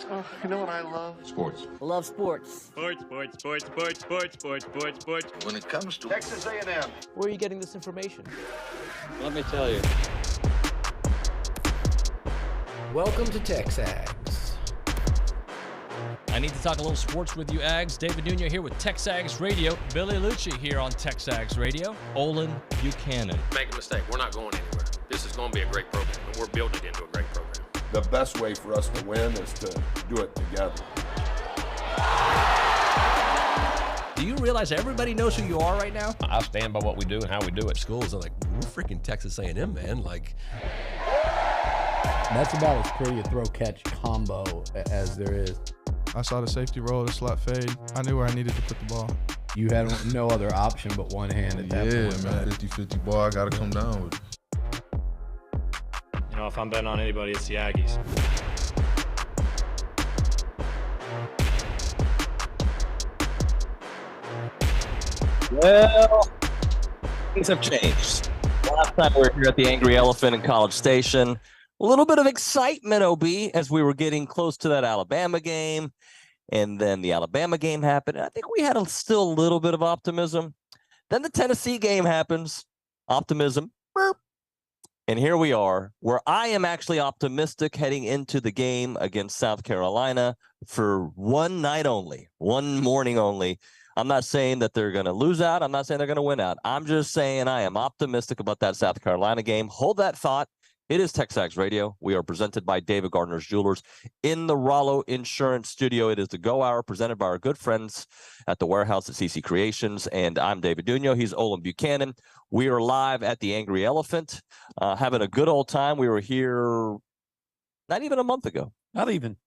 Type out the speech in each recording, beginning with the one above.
Oh, you know what I love? Sports. I love sports. Sports. When it comes to Texas A&M. Where are you getting this information? Let me tell you. Welcome to TexAgs. I need to talk a little sports with you, Ags. David Nuño here with TexAgs Radio. Billy Liucci here on TexAgs Radio. Olin, Buchanan. Make a mistake. We're not going anywhere. This is going to be a great program, and we're building it into a great program. The best way for us to win is to do it together. Do you realize everybody knows who you are right now? I stand by what we do and how we do it. Schools are like, we're freaking Texas A&M, man. Like, that's about as pretty a throw-catch combo as there is. I saw the safety roll, the slot fade. I knew where I needed to put the ball. You had no other option but one hand at that point. Yeah, man, 50-50 ball, I got to come down with it. You know, if I'm betting on anybody, it's the Aggies. Well, things have changed. Last time we were here at the Angry Elephant in College Station, a little bit of excitement, OB, as we were getting close to that Alabama game. And then the Alabama game happened. I think we had still a little bit of optimism. Then the Tennessee game happens. Optimism. Burp. And here we are, where I am actually optimistic heading into the game against South Carolina for one night only, one morning only. I'm not saying that they're going to lose out. I'm not saying they're going to win out. I'm just saying I am optimistic about that South Carolina game. Hold that thought. It is TexAgs Radio. We are presented by David Gardner's Jewelers in the Rollo Insurance Studio. It is the Go Hour presented by our good friends at the warehouse at CC Creations. And I'm David Nuño. He's Olin Buchanan. We are live at the Angry Elephant, having a good old time. We were here not even a month ago. Not even.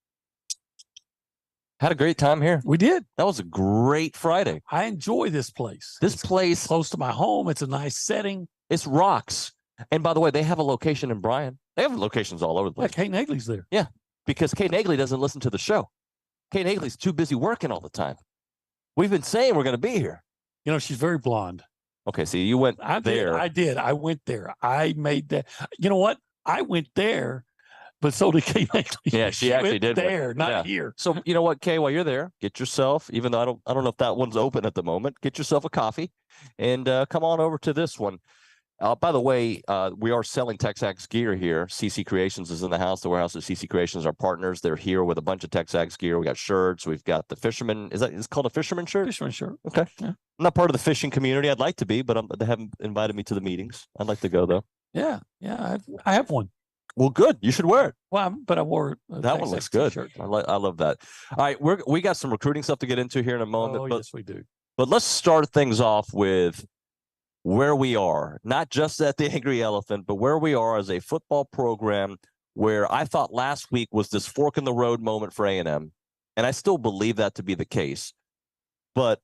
Had a great time here. We did. That was a great Friday. I enjoy this place. This place, close to my home. It's a nice setting. It's rocks. And by the way, they have a location in Bryan. They have locations all over the place. Yeah, Kate Nagley's there. Yeah, because Kate Nagley doesn't listen to the show. Kate Nagley's too busy working all the time. We've been saying we're going to be here. You know, she's very blonde. Okay, see, you went there. I did. I went there. I made that. You know what? I went there, but so did Kate Nagley. Yeah, she actually did. There, not here. So you know what, Kay? While you're there, get yourself. Even though I don't know if that one's open at the moment. Get yourself a coffee, and come on over to this one. By the way, we are selling TexAgs gear here. CC Creations is in the house. The warehouse of CC Creations are partners. They're here with a bunch of TexAgs gear. We got shirts. We've got the fisherman. It's called a fisherman shirt? Fisherman shirt. Okay. Yeah. I'm not part of the fishing community. I'd like to be, but they haven't invited me to the meetings. I'd like to go, though. Yeah. I have one. Well, good. You should wear it. Well, but I wore it. That one looks good. I love that. All right. We got some recruiting stuff to get into here in a moment. Oh, yes, we do. But let's start things off with where we are, not just at the Angry Elephant, but where we are as a football program, where I thought last week was this fork in the road moment for A&M. And I still believe that to be the case. But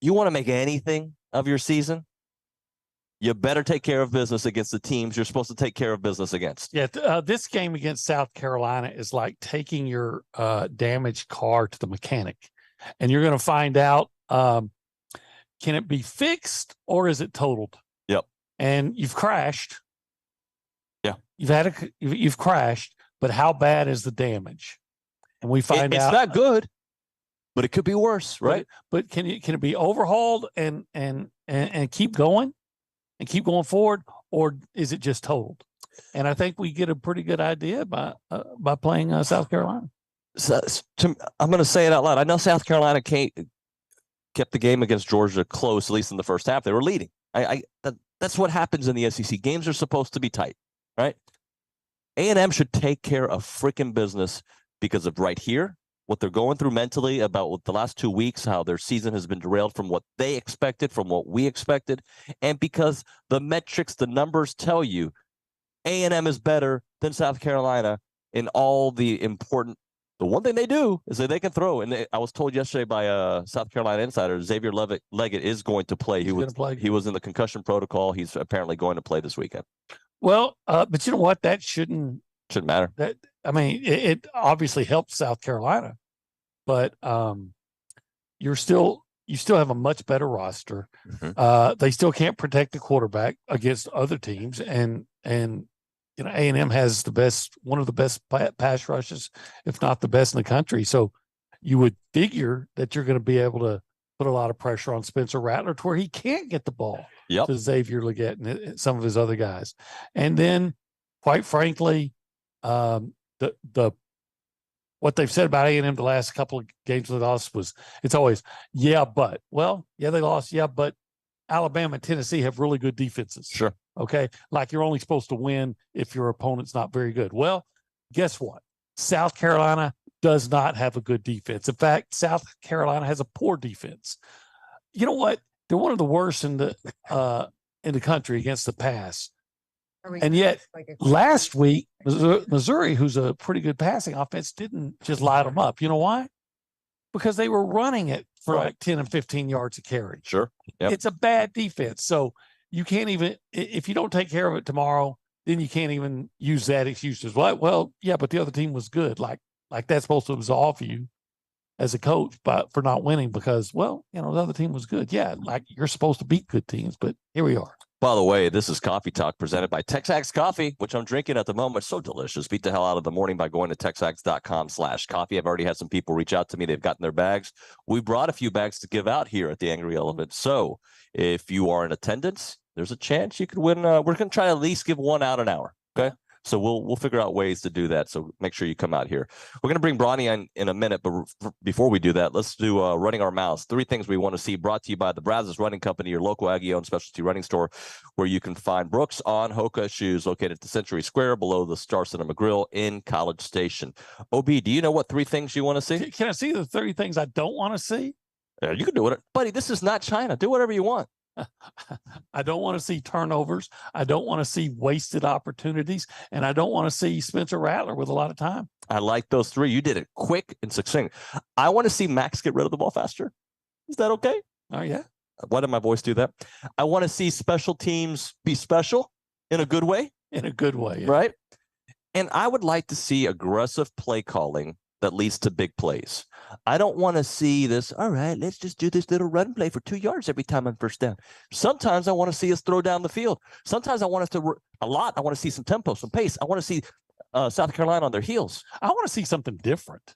you want to make anything of your season, you better take care of business against the teams you're supposed to take care of business against. Yeah, this game against South Carolina is like taking your damaged car to the mechanic. And you're going to find out, can it be fixed or is it totaled? Yep. And you've crashed. Yeah. You've crashed, but how bad is the damage? And we find out it's not good, but it could be worse, right? But can it be overhauled and keep going and keep going forward, or is it just totaled? And I think we get a pretty good idea by playing South Carolina. So, I'm going to say it out loud. I know South Carolina kept the game against Georgia close, at least in the first half. They were leading. That's what happens in the SEC. Games are supposed to be tight, right? A&M should take care of freaking business because of right here, what they're going through mentally about the last 2 weeks, how their season has been derailed from what they expected, from what we expected, and because the metrics, the numbers tell you A&M is better than South Carolina in all the important. The one thing they do is that they can throw. And I was told yesterday by a South Carolina insider, Xavier Leggett is going to play. He was in the concussion protocol. He's apparently going to play this weekend. Well, but you know what? That shouldn't matter. It obviously helps South Carolina, but you still have a much better roster. Mm-hmm. They still can't protect the quarterback against other teams, and A&M has one of the best pass rushes, if not the best in the country. So you would figure that you're going to be able to put a lot of pressure on Spencer Rattler to where he can't get the ball to Xavier Legette and some of his other guys. And then, quite frankly, what they've said about A&M the last couple of games they lost was it's always, they lost. Yeah, but Alabama and Tennessee have really good defenses. Sure. Okay. Like you're only supposed to win if your opponent's not very good. Well, guess what? South Carolina does not have a good defense. In fact, South Carolina has a poor defense. You know what? They're one of the worst in the country against the pass. And yet last week, Missouri, who's a pretty good passing offense, didn't just light them up. You know why? Because they were running it for like 10 and 15 yards a carry. Sure. Yep. It's a bad defense. So you can't even, if you don't take care of it tomorrow, then you can't even use that excuse as well, yeah, but the other team was good. Like that's supposed to absolve you as a coach for not winning because, the other team was good. Yeah, like you're supposed to beat good teams, but here we are. By the way, this is Coffee Talk presented by TexAgs Coffee, which I'm drinking at the moment. So delicious. Beat the hell out of the morning by going to texags.com/coffee. I've already had some people reach out to me. They've gotten their bags. We brought a few bags to give out here at the Angry Elephant. So if you are in attendance, there's a chance you could win. We're going to try to at least give one out an hour. Okay. So we'll figure out ways to do that. So make sure you come out here. We're going to bring Bronny in a minute, but before we do that, let's do running our mouths. 3 things we want to see brought to you by the Brazos Running Company, your local Aggie-owned specialty running store, where you can find Brooks on Hoka shoes located at the Century Square below the Star Cinema Grill in College Station. OB, do you know what 3 things you want to see? Can I see the 30 things I don't want to see? Yeah, you can do it. Buddy, this is not China. Do whatever you want. I don't want to see turnovers. I don't want to see wasted opportunities. And I don't want to see Spencer Rattler with a lot of time. I like those 3. You did it quick and succinct. I want to see Max get rid of the ball faster. Is that okay? Oh, yeah. Why did my voice do that? I want to see special teams be special in a good way. In a good way. Yeah. Right. And I would like to see aggressive play calling that leads to big plays. I don't want to see this, all right, let's just do this little run play for 2 yards every time on first down. Sometimes I want to see us throw down the field. Sometimes I want us to, I want to see some tempo, some pace. I want to see South Carolina on their heels. I want to see something different.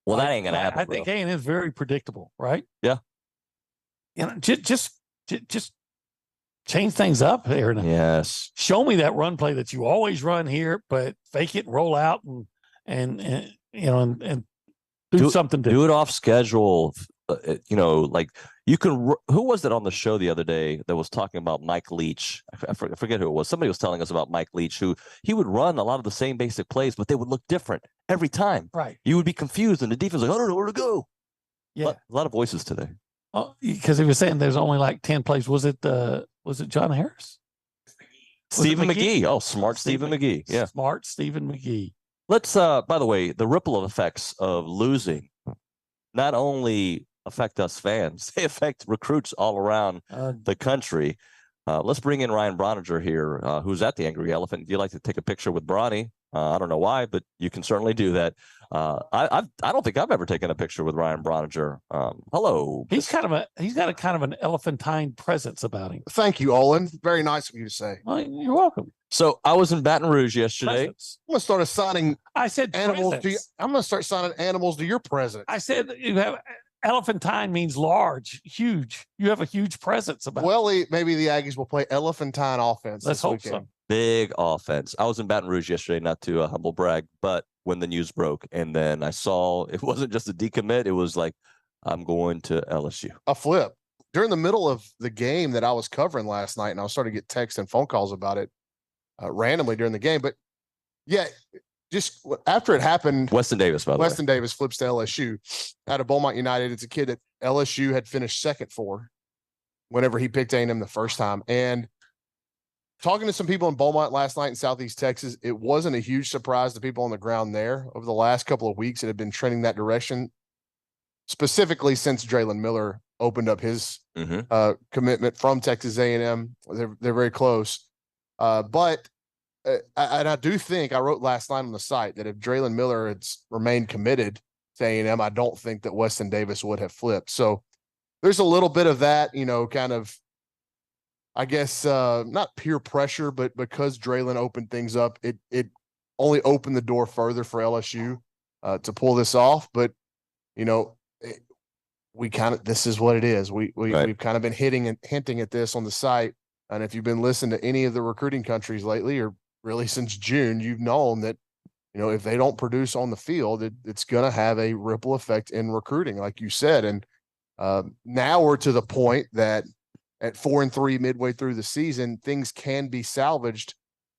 Well, that ain't going to happen, I think A&M is very predictable, right? Yeah. Just change things up there. Yes. Show me that run play that you always run here, but fake it, roll out, and do something different. Do it off schedule. Like you can. Who was it on the show the other day that was talking about Mike Leach? I forget who it was. Somebody was telling us about Mike Leach, who he would run a lot of the same basic plays, but they would look different every time. Right. You would be confused, and the defense was like, I don't know where to go. Yeah. A lot of voices today. Oh, because he was saying there's only like 10 plays. Was it John Harris? Stephen McGee. Oh, smart Stephen McGee. Yeah. Smart Stephen McGee. Let's, by the way, the ripple effects of losing not only affect us fans, they affect recruits all around the country. Let's bring in Ryan Broniger here, who's at the Angry Elephant. If you'd like to take a picture with Bronny, I don't know why, but you can certainly do that. I don't think I've ever taken a picture with Ryan Broniger. Hello. He's got a kind of an elephantine presence about him. Thank you, Olin. Very nice of you to say. Well, you're welcome. So I was in Baton Rouge yesterday. Presence. I'm gonna start assigning. I said animals presence. to you. I'm gonna start assigning animals to your presence. I said you have elephantine means large, huge. You have a huge presence about. Well, maybe the Aggies will play elephantine offense. Let's this hope weekend. so. Big offense. I was in Baton Rouge yesterday, not to humble brag, but when the news broke, and then I saw it wasn't just a decommit. It was like, I'm going to LSU. A flip. During the middle of the game that I was covering last night, and I was starting to get texts and phone calls about it randomly during the game. But yeah, just after it happened, Weston Davis, by the way. Weston Davis flips to LSU out of Beaumont United. It's a kid that LSU had finished second for whenever he picked A&M the first time. And talking to some people in Beaumont last night in Southeast Texas, it wasn't a huge surprise to people on the ground there. Over the last couple of weeks, it had been trending that direction, specifically since Draylen Miller opened up his commitment from Texas A&M. They're very close. But I do think I wrote last night on the site that if Draylen Miller had remained committed to A&M, I don't think that Weston Davis would have flipped. So there's a little bit of that, kind of I guess not peer pressure, but because Draylon opened things up, it only opened the door further for LSU to pull this off. But you know, this is what it is. We've kind of been hinting at this on the site, and if you've been listening to any of the recruiting countries lately, or really since June, you've known that if they don't produce on the field, it's going to have a ripple effect in recruiting, like you said. And now we're to the point that at 4-3 midway through the season, things can be salvaged,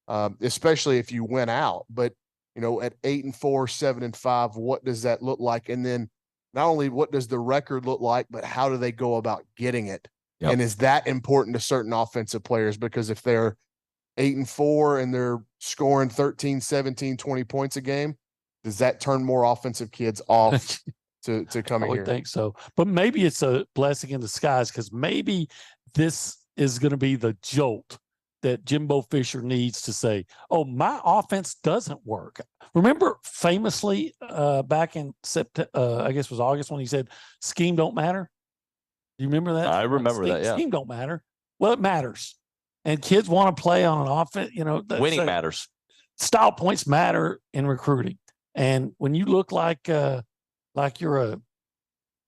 especially if you win out. But at 8-4, 7-5, what does that look like? And then not only what does the record look like, but how do they go about getting it? Yep. And is that important to certain offensive players? Because if they're 8-4 and they're scoring 13, 17, 20 points a game, does that turn more offensive kids off to coming here? I would think so. But maybe it's a blessing in disguise, because maybe this is going to be the jolt that Jimbo Fisher needs to say, oh, my offense doesn't work. Remember famously back in September, I guess it was August, when he said, scheme don't matter? Do you remember that? I remember that, yeah. Scheme don't matter. Well, it matters. And kids want to play on an offense, winning matters. Style points matter in recruiting. And when you look like you're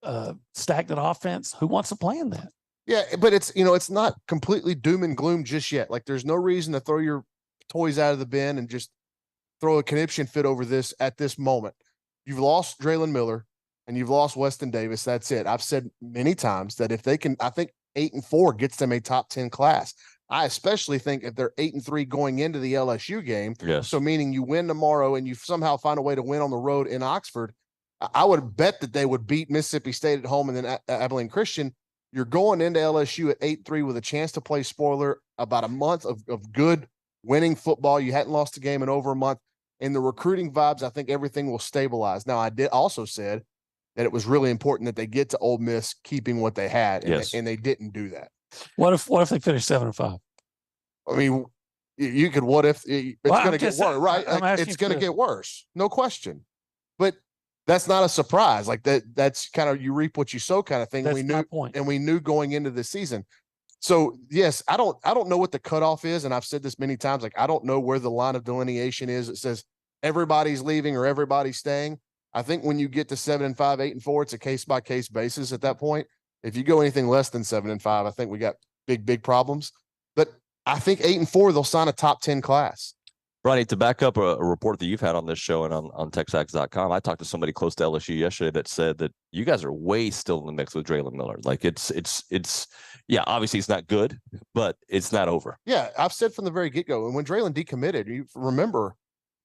a stagnant offense, who wants to play in that? Yeah, but it's not completely doom and gloom just yet. Like, there's no reason to throw your toys out of the bin and just throw a conniption fit over this at this moment. You've lost Draylon Miller and you've lost Weston Davis. That's it. I've said many times that if they can, I think 8-4 gets them a top 10 class. I especially think if they're 8-3 going into the LSU game, yes. So meaning you win tomorrow and you somehow find a way to win on the road in Oxford, I would bet that they would beat Mississippi State at home and then Abilene Christian. You're going into LSU at 8-3 with a chance to play spoiler, about a month of good winning football. You hadn't lost a game in over a month. In the recruiting vibes, I think everything will stabilize. Now, I did also said that it was really important that they get to Ole Miss keeping what they had, and, yes. and they didn't do that. What if they finish 7-5? I mean, you could. What if it's going to get worse? Right? It's going to get worse, no question. But that's not a surprise. Like that's kind of you reap what you sow kind of thing. That's we knew, my point. and we knew going into the season. So yes, I don't know what the cutoff is, and I've said this many times. Like, I don't know where the line of delineation is. It says everybody's leaving or everybody's staying. I think when you get to 7-5, 8-4, it's a case by case basis at that point. If you go anything less than 7-5, I think we got big problems. But I think 8-4, they'll sign a top 10 class. Ronnie, to back up a report that you've had on this show and on TexAgs.com, I talked to somebody close to LSU yesterday that said that you guys are way still in the mix with Draylon Miller. Like it's yeah, obviously it's not good, but it's not over. Yeah, I've said from the very get-go, and when Draylon decommitted, you remember,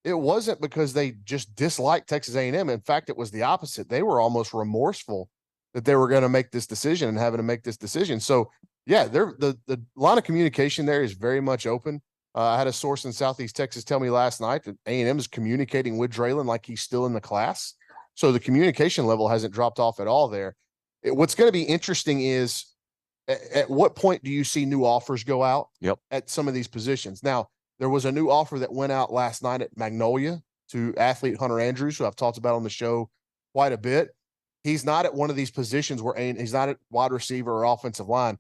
it wasn't because they just disliked Texas A&M. In fact, it was the opposite. They were almost remorseful that they were going to make this decision and having to make this decision. So yeah, the line of communication there is very much open. I had a source in Southeast Texas tell me last night that A&M is communicating with Draylon like he's still in the class. So the communication level hasn't dropped off at all there. What's going to be interesting is at what point do you see new offers go out at some of these positions? Now, there was a new offer that went out last night at Magnolia to athlete Hunter Andrews, who I've talked about on the show quite a bit. He's not at one of these positions where he's not at wide receiver or offensive line.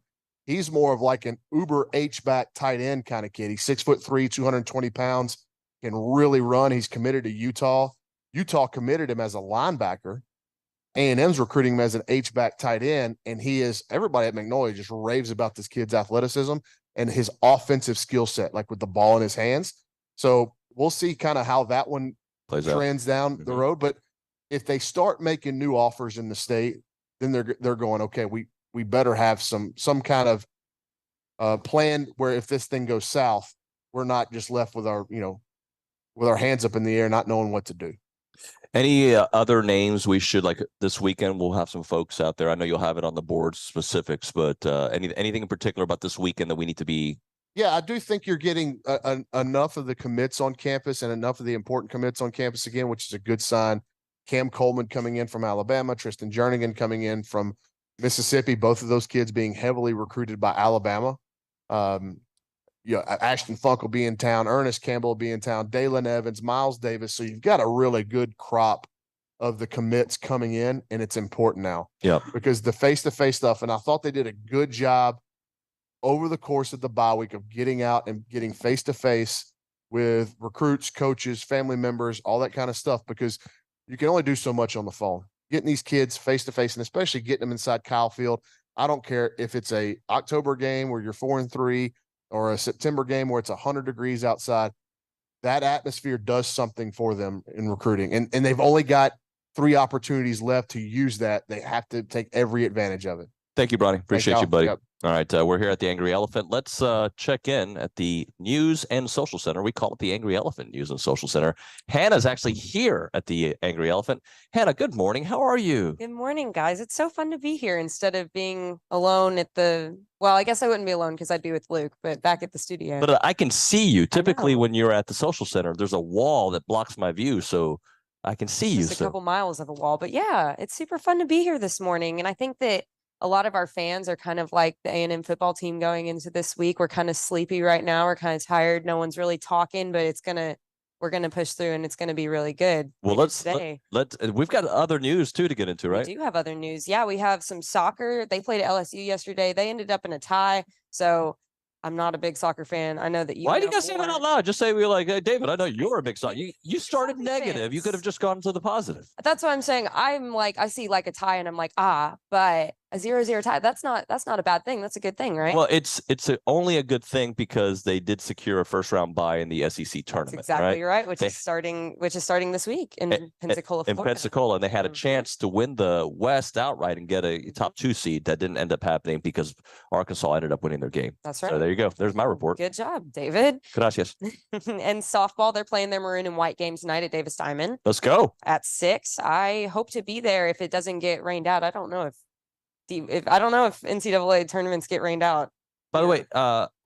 He's more of like an uber H-back tight end kind of kid. He's 6'3", 220 pounds, can really run. He's committed to Utah. Utah committed him as a linebacker. A&M's recruiting him as an H-back tight end, and everybody at Magnolia just raves about this kid's athleticism and his offensive skill set, like with the ball in his hands. So we'll see kind of how that one trends down the road. But if they start making new offers in the state, then they're going, okay, we better have some kind of plan where if this thing goes south, we're not just left with our hands up in the air, not knowing what to do. Any other names we should, like this weekend, we'll have some folks out there. I know you'll have it on the board specifics, but anything in particular about this weekend that we need to be? Yeah, I do think you're getting enough of the commits on campus and enough of the important commits on campus again, which is a good sign. Cam Coleman coming in from Alabama, Tristan Jernigan coming in from Mississippi, both of those kids being heavily recruited by Alabama. Ashton Funk will be in town, Ernest Campbell will be in town, Dalen Evans, Miles Davis. So you've got a really good crop of the commits coming in, and it's important now. Yeah. Because the face-to-face stuff, and I thought they did a good job over the course of the bye week of getting out and getting face to face with recruits, coaches, family members, all that kind of stuff, because you can only do so much on the phone. Getting these kids face to face, and especially getting them inside Kyle Field. I don't care if it's a October game where you're 4-3 or a September game where it's 100 degrees outside. That atmosphere does something for them in recruiting. And they've only got 3 opportunities left to use that. They have to take every advantage of it. Thank you, Bronny. Appreciate you, buddy. Yep. All right, we're here at the Angry Elephant. Let's check in at the News and Social Center. We call it the Angry Elephant News and Social Center. Hannah's actually here at the Angry Elephant. Hannah, good morning. How are you? Good morning, guys. It's so fun to be here instead of being alone at the, well, I guess I wouldn't be alone because I'd be with Luke, but back at the studio. But I can see you. Typically, when you're at the Social Center, there's a wall that blocks my view, so I can see you. Just a couple miles of a wall. But yeah, it's super fun to be here this morning. And I think that a lot of our fans are kind of like the A&M football team going into this week. We're kind of sleepy right now. We're kind of tired. No one's really talking, but we're gonna push through, and it's gonna be really good. Well, we've got other news too to get into, right? We do have other news. Yeah, we have some soccer. They played at LSU yesterday. They ended up in a tie. So I'm not a big soccer fan. I know that you. Why do you guys say that out loud? Just say we're like, hey, David, I know you're a big soccer. You started negative. Fans. You could have just gone to the positive. That's what I'm saying. I'm like, I see like a tie, and I'm like, but a 0-0 tie. That's not a bad thing. That's a good thing, right? Well, it's only a good thing because they did secure a first round bye in the SEC tournament. That's exactly right. Which is starting this week in Pensacola, Florida. In Pensacola, and they had a chance to win the West outright and get a top 2 seed. That didn't end up happening because Arkansas ended up winning their game. That's right. So there you go. There's my report. Good job, David. Gracias. And softball, they're playing their maroon and white game tonight at Davis Diamond. Let's go. At 6. I hope to be there if it doesn't get rained out. I don't know if NCAA tournaments get rained out. By the way,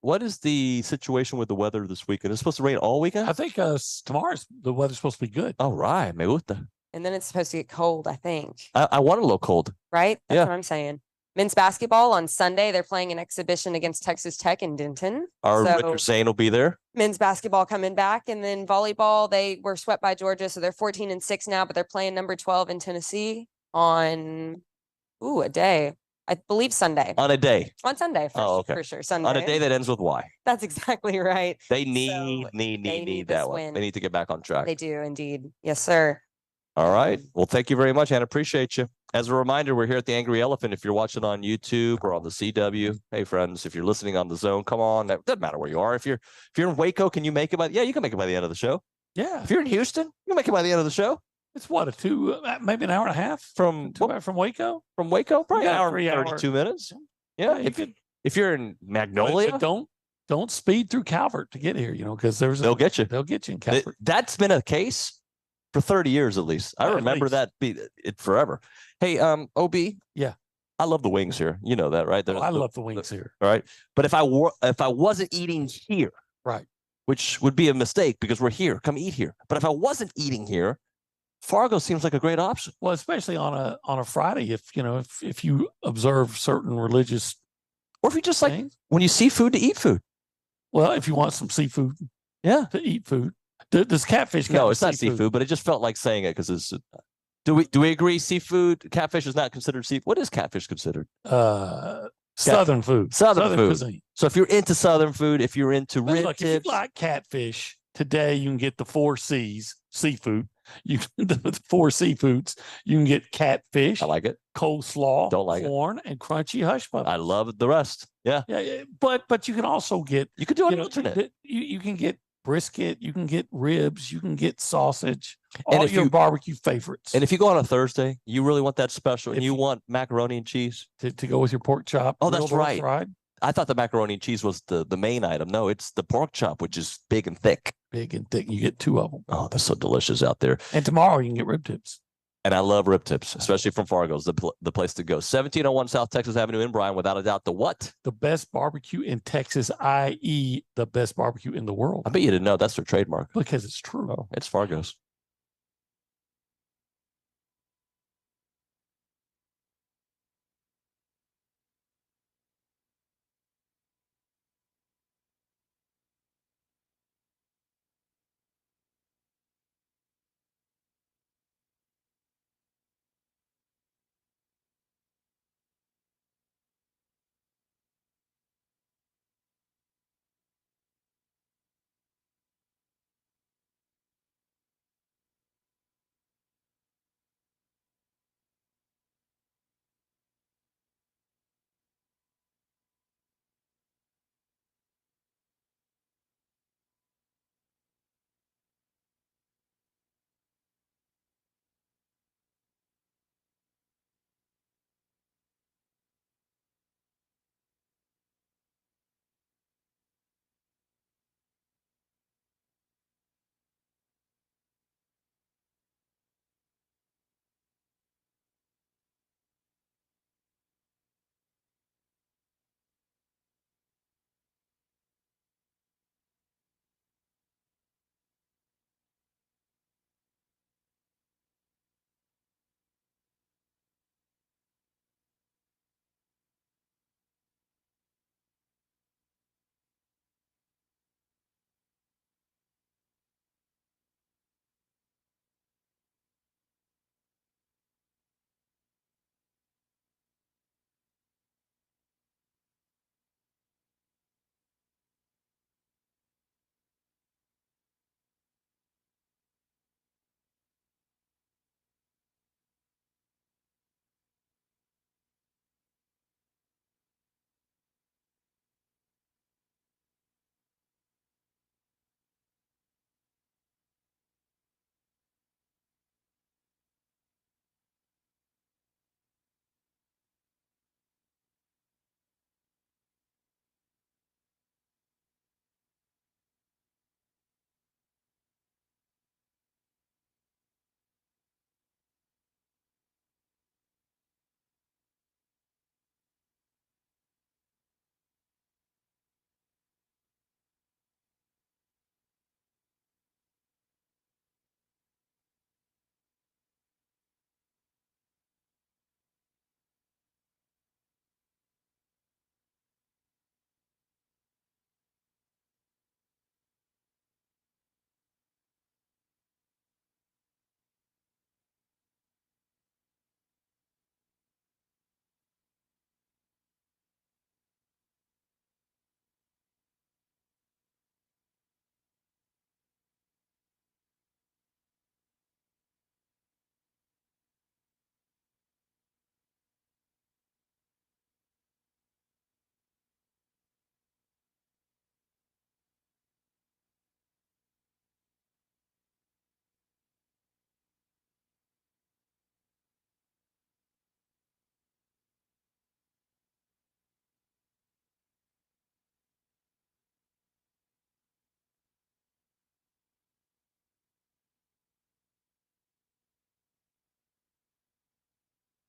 what is the situation with the weather this weekend? It's supposed to rain all weekend? I think tomorrow's the weather's supposed to be good. All right, me gusta. And then it's supposed to get cold, I think. I want a little cold. Right? That's what I'm saying. Men's basketball on Sunday, they're playing an exhibition against Texas Tech in Denton. Our Richard Zane will be there. Men's basketball coming back. And then volleyball, they were swept by Georgia, so they're 14-6 now, but they're playing number 12 in Tennessee on a day. I believe Sunday. On a day. On Sunday, for sure. Sunday. On a day that ends with Y. That's exactly right. They need that one. win. They need to get back on track. They do indeed. Yes, sir. All right. Well, thank you very much, Hannah. Appreciate you. As a reminder, we're here at the Angry Elephant. If you're watching on YouTube or on the CW, hey friends, if you're listening on the Zone, come on. That doesn't matter where you are. If you're in Waco, can you make it you can make it by the end of the show. Yeah. If you're in Houston, you can make it by the end of the show. It's maybe an hour and a half from Waco. From Waco, probably an hour and 3 32 minutes. Yeah. If you're in Magnolia, but don't speed through Calvert to get here, because they'll get you. They'll get you in Calvert. That's been a case for 30 years at least. I remember that it forever. Hey, OB. Yeah. I love the wings here. You know that, right? I love the wings here. All right. But if I wasn't eating here, right, which would be a mistake because we're here, come eat here. But if I wasn't eating here, Fargo seems like a great option. Well, especially on a Friday, if you observe certain religious, or if you just like when you see food to eat food. Well, if you want some seafood, to eat food. Does catfish? No, it's not seafood, but it just felt like saying it because it's. Do we agree? Seafood, catfish is not considered seafood. What is catfish considered? Southern food. Southern food. Cuisine. So if you're into Southern food, if you're into rib tips, if you like catfish, today you can get the 4 C's seafood. The 4 seafoods. You can get catfish. I like it. Coleslaw. Don't like corn and crunchy hush puppies. I love the rest. Yeah. Yeah. But you can also get. You can do an alternate. You can get brisket. You can get ribs. You can get sausage. And all your barbecue favorites. And if you go on a Thursday, you really want that special, and you want macaroni and cheese to go with your pork chop. Oh, that's right. Fried. I thought the macaroni and cheese was the main item. No, it's the pork chop, which is big and thick. Big and thick. You get 2 of them. Oh, they're so delicious out there. And tomorrow you can get rib tips. And I love rib tips, especially from Fargo's, the place to go. 1701 South Texas Avenue in Bryan, without a doubt, the what? The best barbecue in Texas, i.e. the best barbecue in the world. I bet you didn't know that's their trademark. Because it's true. Oh, it's Fargo's.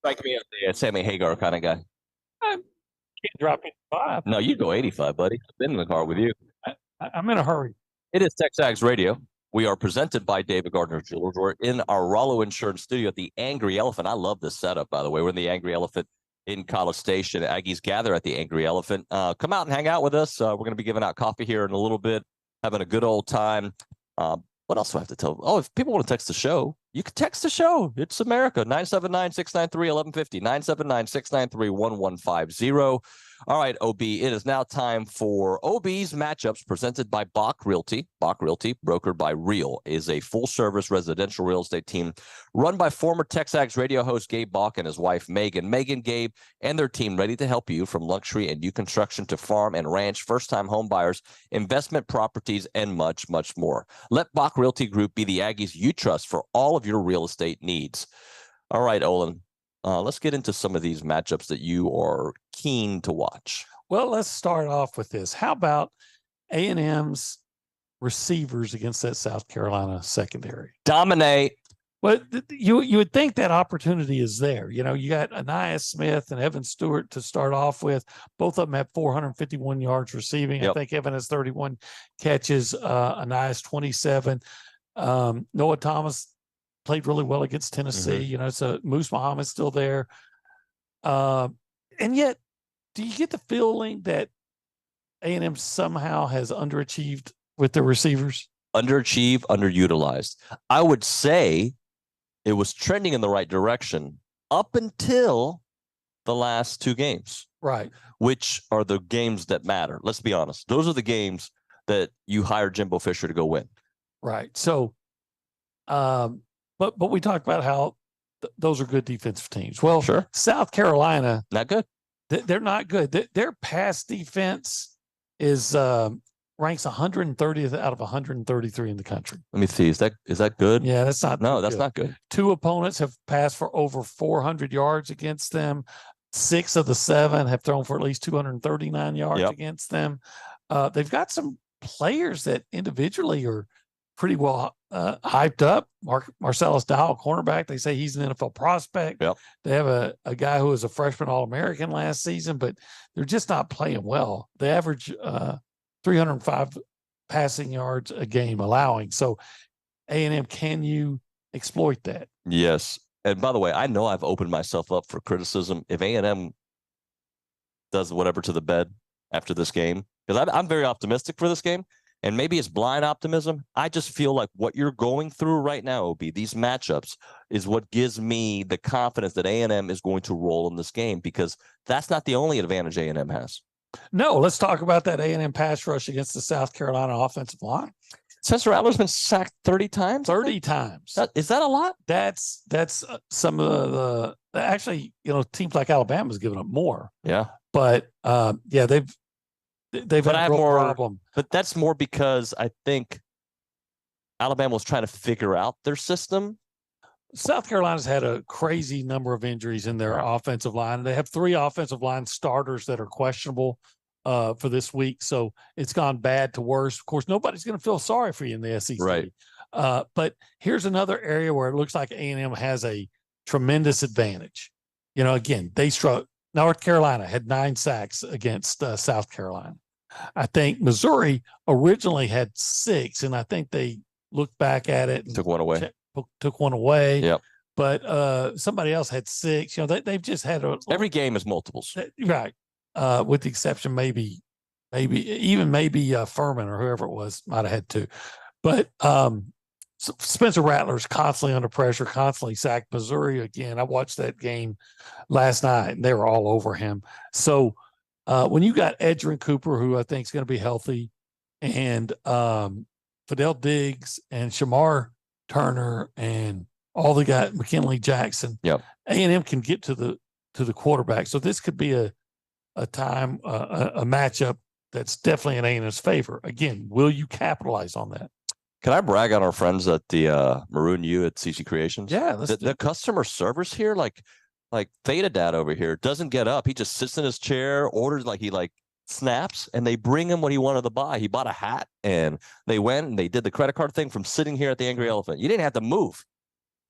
Like me, a Sammy Hagar kind of guy. I can't drop 85. No, you go 85, buddy. I've been in the car with you. I'm in a hurry. It is TexAgs Radio. We are presented by David Gardner Jewelers. We're in our Rollo Insurance studio at the Angry Elephant. I love this setup, by the way. We're in the Angry Elephant in College Station. Aggies gather at the Angry Elephant. Come out and hang out with us. We're going to be giving out coffee here in a little bit, having a good old time. What else do I have to tell? Oh, if people want to text the show, you can text the show. It's America. 979-693-1150. 979-693-1150. All right, OB, it is now time for OB's matchups presented by Bach Realty. Bach Realty, brokered by Real, is a full-service residential real estate team run by former TexAgs radio host Gabe Bach and his wife Megan. Megan, Gabe, and their team ready to help you from luxury and new construction to farm and ranch, first-time home buyers, investment properties, and much, much more. Let Bach Realty Group be the Aggies you trust for all of your real estate needs. All right, Olin. Let's get into some of these matchups that you are keen to watch. Well, let's start off with this. How about A&M's receivers against that South Carolina secondary? Dominate. Well, you would think that opportunity is there. You know, you got Anais Smith and Evan Stewart to start off with. Both of them have 451 yards receiving. Yep. I think Evan has 31 catches, Anais 27. Noah Thomas played really well against Tennessee. Mm-hmm. You know, so Moose Muhammad's still there. And yet, do you get the feeling that A&M somehow has underachieved with the receivers? Underachieved, underutilized. I would say it was trending in the right direction up until the last two games. Right. Which are the games that matter. Let's be honest. Those are the games that you hired Jimbo Fisher to go win. Right. So, but we talked about how those are good defensive teams. Well, sure. South Carolina, not good. They're not good. Their pass defense is ranks 130th out of 133 in the country. Let me see. Is that good? Yeah, that's not. No, that's not good. Two opponents have passed for over 400 yards against them. 6 of the 7 have thrown for at least 239 yards against them. They've got some players that individually are pretty well hyped up. Marcellus Dowell, cornerback. They say he's an NFL prospect. Yep. They have a guy who was a freshman All-American last season, but they're just not playing well. They average 305 passing yards a game allowing. So A&M, can you exploit that? Yes. And by the way, I know I've opened myself up for criticism. If A&M does whatever to the bed after this game, because I'm very optimistic for this game. And maybe it's blind optimism. I just feel like what you're going through right now, OB, these matchups, is what gives me the confidence that A&M is going to roll in this game, because that's not the only advantage A&M has. No, let's talk about that A&M pass rush against the South Carolina offensive line. Spencer Rattler's been sacked 30 times? 30 times. Is that a lot? That's some of the actually, you know, teams like Alabama's giving up more. Yeah. But yeah, they've had a real problem. But that's more because I think Alabama was trying to figure out their system. South Carolina's had a crazy number of injuries in their offensive line. They have 3 offensive line starters that are questionable for this week. So it's gone bad to worse. Of course, nobody's going to feel sorry for you in the SEC. Right. But here's another area where it looks like A&M has a tremendous advantage. You know, again, they struck. North Carolina had 9 sacks against South Carolina. I think Missouri originally had 6, and I think they looked back at it and took one away. Took one away. Yep. But somebody else had 6. You know, they've just had every game is multiples. Right. With the exception maybe Furman or whoever it was might have had 2. But Spencer Rattler's constantly under pressure, constantly sacked. Missouri, again, I watched that game last night, and they were all over him. So when you got Edgerrin Cooper, who I think is going to be healthy, and Fidel Diggs and Shamar Turner and all the guys, McKinley Jackson, A&M can get to the quarterback. So this could be a matchup that's definitely in A&M's favor. Again, will you capitalize on that? Can I brag on our friends at the Maroon U at CC Creations? Yeah, the customer service here, like Theta Dad over here, doesn't get up. He just sits in his chair, orders he snaps, and they bring him what he wanted to buy. He bought a hat, and they went and they did the credit card thing from sitting here at the Angry Elephant. You didn't have to move.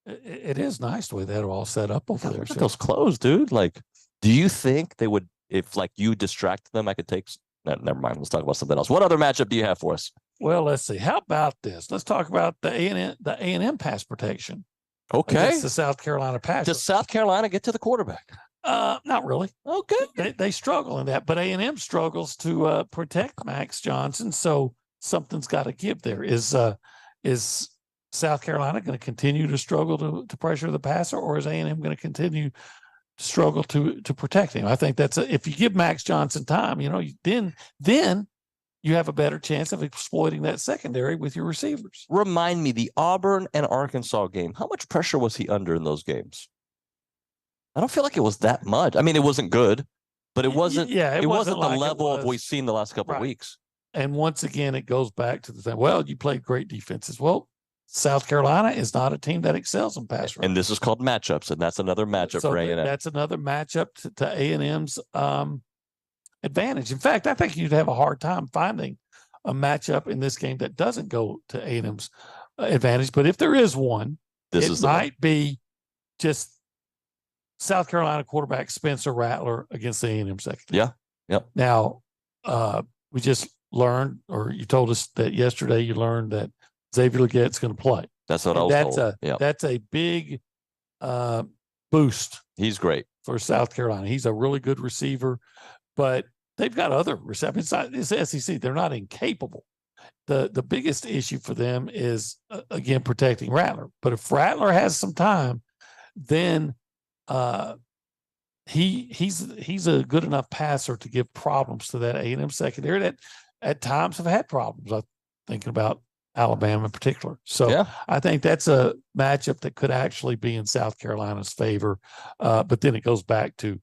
It is nice the way that all set up over there. Look at those clothes, dude. Like, do you think they would, if like you distract them, I could take? Never mind. Let's talk about something else. What other matchup do you have for us? Well, let's see. How about this? Let's talk about the A&M pass protection. Okay. Against the South Carolina pass. Does South Carolina get to the quarterback? Not really. Okay. They struggle in that, but A&M struggles to protect Max Johnson. So something's got to give there. Is South Carolina going to continue to struggle to pressure the passer, or is A&M going to continue to struggle to protect him? I think that's if you give Max Johnson time, then you have a better chance of exploiting that secondary with your receivers. Remind me, the Auburn and Arkansas game, how much pressure was he under in those games? I don't feel like it was that much. I mean, it wasn't good, but it wasn't. Yeah, it wasn't the level of we've seen the last couple of weeks. And once again, it goes back to the thing. Well, you played great defenses. Well, South Carolina is not a team that excels in pass rush. And this is called matchups, and that's another matchup for A&M. That's another matchup to A&M's advantage. In fact, I think you'd have a hard time finding a matchup in this game that doesn't go to A&M's advantage. But if there is one, it might be just South Carolina quarterback Spencer Rattler against the A&M secondary. Yeah. Yep. Now, we just learned, or you told us that yesterday you learned that Xavier Legette's going to play. That's what I was told. That's a big boost. He's great for South Carolina. He's a really good receiver, but they've got other receivers. It's the SEC. They're not incapable. The biggest issue for them is again protecting Rattler. But if Rattler has some time, then he's a good enough passer to give problems to that A&M secondary that at times have had problems. I'm thinking about Alabama in particular. So I think that's a matchup that could actually be in South Carolina's favor. But then it goes back to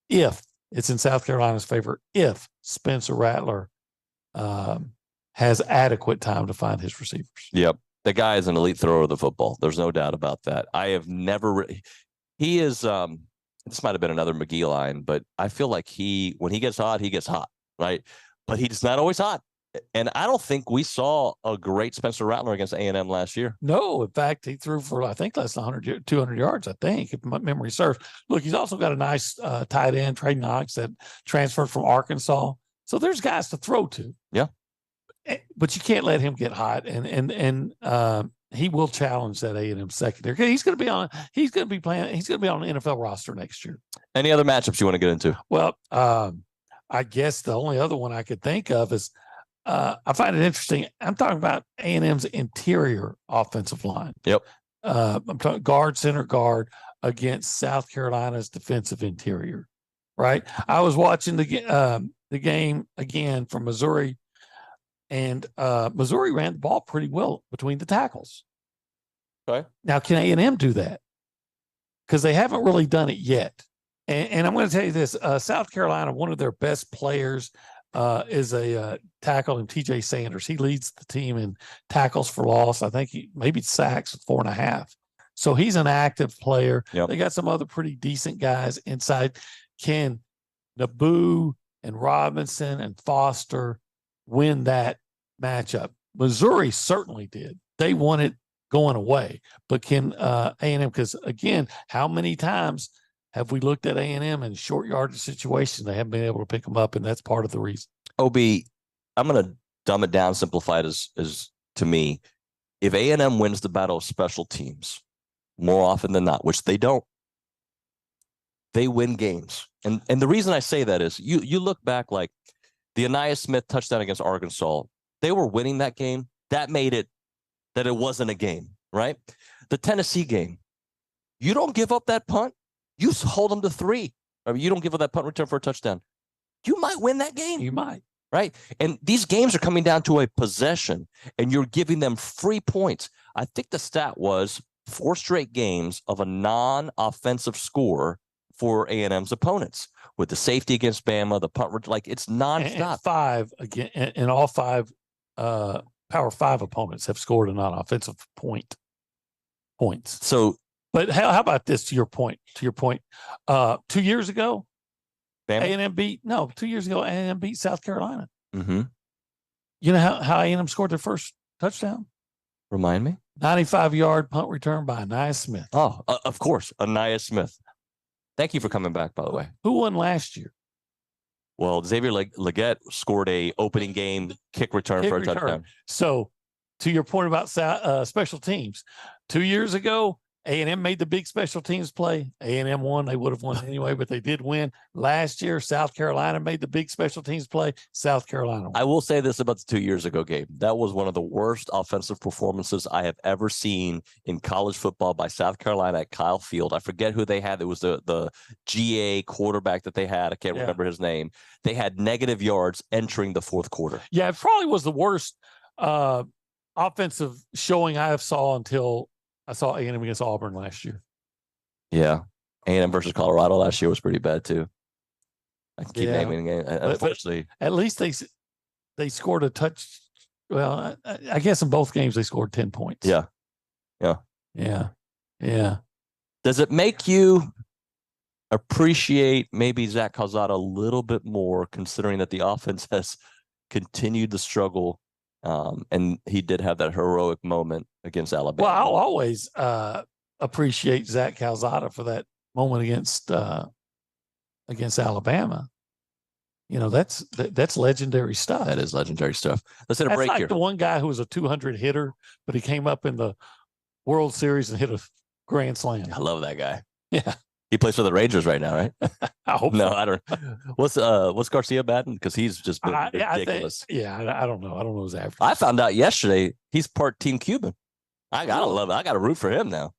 if it's in South Carolina's favor, if Spencer Rattler has adequate time to find his receivers. Yep. The guy is an elite thrower of the football. There's no doubt about that. I have never he is this might have been another McGee line, but I feel like when he gets hot, right? But he's not always hot. And I don't think we saw a great Spencer Rattler against A&M last year. No, in fact, he threw for, I think, less than 200 yards, I think, if my memory serves. Look, he's also got a nice tight end, Trey Knox, that transferred from Arkansas. So there's guys to throw to. Yeah. But you can't let him get hot. And he will challenge that A&M secondary. He's going to be on the NFL roster next year. Any other matchups you want to get into? Well, I guess the only other one I could think of is I find it interesting. I'm talking about A&M's interior offensive line. Yep. I'm talking guard, center guard against South Carolina's defensive interior. Right. I was watching the game again from Missouri, and Missouri ran the ball pretty well between the tackles. Okay. Now, can A&M do that? Because they haven't really done it yet. And I'm going to tell you this: South Carolina, one of their best players is a tackle in TJ Sanders. He leads the team in tackles for loss. I think maybe sacks 4.5. So he's an active player. Yep. They got some other pretty decent guys inside. Can Naboo and Robinson and Foster win that matchup? Missouri certainly did. They won it going away. But can A&M? Because again, how many times have we looked at A&M in short yardage situations? They haven't been able to pick them up, and that's part of the reason. OB, I'm going to dumb it down, simplify it as to me. If A&M wins the battle of special teams more often than not, which they don't, they win games. And the reason I say that is you look back, like the Aniyah Smith touchdown against Arkansas, they were winning that game. That made it that it wasn't a game, right? The Tennessee game, you don't give up that punt. You hold them to 3. I mean, you don't give up that punt return for a touchdown. You might win that game. You might. Right? And these games are coming down to a possession, and you're giving them free points. I think the stat was 4 straight games of a non-offensive score for A&M's opponents, with the safety against Bama, the punt, like it's nonstop. And 5 again, and all 5 Power 5 opponents have scored a non-offensive points. So, but how about this? To your point, 2 years ago, A&M beat 2 years ago. A&M beat South Carolina. Mm-hmm. You know how A&M scored their first touchdown? Remind me. 95-yard punt return by Anaya Smith. Oh, of course, Anaya Smith. Thank you for coming back, by the way. Who won last year? Well, Xavier Leggett scored a opening game kick return for a touchdown. So, to your point about special teams, 2 years ago, A&M made the big special teams play. A&M won. They would have won anyway, but they did win. Last year, South Carolina made the big special teams play. South Carolina won. I will say this about the 2 years ago game. That was one of the worst offensive performances I have ever seen in college football by South Carolina at Kyle Field. I forget who they had. It was the GA quarterback that they had. I can't remember his name. They had negative yards entering the fourth quarter. Yeah, it probably was the worst offensive showing I have saw until I saw A&M against Auburn last year. Yeah. A&M versus Colorado last year was pretty bad too. I can keep naming the game. Unfortunately, at least they scored a touch. Well, I guess in both games they scored 10 points. Yeah. Does it make you appreciate maybe Zach Calzada a little bit more, considering that the offense has continued to struggle? And he did have that heroic moment against Alabama. Well, I'll always appreciate Zach Calzada for that moment against Alabama. You know, that's legendary stuff. That is legendary stuff. Let's hit a That's break like here. The one guy who was a 200 hitter, but he came up in the World Series and hit a grand slam. I love that guy. Yeah. He plays for the Rangers right now, right? I hope no, so. I don't. What's Garcia batting? Because he's just been ridiculous. I don't know. I don't know his average. I found out yesterday he's part Team Cuban. I gotta love it. I gotta root for him now.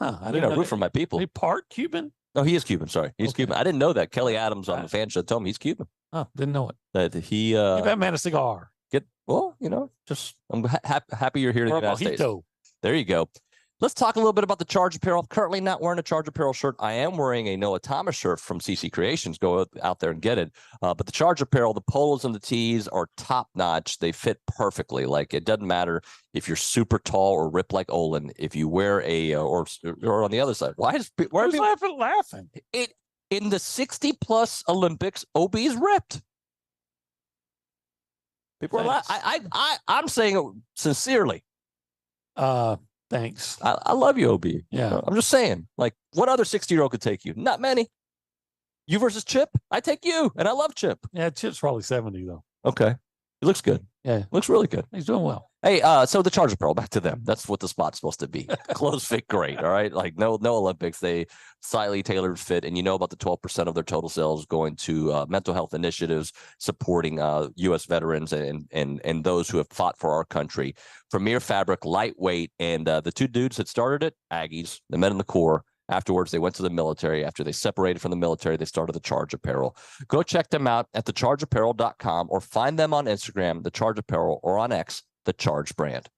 Huh, I didn't root for my people. He part Cuban? No, he is Cuban. Sorry, he's Cuban. I didn't know that. Kelly Adams on the fan show told me he's Cuban. Oh, didn't know it. That he Give that man a cigar. I'm happy you're here in the United States. There you go. Let's talk a little bit about the Charge Apparel. I'm currently not wearing a Charge Apparel shirt. I am wearing a Noah Thomas shirt from CC Creations. Go out there and get it. But the Charge Apparel, the polos and the tees are top notch. They fit perfectly. Like, it doesn't matter if you're super tall or ripped like Olin. If you wear a or on the other side, who's laughing? It in the 60+ Olympics, OB is ripped. People are laughing. I'm saying it sincerely. Thanks. I love you, OB. Yeah. I'm just saying, like, what other 60-year-old could take you? Not many. You versus Chip? I take you, and I love Chip. Yeah, Chip's probably 70, though. Okay. He looks good. Yeah. Looks really good. He's doing well. Hey, so the Charge Apparel, back to them. That's what the spot's supposed to be. Clothes fit great, all right? Like, no Olympics. They slightly tailored fit, and you know about the 12% of their total sales going to mental health initiatives supporting U.S. veterans and those who have fought for our country. Premier fabric, lightweight, and the two dudes that started it, Aggies, the men in the Corps. Afterwards, they went to the military. After they separated from the military, they started the Charge Apparel. Go check them out at thechargeapparel.com or find them on Instagram, The Charge Apparel, or on X, The Charge Brand.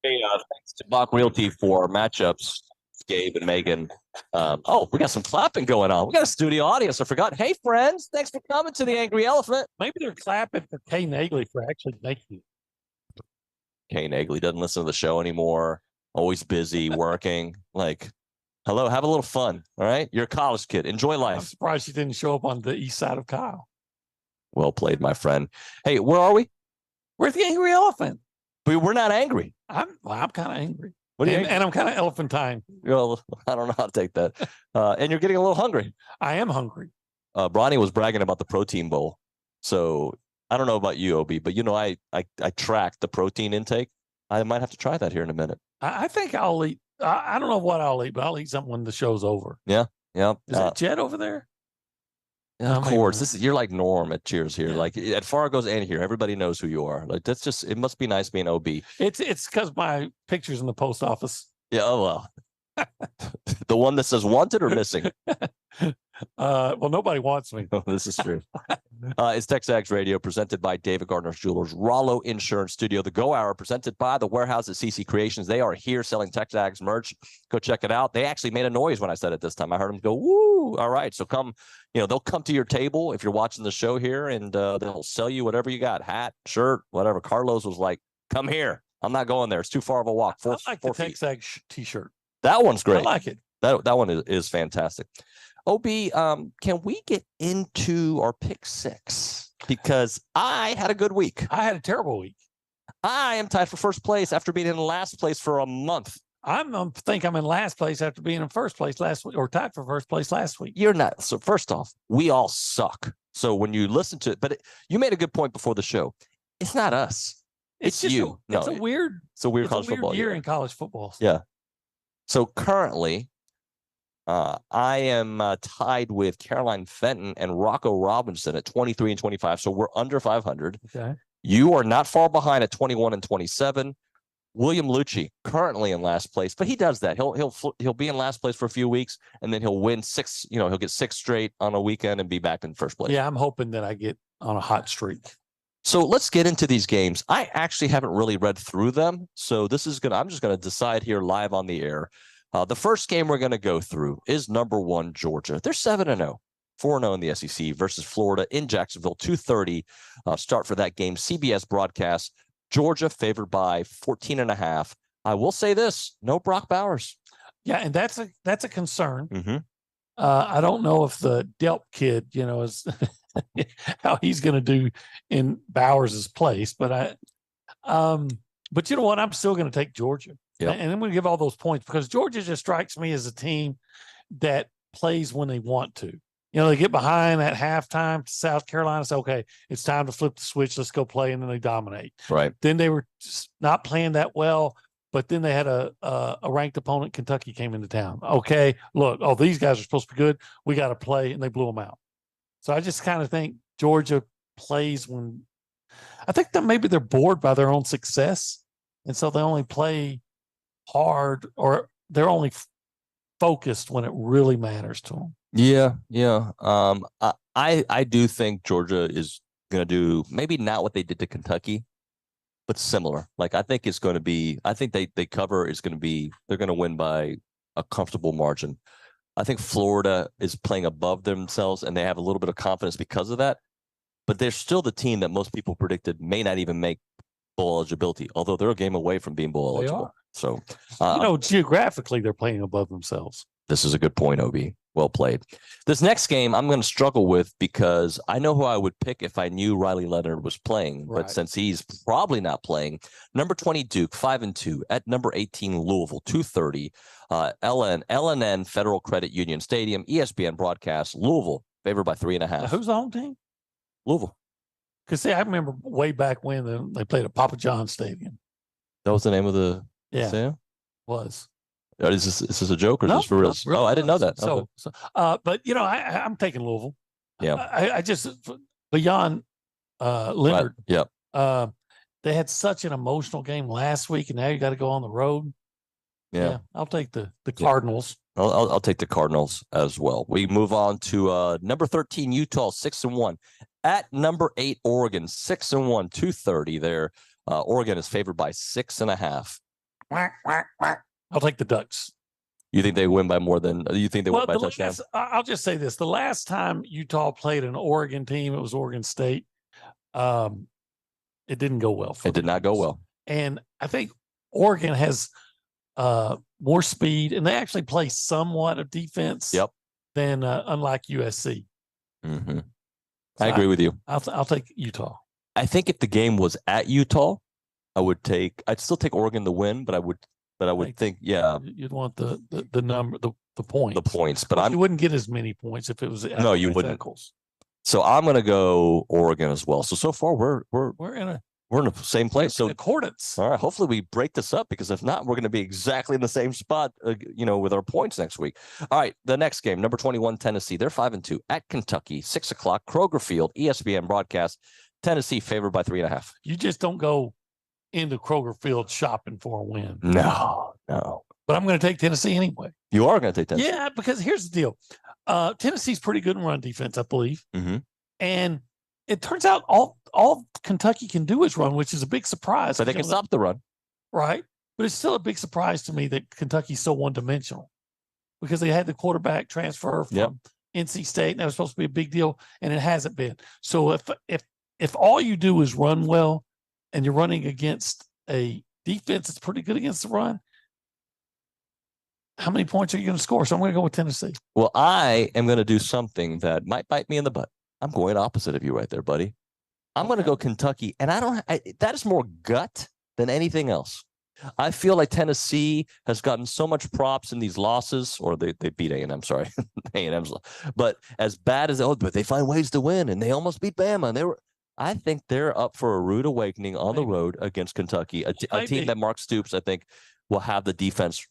Hey, thanks to Bach Realty for matchups, Gabe and Megan. We got some clapping going on. We got a studio audience. I forgot. Hey, friends, thanks for coming to the Angry Elephant. Maybe they're clapping for Kay Nagley for actually making it. Kay Nagley doesn't listen to the show anymore. Always busy working. Like, hello, have a little fun. All right, you're a college kid. Enjoy I'm life. surprised she didn't show up on the east side of Kyle. Well played, my friend. Hey, where are we? We're at the Angry Elephant. But we're not angry. I'm kind of angry. What do you and I'm kind of elephantine. Well, I don't know how to take that. And you're getting a little hungry. I am hungry. Bronny was bragging about the protein bowl. So I don't know about you, Ob, but I track the protein intake. I might have to try that here in a minute. I think I'll eat. I don't know what I'll eat, but I'll eat something when the show's over. Yeah. Is that Jet over there? Yeah, of course. You're like Norm at Cheers here. Like at Fargo's and here, everybody knows who you are. Like that's just, it must be nice being OB. It's because my picture's in the post office. Yeah. Oh well. The one that says wanted or missing. Well, nobody wants me. Oh, this is true. It's TexAgs Radio, presented by David Gardner's Jewelers, Rollo Insurance Studio, the Go Hour, presented by the Warehouse at CC Creations. They are here selling TexAgs merch. Go check it out. They actually made a noise when I said it this time. I heard them go, woo. All right. So come, they'll come to your table if you're watching the show here, and they'll sell you whatever you got, hat, shirt, whatever. Carlos was like, come here. I'm not going there. It's too far of a walk. I like the TexAgs t-shirt. That one's great. I like it. That one is fantastic. OB, can we get into our pick six? Because I had a good week. I had a terrible week. I am tied for first place after being in last place for a month. I think I'm in last place after being in first place last week, or tied for first place last week. You're not. So first off, we all suck. So when you listen to it, you made a good point before the show. It's not us. It's just you. It's a weird college football year in college football. Yeah. So currently, I am tied with Caroline Fenton and Rocco Robinson at 23 and 25. So we're under 500. Okay. You are not far behind at 21 and 27. William Liucci currently in last place, but he does that. He'll be in last place for a few weeks, and then he'll win six. He'll get six straight on a weekend and be back in first place. Yeah, I'm hoping that I get on a hot streak. So let's get into these games. I actually haven't really read through them, so I'm just gonna decide here live on the air. The first game we're going to go through is number 1, Georgia. They're 7-0, 4-0 in the SEC versus Florida in Jacksonville. 2:30 start for that game. CBS broadcast. Georgia favored by 14.5. I will say this: no Brock Bowers. Yeah, and that's a concern. Mm-hmm. I don't know if the Delp kid, is how he's going to do in Bowers's place, but but you know what? I'm still going to take Georgia. Yep. And I'm going to give all those points because Georgia just strikes me as a team that plays when they want to. They get behind at halftime to South Carolina, say, okay, it's time to flip the switch. Let's go play. And then they dominate. Right. Then they were just not playing that well, but then they had a ranked opponent. Kentucky came into town. Okay, look, these guys are supposed to be good. We got to play. And they blew them out. So I just kind of think Georgia plays when I think that maybe they're bored by their own success. And so they only play hard, or they're only focused when it really matters to them. Yeah. I do think Georgia is going to do maybe not what they did to Kentucky, but similar. Like I think it's going to be. I think they cover is going to be. They're going to win by a comfortable margin. I think Florida is playing above themselves, and they have a little bit of confidence because of that. But they're still the team that most people predicted may not even make bowl eligibility, although they're a game away from being bowl eligible. Are. So, geographically, they're playing above themselves. This is a good point, Obi. Well played. This next game I'm going to struggle with because I know who I would pick if I knew Riley Leonard was playing. Right. But since he's probably not playing, number 20 Duke 5-2 at number 18 Louisville 2:30. LNN Federal Credit Union Stadium, ESPN broadcast. Louisville favored by 3.5. Now, who's the home team? Louisville. Because I remember way back when they played at Papa John's Stadium. That was the name of the stadium? Was. Is this a joke or is this for real? No, I didn't know that. So, but I'm taking Louisville. Yeah. I just beyond Leonard. Right. Yeah. They had such an emotional game last week, and now you got to go on the road. Yeah. I'll take the Cardinals. I'll take the Cardinals as well. We move on to number 13 Utah 6-1 at number 8 Oregon 6-1 2:30 there. Oregon is favored by 6.5. I'll take the Ducks. You think they win by more than? You think they win by a touchdown? I'll just say this: the last time Utah played an Oregon team, it was Oregon State. It didn't go well. It did not go well. And I think Oregon has more speed, and they actually play somewhat of defense. Yep. Than unlike USC. Mm-hmm. So I agree with you. I'll take Utah. I think if the game was at Utah, I'd still take Oregon to win, but I would think, yeah, you'd want the number, the points. The points, but you wouldn't get as many points if it was. No, you wouldn't. So I'm going to go Oregon as well. So far we're in the same place. So accordance. All right. Hopefully we break this up, because if not, we're going to be exactly in the same spot, with our points next week. All right. The next game, number 21, Tennessee. They're 5-2 at Kentucky, 6:00, Kroger Field, ESPN broadcast. Tennessee favored by 3.5. You just don't go into Kroger Field shopping for a win. No. But I'm going to take Tennessee anyway. You are going to take Tennessee. Yeah, because here's the deal. Tennessee's pretty good in run defense, I believe. Mm-hmm. And it turns out all Kentucky can do is run, which is a big surprise. But they can stop the run. Right. But it's still a big surprise to me that Kentucky's so one-dimensional, because they had the quarterback transfer from NC State, and that was supposed to be a big deal, and it hasn't been. So if all you do is run well, and you're running against a defense that's pretty good against the run, how many points are you going to score? So I'm going to go with Tennessee. Well, I am going to do something that might bite me in the butt. I'm going opposite of you right there, buddy. I'm going to go Kentucky, and that is more gut than anything else. I feel like Tennessee has gotten so much props in these losses, or they beat A&M, sorry, A&M's. But as bad as but they find ways to win, and they almost beat Bama. I think they're up for a rude awakening on the road against Kentucky, a team that Mark Stoops, I think, will have the defense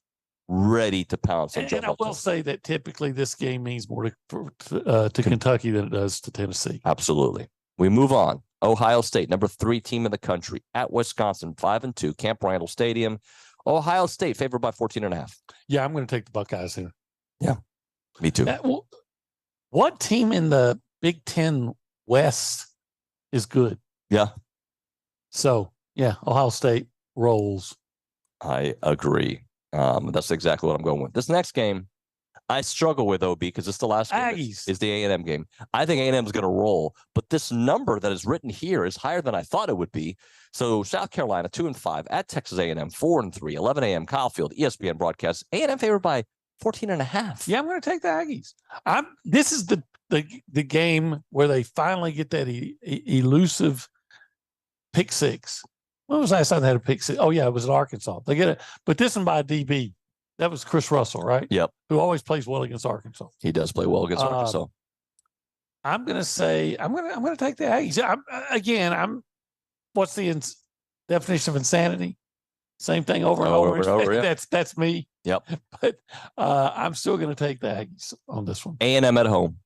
ready to pounce. And I will say that typically this game means more to Kentucky than it does to Tennessee. Absolutely. We move on. Ohio State, number 3 team in the country, at Wisconsin, 5-2, Camp Randall Stadium. Ohio State favored by 14.5. Yeah, I'm going to take the Buckeyes here. Yeah, me too. What team in the Big Ten West is good? Yeah. So, yeah, Ohio State rolls. I agree. That's exactly what I'm going with. This next game, I struggle with, OB, because it's the last game. Aggies. Is the A&M game. I think A&M is going to roll, but this number that is written here is higher than I thought it would be. So South Carolina, 2-5, at Texas A&M, 4-3, 11 a.m. Kyle Field, ESPN broadcast. A&M favored by 14.5. Yeah, I'm going to take the Aggies. This is the game where they finally get that elusive pick six. When was the last time they had a pick six? Oh, yeah, it was at Arkansas. They get it, but this one by DB. That was Chris Russell, right? Yep. Who always plays well against Arkansas. He does play well against Arkansas. I'm going to say I'm going to take the Aggies. What's the definition of insanity? Same thing over and over. Yeah. That's me. Yep. But I'm still going to take the Aggies on this one. A&M at home.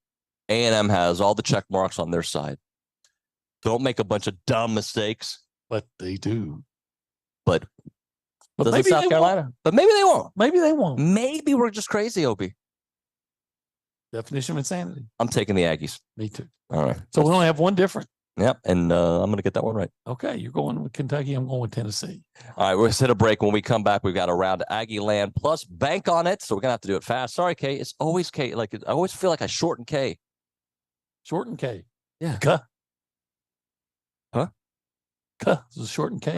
A&M has all the check marks on their side. Don't make a bunch of dumb mistakes. But they do. But doesn't South Carolina? Won't. But maybe they won't. Maybe they won't. Maybe we're just crazy, OB. Definition of insanity. I'm taking the Aggies. Me too. All right. So we only have one different. Yep. And I'm going to get that one right. Okay. You're going with Kentucky. I'm going with Tennessee. All right. We're going to hit a break. When we come back, we've got a round of Aggie Land plus bank on it. So we're going to have to do it fast. Sorry, K. It's always K. I always feel like I shorten K. Shorten K. Yeah. K. Huh? K. This is shorten K.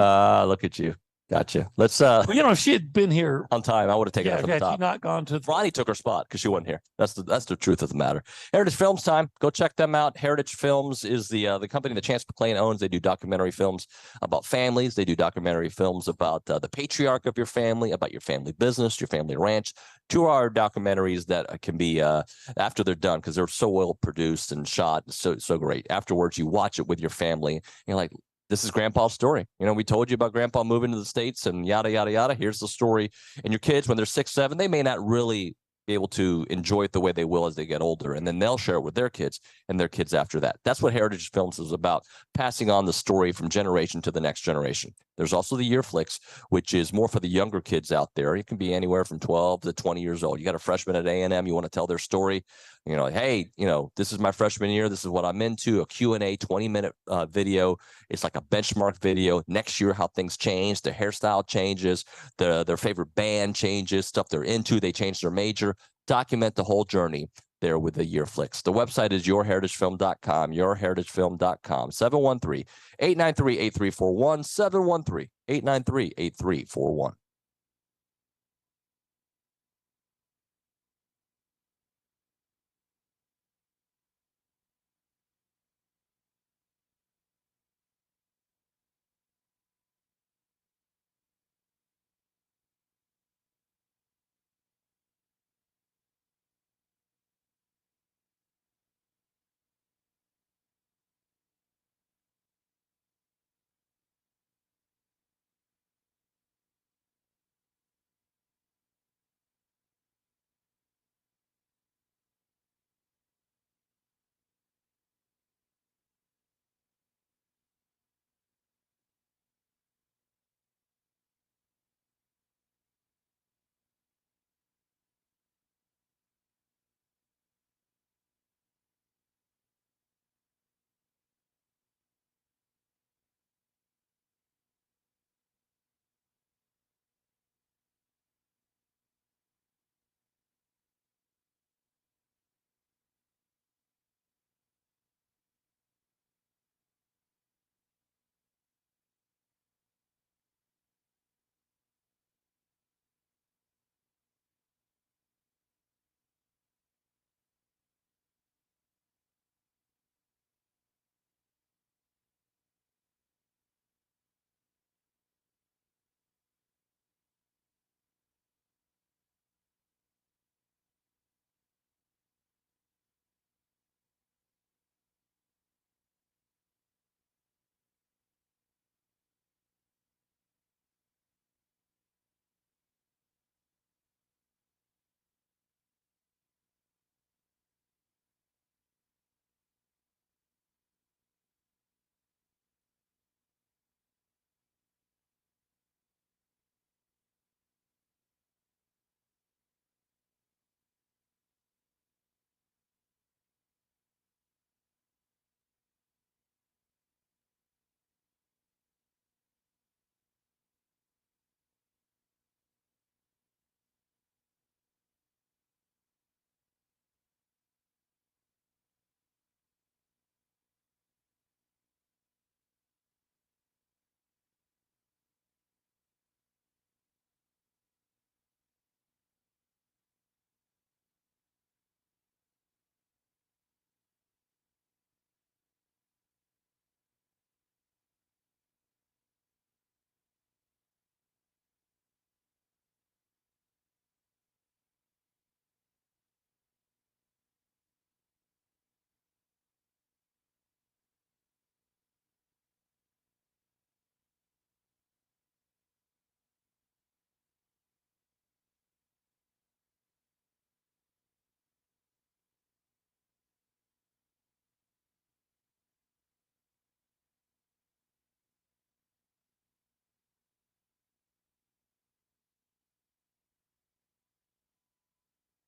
Look at you. Gotcha. Let's well, if she had been here on time, I would have taken her from the top. Not gone to Ronnie took her spot because she wasn't here. That's the truth of the matter. Heritage Films time. Go check them out. Heritage Films is the company that Chance McClain owns. They do documentary films about families. They do documentary films about the patriarch of your family, about your family business, your family ranch. 2-hour documentaries that can be after they're done, because they're so well produced and shot, so great. Afterwards, you watch it with your family. And you're like, this is Grandpa's story. We told you about Grandpa moving to the States and yada, yada, yada. Here's the story. And your kids, when they're 6, 7, they may not really be able to enjoy it the way they will as they get older. And then they'll share it with their kids and their kids after that. That's what Heritage Films is about, passing on the story from generation to the next generation. There's also the Year Flicks, which is more for the younger kids out there. It can be anywhere from 12 to 20 years old. You got a freshman at A&M, you want to tell their story, like, hey, this is my freshman year. This is what I'm into. A Q&A 20-minute video. It's like a benchmark video. Next year, how things change, their hairstyle changes, their favorite band changes, stuff they're into. They change their major. Document the whole journey there with the Year Flicks. The website is yourheritagefilm.com, yourheritagefilm.com, 713-893-8341, 713-893-8341.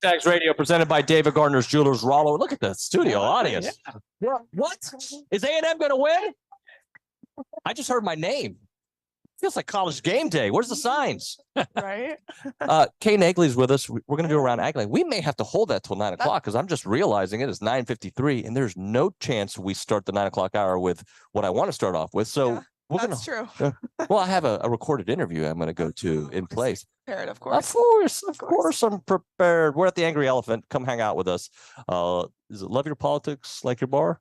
TexAgs Radio presented by David Gardner's Jewelers Rollo. Look at the studio audience. Yeah. What? Is A&M going to win? I just heard my name. Feels like college game day. Where's the signs? Right. Kay Nagley's with us. We're going to do a round Aggie. We may have to hold that till 9 o'clock because I'm just realizing it is 9:53 and there's no chance we start the 9 o'clock hour with what I want to start off with. So that's true. Well, I have a recorded interview I'm going to go to in place. Prepared, of course. Of course, I'm prepared. We're at the Angry Elephant. Come hang out with us. Is it Love Your Politics, Like Your Bar?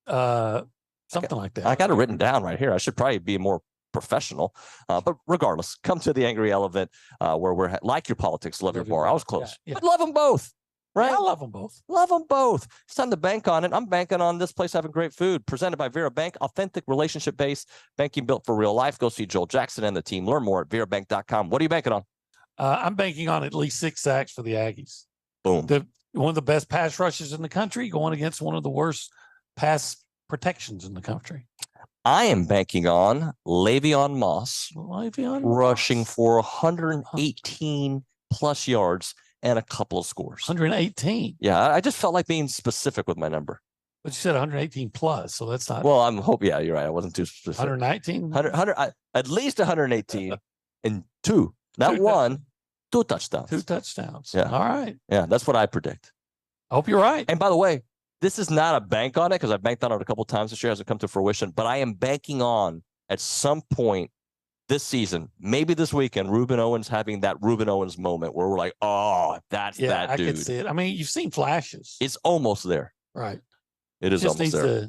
Something like that. I got it written down right here. I should probably be more professional. But regardless, come to the Angry Elephant where we're like your politics, love your bar. I was close. Yeah. But love them both. Right? Yeah, I love them both. Love them both. It's time to bank on it. I'm banking on this place having great food. Presented by Vera Bank, authentic relationship-based banking built for real life. Go see Joel Jackson and the team. Learn more at verabank.com. What are you banking on? I'm banking on at least 6 sacks for the Aggies. Boom. One of the best pass rushes in the country going against one of the worst pass protections in the country. I am banking on Le'Veon Moss Le'Veon rushing Moss. for 118 plus yards and a couple of scores. 118. Yeah, I just felt like being specific with my number. But you said 118 plus, so that's not. Well, I'm hope. Yeah, you're right. I wasn't too specific. 119. 100 at least 118 and two, not one, two touchdowns. 2 touchdowns. Yeah. All right. Yeah, that's what I predict. I hope you're right. And by the way, this is not a bank on it because I've banked on it a couple times this year. Hasn't come to fruition, but I am banking on at some point this season, maybe this weekend, Ruben Owens having that Ruben Owens moment where we're like, oh, that's that dude. I can see it. I mean, you've seen flashes. It's almost there. Right. It is Just almost there.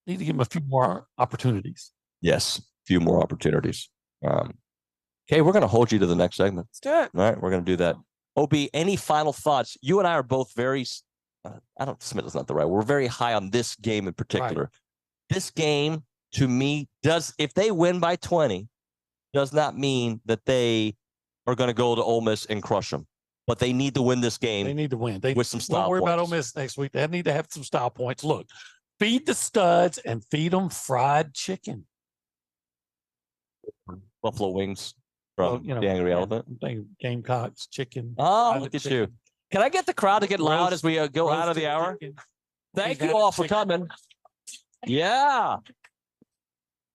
Need to give him a few more opportunities. Yes, a few more opportunities. Okay, we're going to hold you to the next segment. Let's do it. All right, we're going to do that. OB, any final thoughts? You and I are both very, I don't, submit is not the right. We're very high on this game in particular. Right. This game, to me, if they win by 20, does not mean that they are going to go to Ole Miss and crush them. But they need to win this game. They need to win. With some style Don't worry about Ole points. Miss next week. They need to have some style points. Look, feed the studs and feed them fried chicken. Buffalo wings from the Angry Elephant. I'm thinking Gamecocks, chicken. Oh, fried look at chicken. you. Can I get the crowd to get loud as we go out of the Roasted hour? chicken. Thank He's you had all it for chicken. coming. Yeah.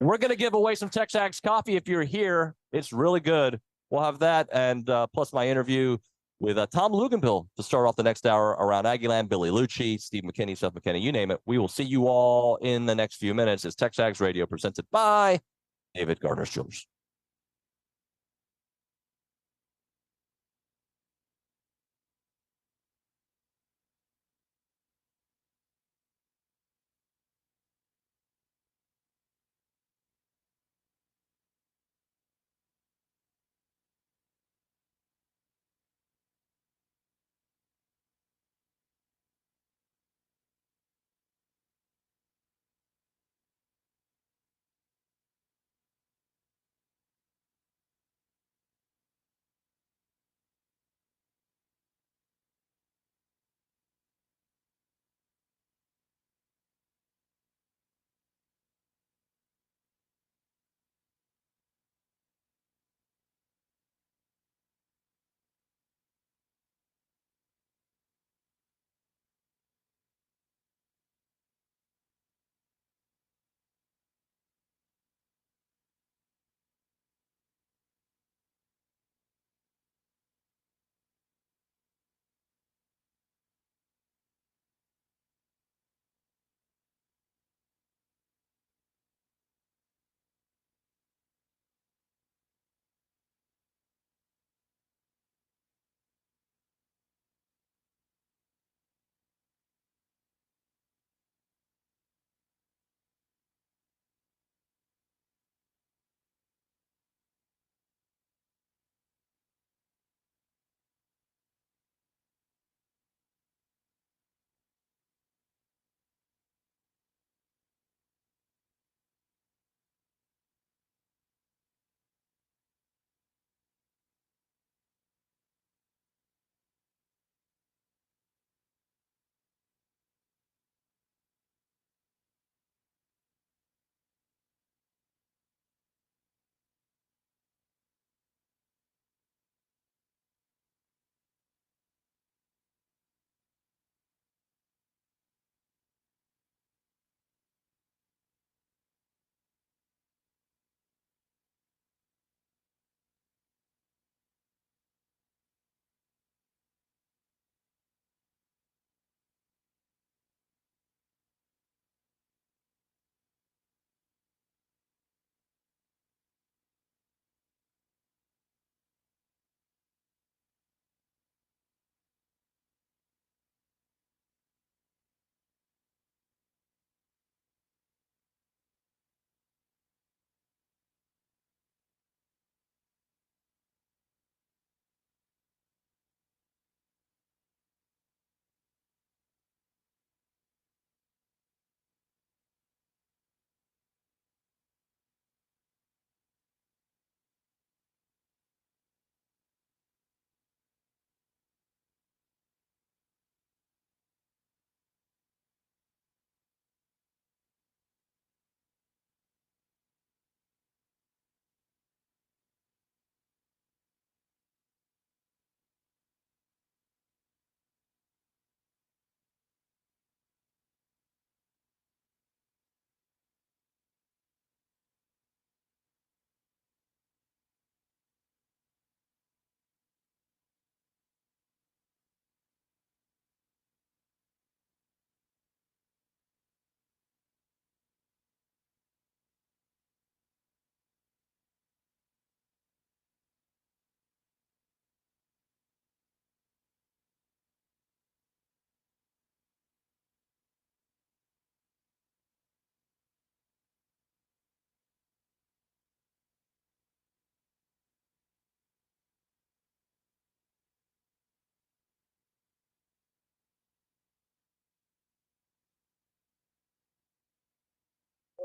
We're going to give away some TexAgs coffee if you're here. It's really good. We'll have that and plus my interview with Tom Luganbill to start off the next hour around Aggieland, Billy Liucci, Steve McKinney, Seth McKinney, you name it. We will see you all in the next few minutes. It's TexAgs Radio presented by David Gardner's Jewelers.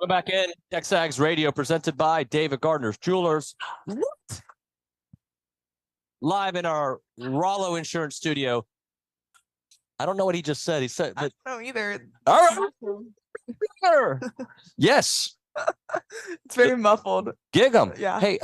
Welcome back in. TexAgs Radio presented by David Gardner's Jewelers. Live in our Rollo Insurance Studio. I don't know what he just said. He said, I don't know either. all right. Yes. It's very muffled. Gig 'em. Yeah. Hey,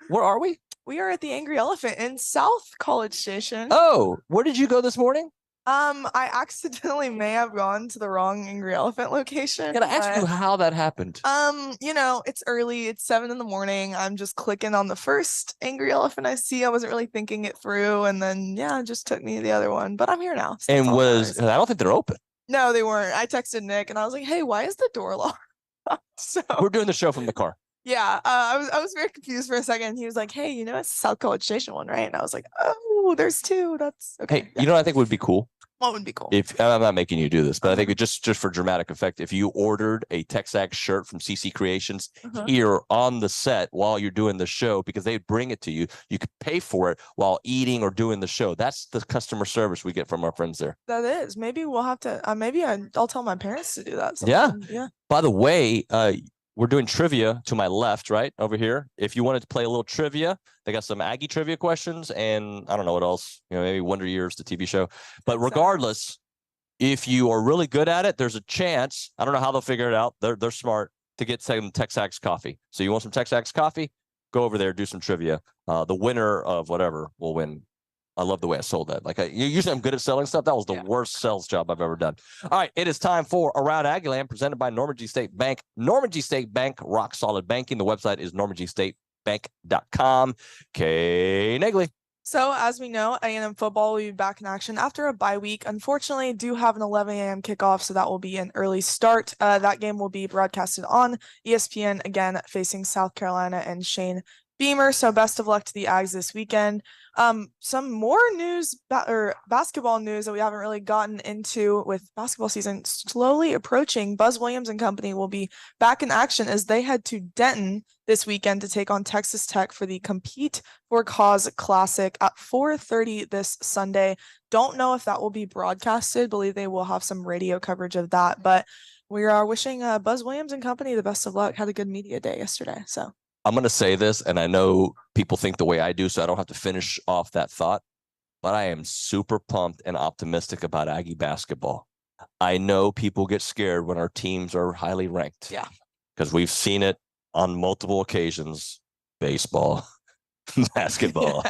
where are we? We are at the Angry Elephant in South College Station. Oh, where did you go this morning? I accidentally may have gone to the wrong Angry Elephant location. Can I ask you how that happened? It's early. It's 7 a.m. I'm just clicking on the first Angry Elephant I see. I wasn't really thinking it through, and then it just took me to the other one. But I'm here now. So And I don't think they're open. No, they weren't. I texted Nick and I was like, "Hey, why is the door locked?" So We're doing the show from the car. yeah, I was very confused for a second. He was like, "Hey, it's the South College Station one, right?" And I was like, "Oh, there's two. That's okay." Hey, you know what I think would be cool? What would be cool? If I'm not making you do this, but I think it just for dramatic effect, if you ordered a TexAgs shirt from CC Creations here on the set while you're doing the show, because they'd bring it to you, you could pay for it while eating or doing the show. That's the customer service we get from our friends there. That is. Maybe we'll have to. I'll tell my parents to do that. Yeah. Yeah. By the way, we're doing trivia to my left, right over here. If you wanted to play a little trivia, they got some Aggie trivia questions, and I don't know what else. Maybe Wonder Years, the TV show. But regardless, if you are really good at it, there's a chance. I don't know how they'll figure it out. They're smart to get some TexAgs coffee. So you want some TexAgs coffee? Go over there, do some trivia. The winner of whatever will win. I love the way I sold that. Usually I'm good at selling stuff. That was the worst sales job I've ever done. All right, it is time for Around Aggieland, presented by Normandy State Bank. Normandy State Bank, rock solid banking. The website is normandystatebank.com. Kay Negley. So as we know, A&M football will be back in action after a bye week. Unfortunately, do have an 11 a.m. kickoff, so that will be an early start. That game will be broadcasted on ESPN, again facing South Carolina and Shane Beamer. So best of luck to the Ags this weekend. Some more news or basketball news that we haven't really gotten into with basketball season slowly approaching. Buzz Williams and company will be back in action as they head to Denton this weekend to take on Texas Tech for the Compete for Cause Classic at 4:30 this Sunday. Don't know if that will be broadcasted. Believe they will have some radio coverage of that, but we are wishing Buzz Williams and company the best of luck. Had a good media day yesterday, so. I'm going to say this, and I know people think the way I do, so I don't have to finish off that thought, but I am super pumped and optimistic about Aggie basketball. I know people get scared when our teams are highly ranked. Yeah. Because we've seen it on multiple occasions. Baseball, basketball,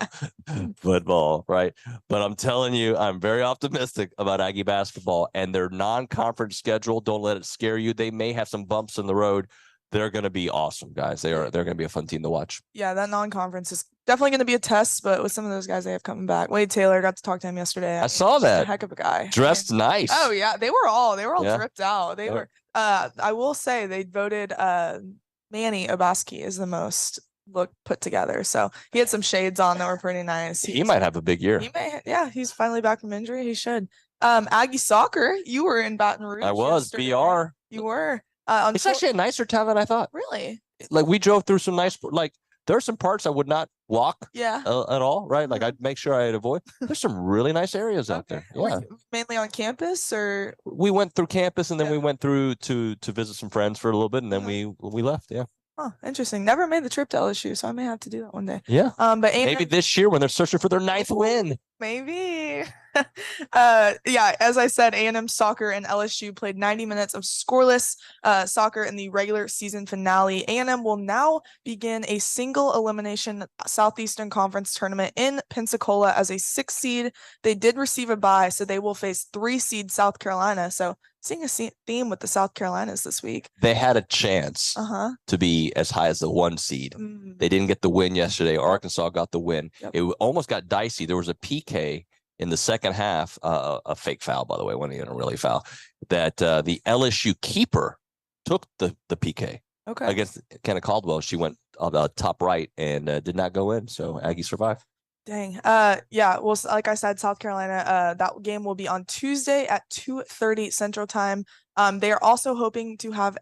football, right? But I'm telling you, I'm very optimistic about Aggie basketball and their non-conference schedule. Don't let it scare you. They may have some bumps in the road. They're going to be awesome, guys. They're going to be a fun team to watch. Yeah, that non-conference is definitely going to be a test, but with some of those guys they have coming back. Wade Taylor, got to talk to him yesterday. I saw that. A heck of a guy. Dressed nice. Oh yeah, they were all dripped out. They were. I will say they voted Manny Obaski as the most put together. So he had some shades on that were pretty nice. He might have a big year. He may. Yeah, he's finally back from injury. He should. Aggie soccer. You were in Baton Rouge. I was yesterday. BR. You were. It's actually a nicer town than I thought. Really? Like we drove through some nice, there are some parts I would not walk at all, right? Like I'd make sure I'd avoid. There's some really nice areas out there. Yeah. Mainly on campus, or we went through campus and then we went through to visit some friends for a little bit and then we left. Yeah. Oh, interesting. Never made the trip to LSU, so I may have to do that one day. Yeah. But maybe this year when they're searching for their 9th win. Maybe. Yeah, as I said, A&M soccer and LSU played 90 minutes of scoreless soccer in the regular season finale. A&M will now begin a single elimination Southeastern Conference tournament in Pensacola as a 6th seed. They did receive a bye, so they will face 3 seed South Carolina. So seeing a theme with the South Carolinas this week. They had a chance to be as high as the 1 seed. They didn't get the win yesterday. Arkansas got the win. It almost got dicey. There was a PK in the second half, a fake foul, by the way, wasn't even a really foul, that the LSU keeper took the PK against Kenna Caldwell. She went top right and did not go in. So Aggie survived. Dang. Yeah. Well, like I said, South Carolina, that game will be on Tuesday at 2:30 Central Time. They are also hoping to have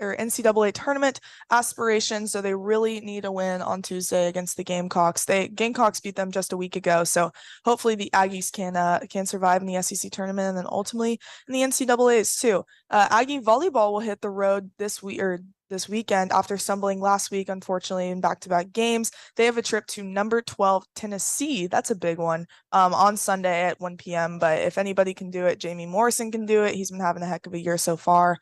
NCAA tournament aspirations, so they really need a win on Tuesday against the Gamecocks. Gamecocks beat them just a week ago, so hopefully the Aggies can survive in the SEC tournament and then ultimately in the NCAAs too. Aggie volleyball will hit the road this this weekend after stumbling last week, unfortunately, in back-to-back games. They have a trip to number 12 Tennessee. That's a big one, on Sunday at 1 p.m. But if anybody can do it, Jamie Morrison can do it. He's been having a heck of a year so far.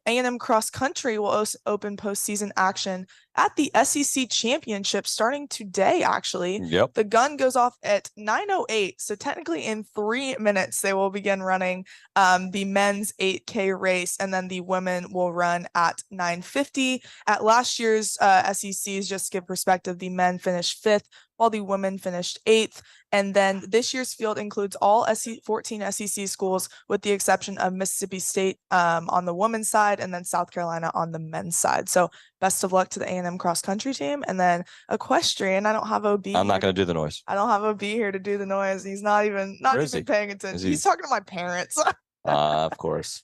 A&M cross country will open postseason action at the SEC Championship starting today, actually. Yep. The gun goes off at 9:08. So technically in 3 minutes, they will begin running the men's 8K race, and then the women will run at 9:50. At last year's SECs, just to give perspective, the men finished 5th while the women finished 8th. And then this year's field includes all 14 SEC schools with the exception of Mississippi State on the women's side, and then South Carolina on the men's side. So best of luck to the A&M cross country team. And then equestrian, I don't have OB. I'm not going to do the noise. I don't have OB here to do the noise. He's not even paying attention. He's talking to my parents. Of course.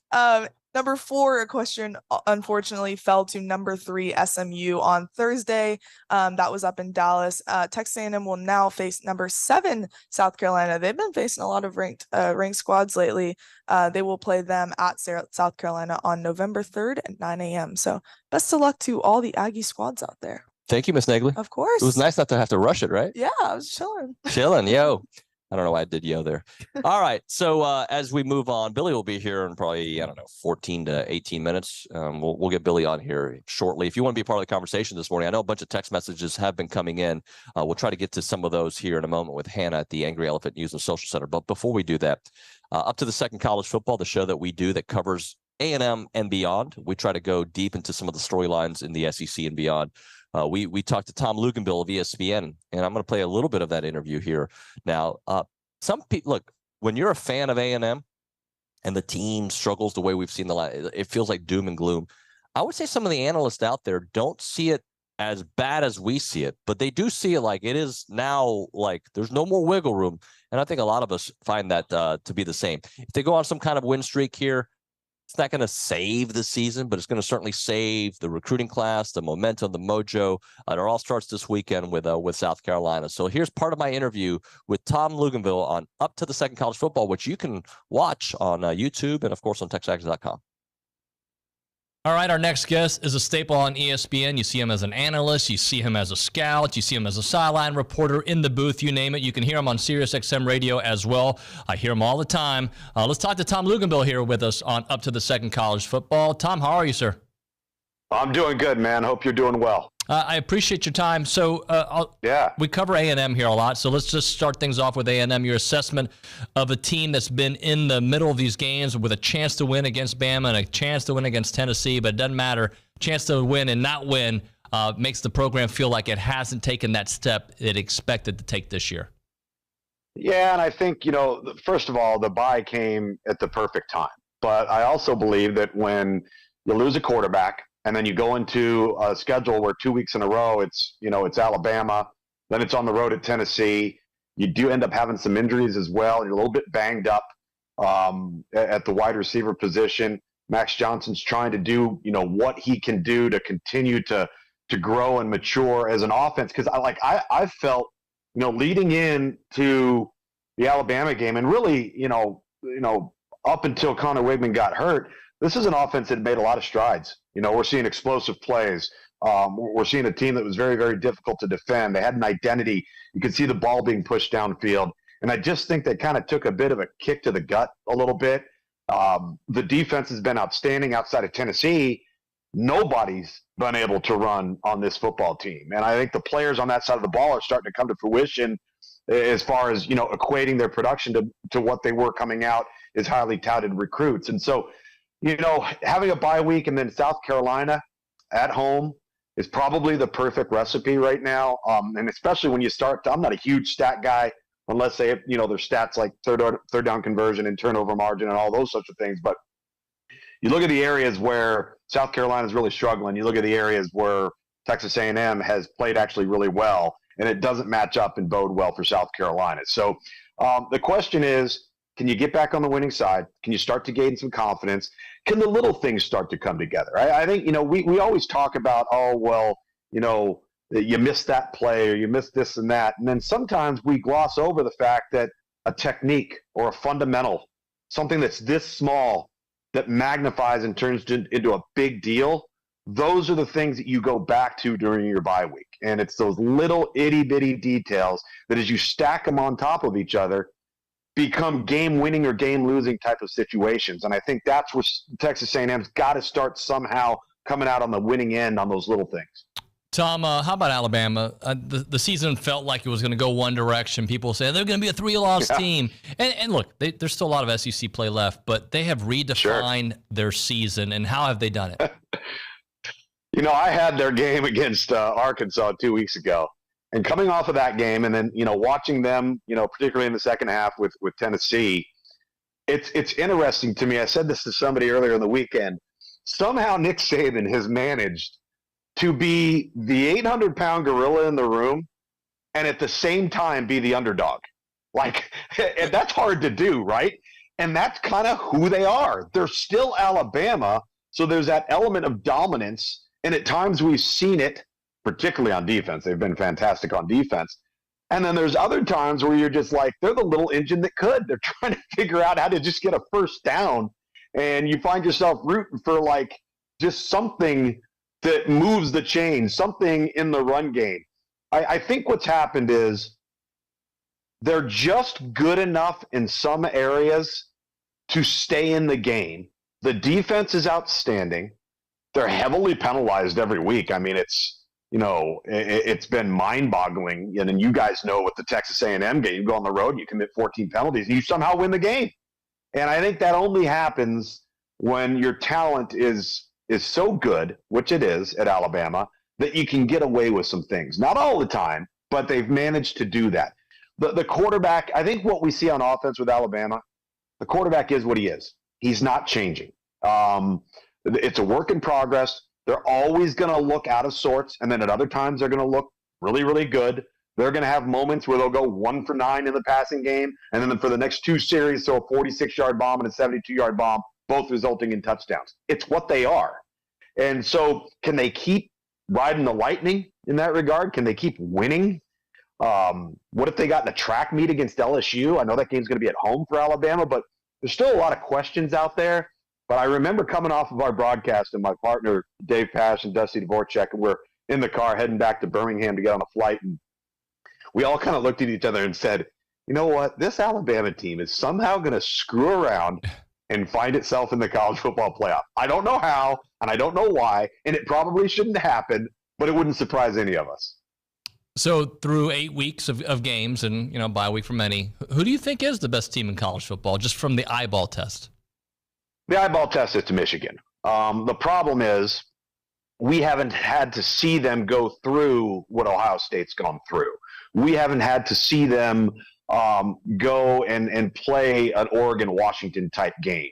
Number 4 equestrian unfortunately fell to number 3 SMU on Thursday. That was up in Dallas. Texas A&M will now face number 7 South Carolina. They've been facing a lot of ranked squads lately. They will play them at South Carolina on November 3rd at 9 a.m. So best of luck to all the Aggie squads out there. Thank you, Miss Nagley. Of course. It was nice not to have to rush it, right? Yeah, I was chilling. Chilling, yo. I don't know why I did yo there. All right. So as we move on, Billy will be here in probably, 14 to 18 minutes. We'll get Billy on here shortly. If you want to be part of the conversation this morning, I know a bunch of text messages have been coming in. We'll try to get to some of those here in a moment with Hannah at the Angry Elephant News and Social Center. But before we do that, Up to the Second College Football, the show that we do that covers A&M and beyond. We try to go deep into some of the storylines in the SEC and beyond. We talked to Tom Luganville of ESPN, and I'm going to play a little bit of that interview here now. Some people, look, when you're a fan of A&M and the team struggles the way we've seen it feels like doom and gloom. I would say some of the analysts out there don't see it as bad as we see it, but they do see it like it is now, like there's no more wiggle room. And I think a lot of us find that to be the same. If they go on some kind of win streak here, it's not going to save the season, but it's going to certainly save the recruiting class, the momentum, the mojo. It all starts this weekend with South Carolina. So here's part of my interview with Tom Luganville on Up to the Second College Football, which you can watch on YouTube and, of course, on TexAgs.com. All right, our next guest is a staple on ESPN. You see him as an analyst. You see him as a scout. You see him as a sideline reporter in the booth, you name it. You can hear him on SiriusXM radio as well. I hear him all the time. Let's talk to Tom Luganville here with us on Up to the Second College Football. Tom, how are you, sir? I'm doing good, man. Hope you're doing well. I appreciate your time. So we cover A&M here a lot, so let's just start things off with A&M. Your assessment of a team that's been in the middle of these games with a chance to win against Bama and a chance to win against Tennessee, but it doesn't matter. Chance to win and not win makes the program feel like it hasn't taken that step it expected to take this year. Yeah, and I think, first of all, the bye came at the perfect time. But I also believe that when you lose a quarterback, and then you go into a schedule where 2 weeks in a row, it's Alabama, then it's on the road at Tennessee. You do end up having some injuries as well. You're a little bit banged up at the wide receiver position. Max Johnson's trying to do, what he can do to continue to grow and mature as an offense. Because I felt, leading into the Alabama game, and really, up until Connor Wigman got hurt, this is an offense that made a lot of strides. We're seeing explosive plays. We're seeing a team that was very, very difficult to defend. They had an identity. You could see the ball being pushed downfield. And I just think they kind of took a bit of a kick to the gut a little bit. The defense has been outstanding outside of Tennessee. Nobody's been able to run on this football team. And I think the players on that side of the ball are starting to come to fruition as far as, equating their production to what they were coming out as highly touted recruits. And so, having a bye week and then South Carolina at home is probably the perfect recipe right now. And especially when you start, I'm not a huge stat guy unless they have, their stats like third down conversion and turnover margin and all those sorts of things. But you look at the areas where South Carolina is really struggling. You look at the areas where Texas A&M has played actually really well, and it doesn't match up and bode well for South Carolina. So the question is, can you get back on the winning side? Can you start to gain some confidence? Can the little things start to come together? I think, we always talk about, you missed that play or you missed this and that. And then sometimes we gloss over the fact that a technique or a fundamental, something that's this small that magnifies and turns into a big deal those are the things that you go back to during your bye week. And it's those little itty bitty details that as you stack them on top of each other, become game winning or game losing type of situations. And I think that's where Texas A&M's got to start somehow coming out on the winning end on those little things. Tom, how about Alabama? The season felt like it was going to go one direction. People say they're going to be a 3-loss team. And look, there's still a lot of SEC play left, but they have redefined their season. And how have they done it? I had their game against Arkansas 2 weeks ago. And coming off of that game and then, watching them, particularly in the second half with Tennessee, it's interesting to me. I said this to somebody earlier in the weekend. Somehow Nick Saban has managed to be the 800-pound gorilla in the room and at the same time be the underdog. And that's hard to do, right? And that's kind of who they are. They're still Alabama, so there's that element of dominance. And at times we've seen it, particularly on defense. They've been fantastic on defense. And then there's other times where you're just like, they're the little engine that could. They're trying to figure out how to just get a first down. And you find yourself rooting for just something that moves the chain, something in the run game. I think what's happened is they're just good enough in some areas to stay in the game. The defense is outstanding. They're heavily penalized every week. I mean, it's been mind-boggling. And you guys know with the Texas A&M game, you go on the road, you commit 14 penalties, and you somehow win the game. And I think that only happens when your talent is so good, which it is at Alabama, that you can get away with some things. Not all the time, but they've managed to do that. The quarterback, I think what we see on offense with Alabama, the quarterback is what he is. He's not changing. It's a work in progress. They're always going to look out of sorts, and then at other times they're going to look really, really good. They're going to have moments where they'll go 1 for 9 in the passing game, and then for the next 2 series, throw a 46-yard bomb and a 72-yard bomb, both resulting in touchdowns. It's what they are. And so can they keep riding the lightning in that regard? Can they keep winning? What if they got in a track meet against LSU? I know that game's going to be at home for Alabama, but there's still a lot of questions out there. But I remember coming off of our broadcast and my partner, Dave Pash and Dusty Dvorak, and we're in the car heading back to Birmingham to get on a flight. And we all kind of looked at each other and said, you know what? This Alabama team is somehow going to screw around and find itself in the college football playoff. I don't know how, and I don't know why, and it probably shouldn't happen, but it wouldn't surprise any of us. So through 8 weeks of games and, bye week for many, who do you think is the best team in college football, just from the eyeball test? The eyeball test is to Michigan. The problem is we haven't had to see them go through what Ohio State's gone through. We haven't had to see them go and play an Oregon-Washington type game.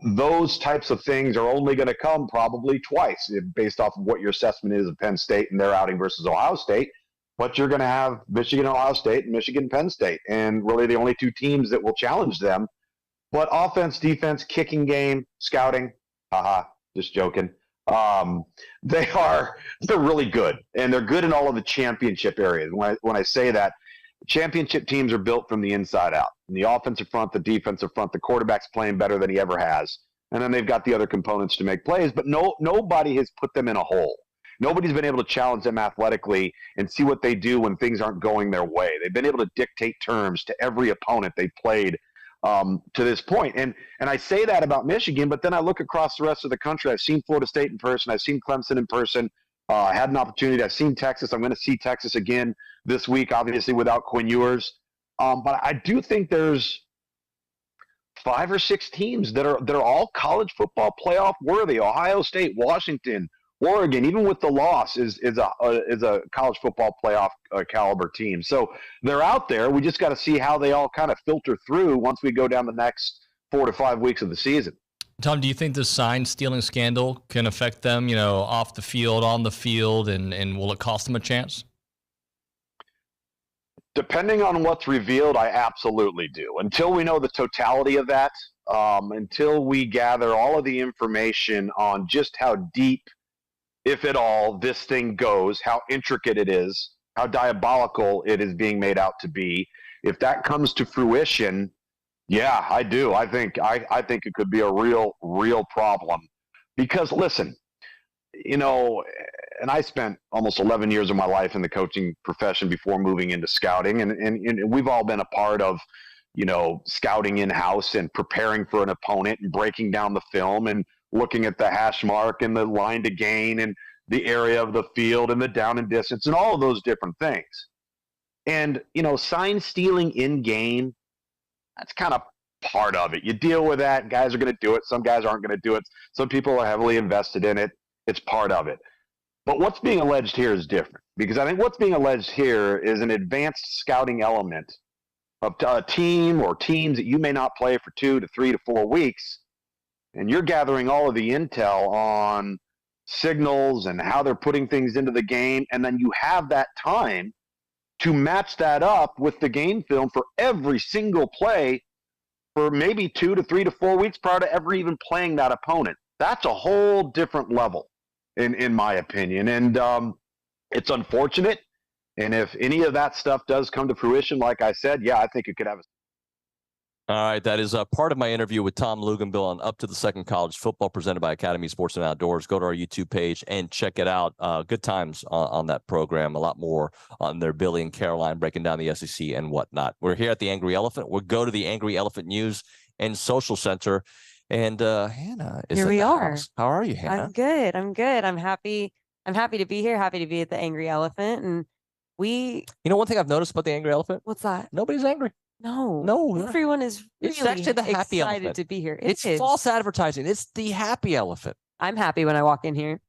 Those types of things are only going to come probably twice based off of what your assessment is of Penn State and their outing versus Ohio State. But you're going to have Michigan, Ohio State, and Michigan, Penn State, and really the only 2 teams that will challenge them. But offense, defense, kicking game, scouting, just joking. They're really good, and they're good in all of the championship areas. When I say that, championship teams are built from the inside out. In the offensive front, the defensive front, the quarterback's playing better than he ever has. And then they've got the other components to make plays, but nobody has put them in a hole. Nobody's been able to challenge them athletically and see what they do when things aren't going their way. They've been able to dictate terms to every opponent they played to this point. And I say that about Michigan, but then I look across the rest of the country. I've seen Florida State in person. I've seen Clemson in person. I had an opportunity. I've seen Texas. I'm going to see Texas again this week, obviously without Quinn Ewers. But I do think there's 5 or 6 teams that are all college football playoff worthy. Ohio State, Washington, Oregon, even with the loss, is a college football playoff caliber team. So they're out there. We just got to see how they all kind of filter through once we go down the next 4 to 5 weeks of the season. Tom, do you think the sign stealing scandal can affect them, off the field, on the field, and will it cost them a chance? Depending on what's revealed, I absolutely do. Until we know the totality of that, until we gather all of the information on just how deep, if at all, this thing goes, how intricate it is, how diabolical it is being made out to be, if that comes to fruition, yeah, I do. I think it could be a real problem. Because listen, you know, and I spent almost 11 years of my life in the coaching profession before moving into scouting. And we've all been a part of, you know, scouting in-house and preparing for an opponent and breaking down the film and looking at the hash mark and the line to gain and the area of the field and the down and distance and all of those different things. And, you know, sign stealing in game, that's kind of part of it. You deal with that. Guys are going to do it. Some guys aren't going to do it. Some people are heavily invested in it. It's part of it. But what's being alleged here is different, because I think what's being alleged here is an advanced scouting element of a team or teams that you may not play for 2 to 3 to 4 weeks. And you're gathering all of the intel on signals and how they're putting things into the game. And then you have that time to match that up with the game film for every single play for maybe 2 to 3 to 4 weeks prior to ever even playing that opponent. That's a whole different level, in my opinion. And it's unfortunate. And if any of that stuff does come to fruition, like I said, yeah, I think it could have a... All right, that is part of my interview with Tom Luganbill on Up to the Second College Football, presented by Academy Sports and Outdoors. Go to our YouTube page and check it out. Good times on that program. A lot more on there. Billy and Caroline breaking down the SEC and whatnot. We're here at the Angry Elephant. We'll go to the Angry Elephant News and Social Center. And Hannah is here. We are. House. How are you, Hannah? I'm good. I'm good. I'm happy to be here. Happy to be at the Angry Elephant. And you know, one thing I've noticed about the Angry Elephant? What's that? Nobody's angry. No, everyone is really it's actually the happy excited elephant. to be here. It's false advertising. It's the happy elephant. I'm happy when I walk in here.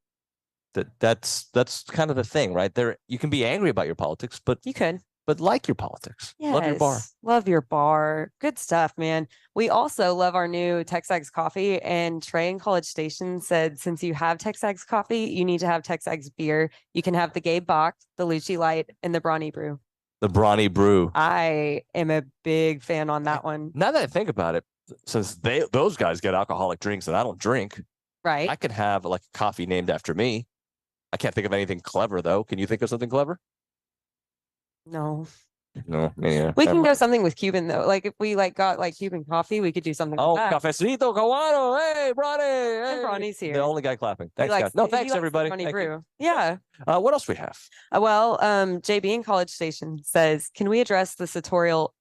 That's kind of the thing, right? There, you can be angry about your politics, but like your politics. Yes. Love your bar. Love your bar. Good stuff, man. We also love our new TexAgs coffee. And Trey in College Station said, since you have TexAgs coffee, you need to have TexAgs beer. You can have the Gabe Bach, the Liucci Light, and the Brawny Brew. The Brawny Brew. I am a big fan on that one. Now that I think about it, since those guys get alcoholic drinks and I don't drink, right? I could have like a coffee named after me. I can't think of anything clever though. Can you think of something clever? No. No, yeah. We can go something with Cuban though. Like if we got Cuban coffee, we could do something. Oh, like that. cafecito cubano. Hey, Bronny. Hey. Bronny's here. The only guy clapping. Thanks, guys. No, thanks everybody. Thank you. Yeah. What else we have? JB in College Station says, can we address the sartorial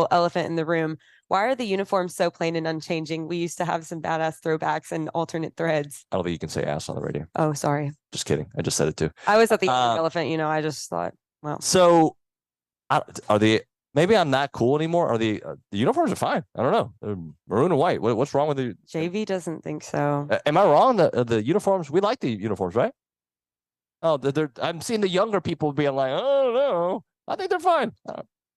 elephant in the room? Why are the uniforms so plain and unchanging? We used to have some badass throwbacks and alternate threads. I don't think you can say ass on the radio. Oh, sorry. Just kidding. I just said it too. I was at the elephant, I just thought, well. So are maybe I'm not cool anymore? Are the uniforms are fine. I don't know. They're maroon and white. What's wrong with the JV doesn't think so. Am I wrong? The uniforms, we like the uniforms, right? Oh, I'm seeing the younger people being like, oh no, I think they're fine.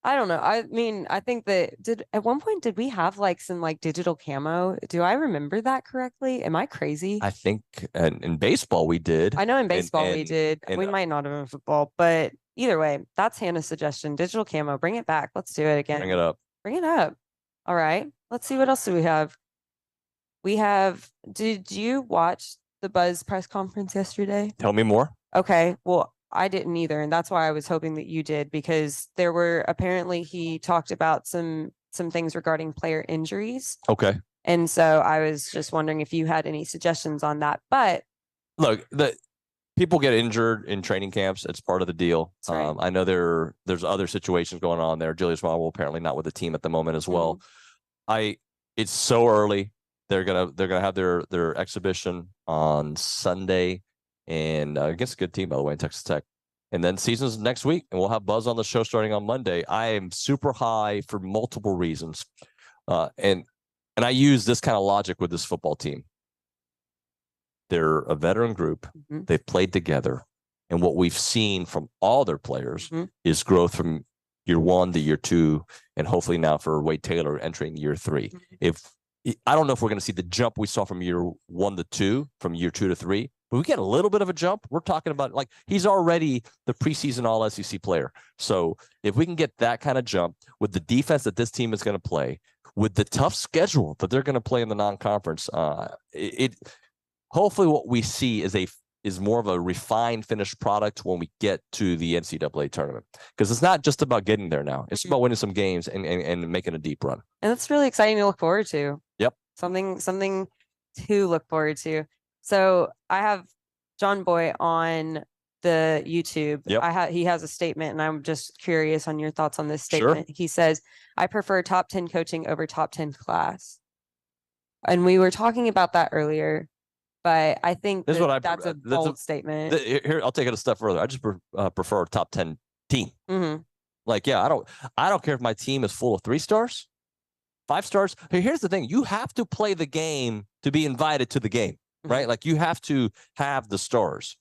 I don't know. I mean, I think that at one point did we have some digital camo? Do I remember that correctly? Am I crazy? I think in baseball we did. I know in baseball we did. We might not have in football, but either way, that's Hannah's suggestion. Digital camo, bring it back. Let's do it again. Bring it up. Bring it up. All right. Let's see what else do we have. Did you watch the Buzz press conference yesterday? Tell me more. Okay. Well, I didn't either. And that's why I was hoping that you did, because there were he talked about some things regarding player injuries. Okay. And so I was just wondering if you had any suggestions on that. But look, people get injured in training camps. It's part of the deal. Right. I know there's other situations going on there. Julius Marble apparently not with the team at the moment as well. It's so early. They're gonna have their exhibition on Sunday and against a good team, by the way, in Texas Tech. And then season's next week, and we'll have Buzz on the show starting on Monday. I am super high for multiple reasons, and I use this kind of logic with this football team. They're a veteran group. Mm-hmm. They've played together. And what we've seen from all their players is growth from year 1 to year 2, and hopefully now for Wade Taylor entering year 3. I don't know if we're going to see the jump we saw from year 1 to 2, from year 2 to 3, but we get a little bit of a jump. We're talking about he's already the preseason all SEC player. So if we can get that kind of jump with the defense that this team is going to play, with the tough schedule that they're going to play in the non-conference, hopefully what we see is more of a refined finished product when we get to the NCAA tournament, because it's not just about getting there now. It's about winning some games and making a deep run. And that's really exciting to look forward to. Yep. Something to look forward to. So I have John Boy on the YouTube. Yep. He has a statement, and I'm just curious on your thoughts on this Sure. statement. He says, "I prefer top 10 coaching over top 10 class." And we were talking about that earlier, but I think This is what that's a bold statement. Here, I'll take it a step further. I just prefer a top 10 team. Mm-hmm. Like, yeah, I don't care if my team is full of 3 stars, 5 stars. Here's the thing: you have to play the game to be invited to the game, right? Like, you have to have the stars.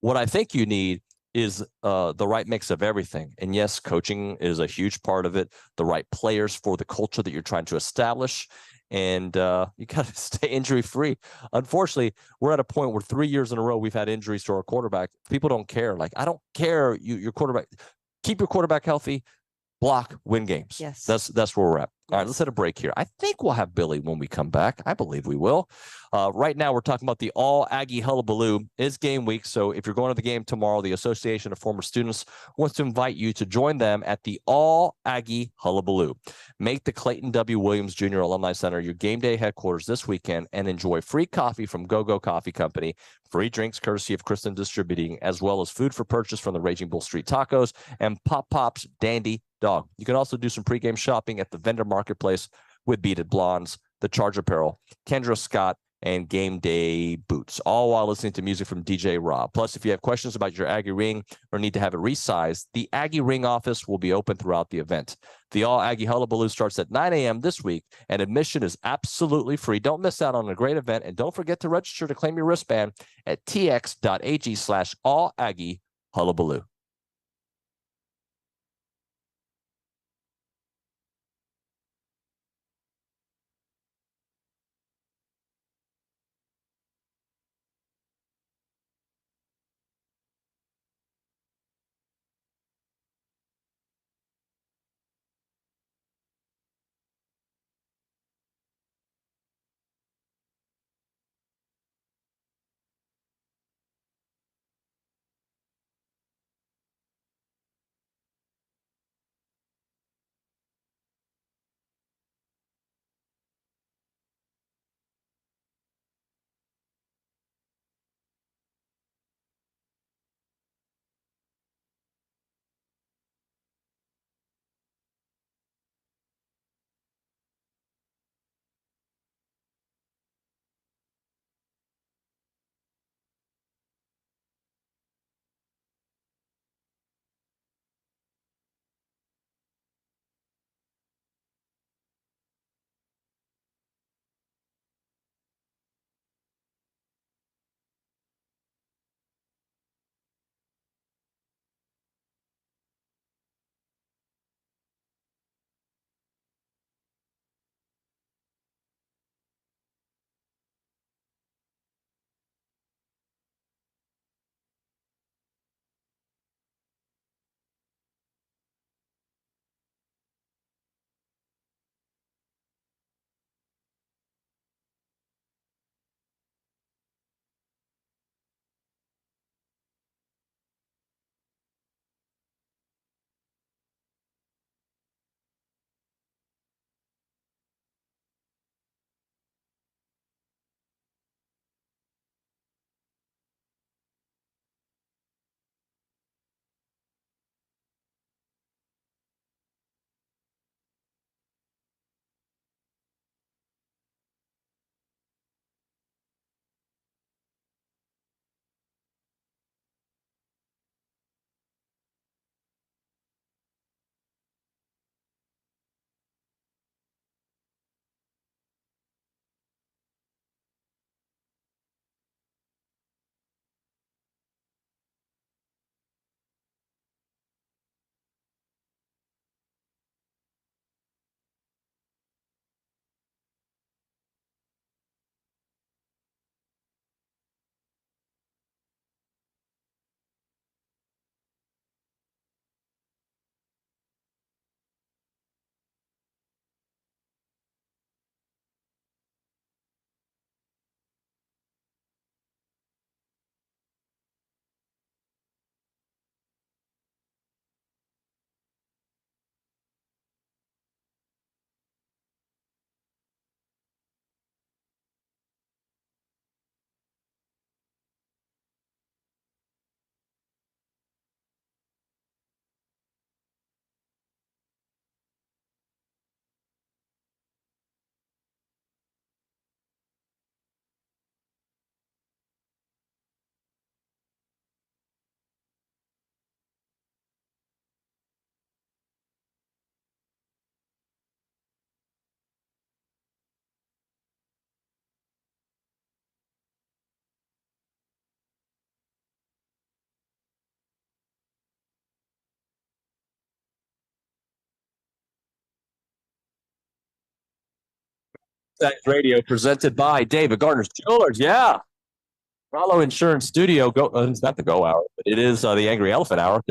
What I think you need is the right mix of everything. And yes, coaching is a huge part of it. The right players for the culture that you're trying to establish. And you got to stay injury free. Unfortunately, we're at a point where 3 years in a row we've had injuries to our quarterback. People don't care. Like, I don't care. Your quarterback, keep your quarterback healthy. Block, win games. Yes. That's where we're at. All right, let's hit a break here. I think we'll have Billy when we come back. I believe we will. Right now, we're talking about the All Aggie Hullabaloo. Is game week, so if you're going to the game tomorrow, the Association of Former Students wants to invite you to join them at the All Aggie Hullabaloo. Make the Clayton W. Williams Jr. Alumni Center your game day headquarters this weekend and enjoy free coffee from Go-Go Coffee Company, free drinks courtesy of Kristen Distributing, as well as food for purchase from the Raging Bull Street Tacos and Pop Pop's Dandy Dog. You can also do some pregame shopping at the vendor marketplace with Beaded Blondes, the Charge Apparel, Kendra Scott, and Game Day Boots, all while listening to music from DJ Rob. Plus, if you have questions about your Aggie ring or need to have it resized, the Aggie Ring office will be open throughout the event. The All Aggie Hullabaloo starts at 9 a.m. this week, and admission is absolutely free. Don't miss out on a great event, and don't forget to register to claim your wristband at tx.ag/All Aggie Hullabaloo. TexAgs Radio presented by David Gardner's Jewelers. Yeah. Rollo Insurance Studio. It's not the go hour, but it is the Angry Elephant hour.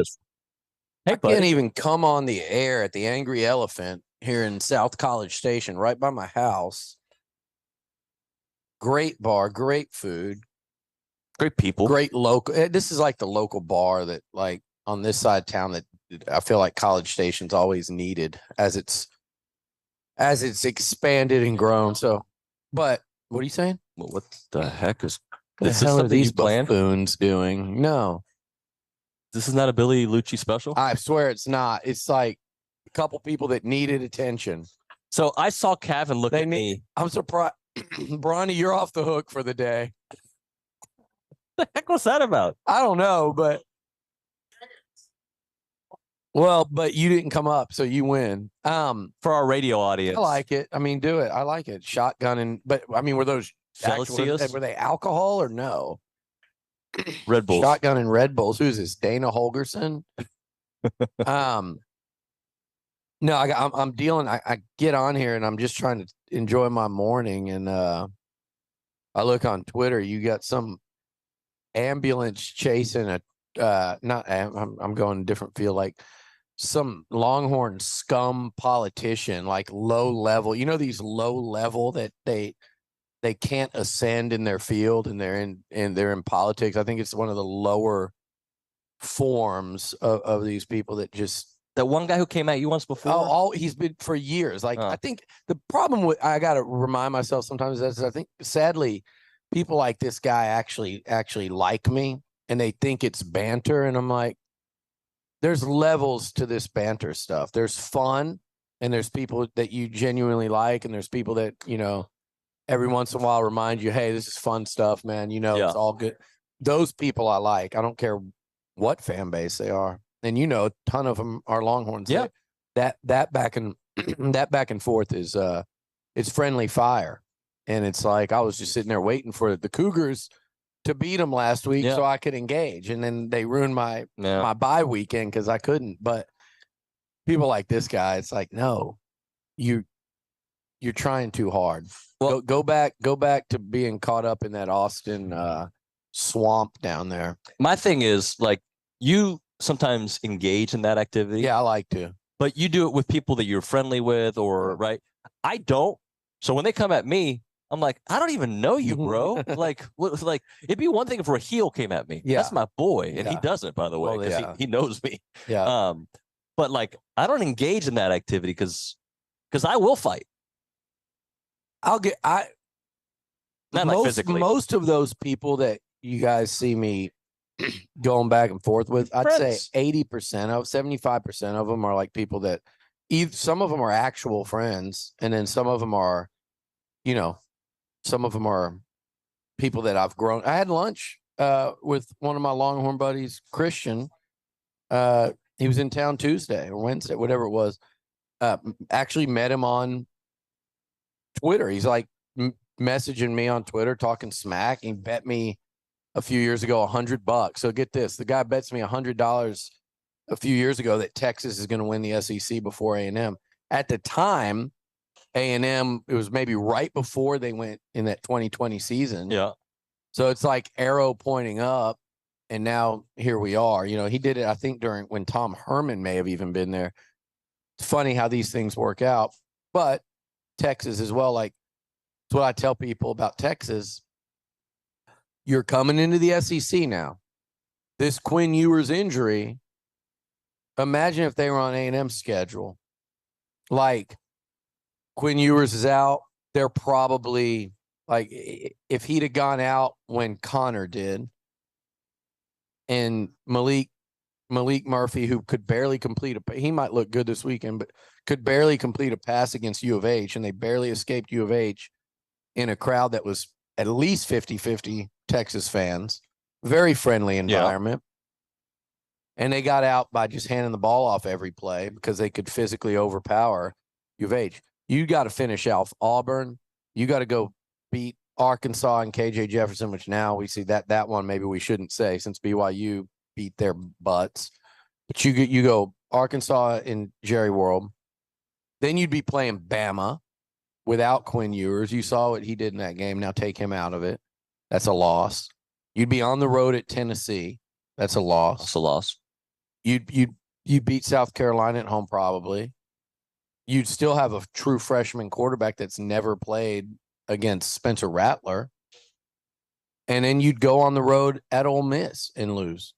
I can't even come on the air at the Angry Elephant here in South College Station, right by my house. Great bar, great food, great people, great local. This is like the local bar that, like, on this side of town that I feel like College Station's always needed as it's expanded and grown. So, but what are you saying? Well, what the heck is the hell are these buffoons doing? No, this is not a Billy Liucci special. I swear it's not. It's like a couple people that needed attention. So I saw Kevin look at me. I'm surprised. Bronny, you're off the hook for the day. What the heck was that about? I don't know, but but you didn't come up, so you win. For our radio audience, I like it. I mean, do it. I like it. Shotgunning, but I mean, were those were they alcohol or no? Red Bulls. Shotgunning Red Bulls. Who's this? Dana Holgerson. No, I'm dealing. I get on here and I'm just trying to enjoy my morning, and I look on Twitter. You got some ambulance chasing a I'm going a different field, like some Longhorn scum politician, like low level. You know, these low level that they can't ascend in their field, and they're in politics. I think it's one of the lower forms of these people that just. That one guy who came at you once before? Oh, he's been for years. Like, I think the problem with, I got to remind myself sometimes is I think sadly people like this guy actually like me, and they think it's banter. And I'm like, there's levels to this banter stuff. There's fun, and there's people that you genuinely like, and there's people that, you know, every once in a while remind you, hey, this is fun stuff, man. You know, It's all good. Those people I like. I don't care what fan base they are. And you know, a ton of them are Longhorns. Yeah, that back and that back and forth is it's friendly fire, and it's like I was just sitting there waiting for the Cougars to beat them last week so I could engage, and then they ruined my bye weekend because I couldn't. But people like this guy, it's like, no, you're trying too hard. Well, go back to being caught up in that Austin swamp down there. My thing is, like, you sometimes engage in that activity. Yeah, I like to. But you do it with people that you're friendly with, or right? I don't. So when they come at me, I'm like, I don't even know you, bro. like it'd be one thing if a heel came at me. Yeah. That's my boy, and he doesn't, by the way, because he knows me. Yeah. But like, I don't engage in that activity because I will fight. Not like physically. Most of those people that you guys see me going back and forth with, I'd say 75% of them are like people that some of them are actual friends, and then some of them are, you know, some of them are people that I've grown. I had lunch with one of my Longhorn buddies, Christian. He was in town Tuesday or Wednesday, whatever it was. Actually met him on Twitter. He's like messaging me on Twitter, talking smack. He bet me a few years ago $100. So get this, the guy bets me $100 a few years ago that Texas is going to win the SEC before A&M. At the time, A&M, it was maybe right before they went in that 2020 season. Yeah. So it's like arrow pointing up, and now here we are. You know, he did it, I think, during when Tom Herman may have even been there. It's funny how these things work out. But Texas as well, like, it's what I tell people about Texas. You're coming into the SEC now. This Quinn Ewers injury, imagine if they were on A&M's schedule. Like, Quinn Ewers is out. They're probably, like, if he'd have gone out when Connor did, and Malik Murphy, who could barely complete he might look good this weekend, but could barely complete a pass against U of H, and they barely escaped U of H in a crowd that was at least 50-50 Texas fans, very friendly environment. Yeah. And they got out by just handing the ball off every play because they could physically overpower U of H. You got to finish off Auburn. You got to go beat Arkansas and KJ Jefferson, which now we see that one maybe we shouldn't say since BYU beat their butts. But you go Arkansas in Jerry World. Then you'd be playing Bama, without Quinn Ewers. You saw what he did in that game. Now take him out of it. That's a loss. You'd be on the road at Tennessee. That's a loss. That's a loss. You beat South Carolina at home probably. You'd still have a true freshman quarterback that's never played against Spencer Rattler. And then you'd go on the road at Ole Miss and lose.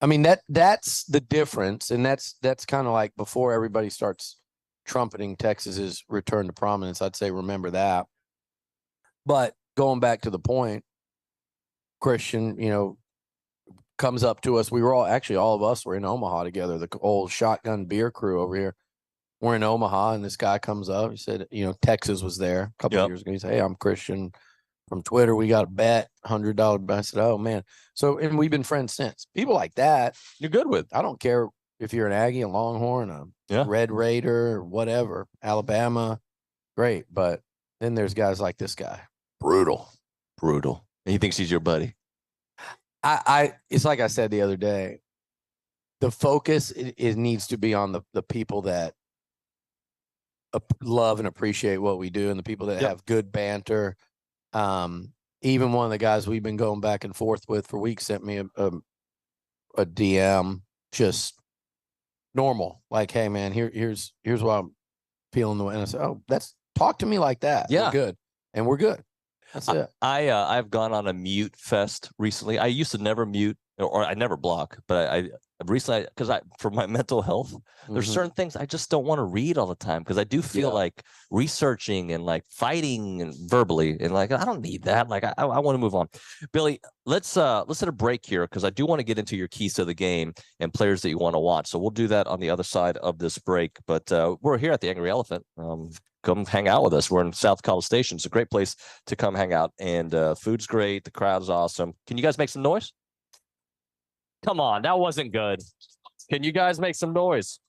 I mean, that's the difference. And that's kind of like before everybody starts trumpeting Texas's return to prominence, I'd say remember that. But going back to the point, Christian, comes up to us. We were all of us were in Omaha together, the old shotgun beer crew over here. We're in Omaha, and this guy comes up. He said, Texas was there a couple of years ago. He said, hey, I'm Christian from Twitter. We got a bet, $100 bet. I said, oh, man. So, and we've been friends since. People like that, you're good with. I don't care if you're an Aggie, a Longhorn, a Red Raider, or whatever, Alabama, great. But then there's guys like this guy. Brutal. And he thinks he's your buddy. It's like I said the other day, the focus it needs to be on the people that love and appreciate what we do and the people that have good banter. Even one of the guys we've been going back and forth with for weeks sent me a DM, just normal, like, hey man, here's what I'm feeling the way. And I said, oh, talk to me like that. Yeah. We're good. And we're good. That's it. I've gone on a mute fest recently. I used to never mute or I never block, but I recently, because for my mental health, there's certain things I just don't want to read all the time because I do feel like researching and like fighting and verbally and like I don't need that. Like I want to move on. Billy, let's hit a break here because I do want to get into your keys to the game and players that you want to watch. So we'll do that on the other side of this break. But we're here at the Angry Elephant. Come hang out with us. We're in South College Station. It's a great place to come hang out. And food's great. The crowd's awesome. Can you guys make some noise? Come on, that wasn't good. Can you guys make some noise?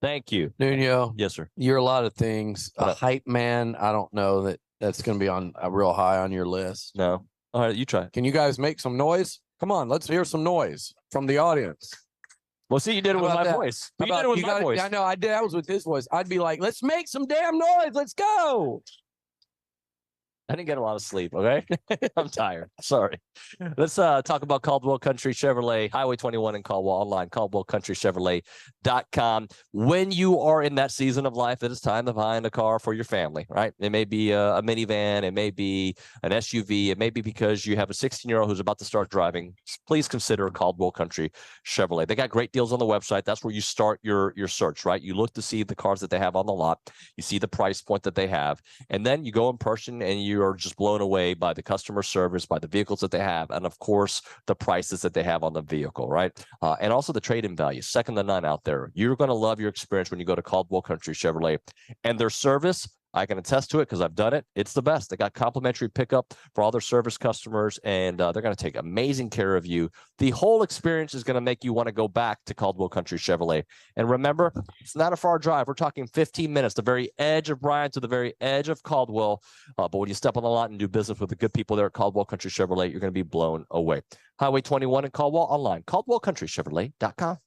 Thank you. Nuño. Yes, sir. You're a lot of things. A hype man, I don't know that's going to be on a real high on your list. No. All right, you try. Can you guys make some noise? Come on, let's hear some noise from the audience. Well, see, you did it with my voice. You did it with my voice. I know, I did. I was with his voice. I'd be like, let's make some damn noise. Let's go. I didn't get a lot of sleep, okay? I'm tired. Sorry. Let's talk about Caldwell Country Chevrolet, Highway 21 in Caldwell, online, caldwellcountrychevrolet.com. When you are in that season of life, it is time to find a car for your family, right? It may be a minivan. It may be an SUV. It may be because you have a 16-year-old who's about to start driving. Please consider Caldwell Country Chevrolet. They got great deals on the website. That's where you start your search, right? You look to see the cars that they have on the lot. You see the price point that they have. And then you go in person and you are just blown away by the customer service, by the vehicles that they have, and of course, the prices that they have on the vehicle, right? And also the trade-in value, second to none out there. You're going to love your experience when you go to Caldwell Country Chevrolet. And their service, I can attest to it because I've done it. It's the best. They got complimentary pickup for all their service customers, and they're going to take amazing care of you. The whole experience is going to make you want to go back to Caldwell Country Chevrolet. And remember, it's not a far drive. We're talking 15 minutes, the very edge of Bryan to the very edge of Caldwell. But when you step on the lot and do business with the good people there at Caldwell Country Chevrolet, you're going to be blown away. Highway 21 in Caldwell, online, caldwellcountrychevrolet.com.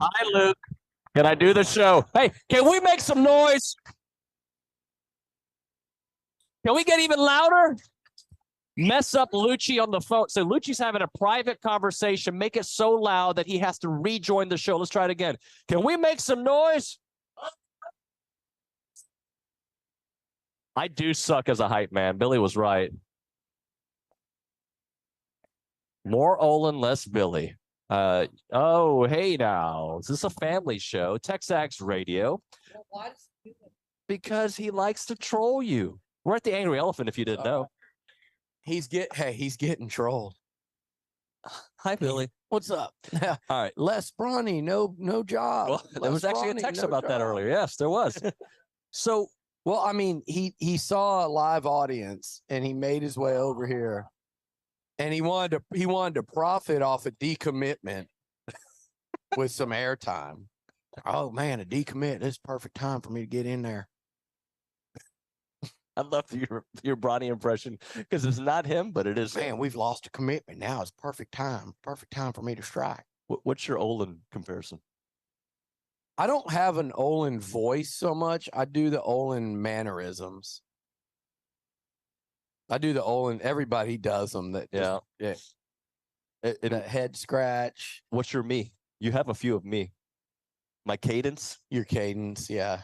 Hi, Luke. Can I do the show? Hey, can we make some noise? Can we get even louder? Mess up Liucci on the phone. So Lucci's having a private conversation. Make it so loud that he has to rejoin the show. Let's try it again. Can we make some noise? I do suck as a hype man. Billy was right. More Olin, less Billy. Oh, hey now. Is this a family show? TexAgs Radio. Because he likes to troll you. We're at the Angry Elephant if you didn't know. He's getting trolled. Hi, Billy. What's up? All right. Les Bronny, no job. Well, there was actually a text about that earlier. Yes, there was. So, well, I mean, he saw a live audience and he made his way over here, and he wanted to profit off a decommitment with some airtime. Oh man, a decommit. This is perfect time for me to get in there. I love your Bronny impression because it's not him, but it is. Man, we've lost a commitment. Now it's perfect time. Perfect time for me to strike. What's your Olin comparison? I don't have an Olin voice so much. I do the Olin mannerisms. I do the Olin. Everybody does them. Yeah. The head scratch. What's your me? You have a few of me. My cadence. Your cadence, yeah.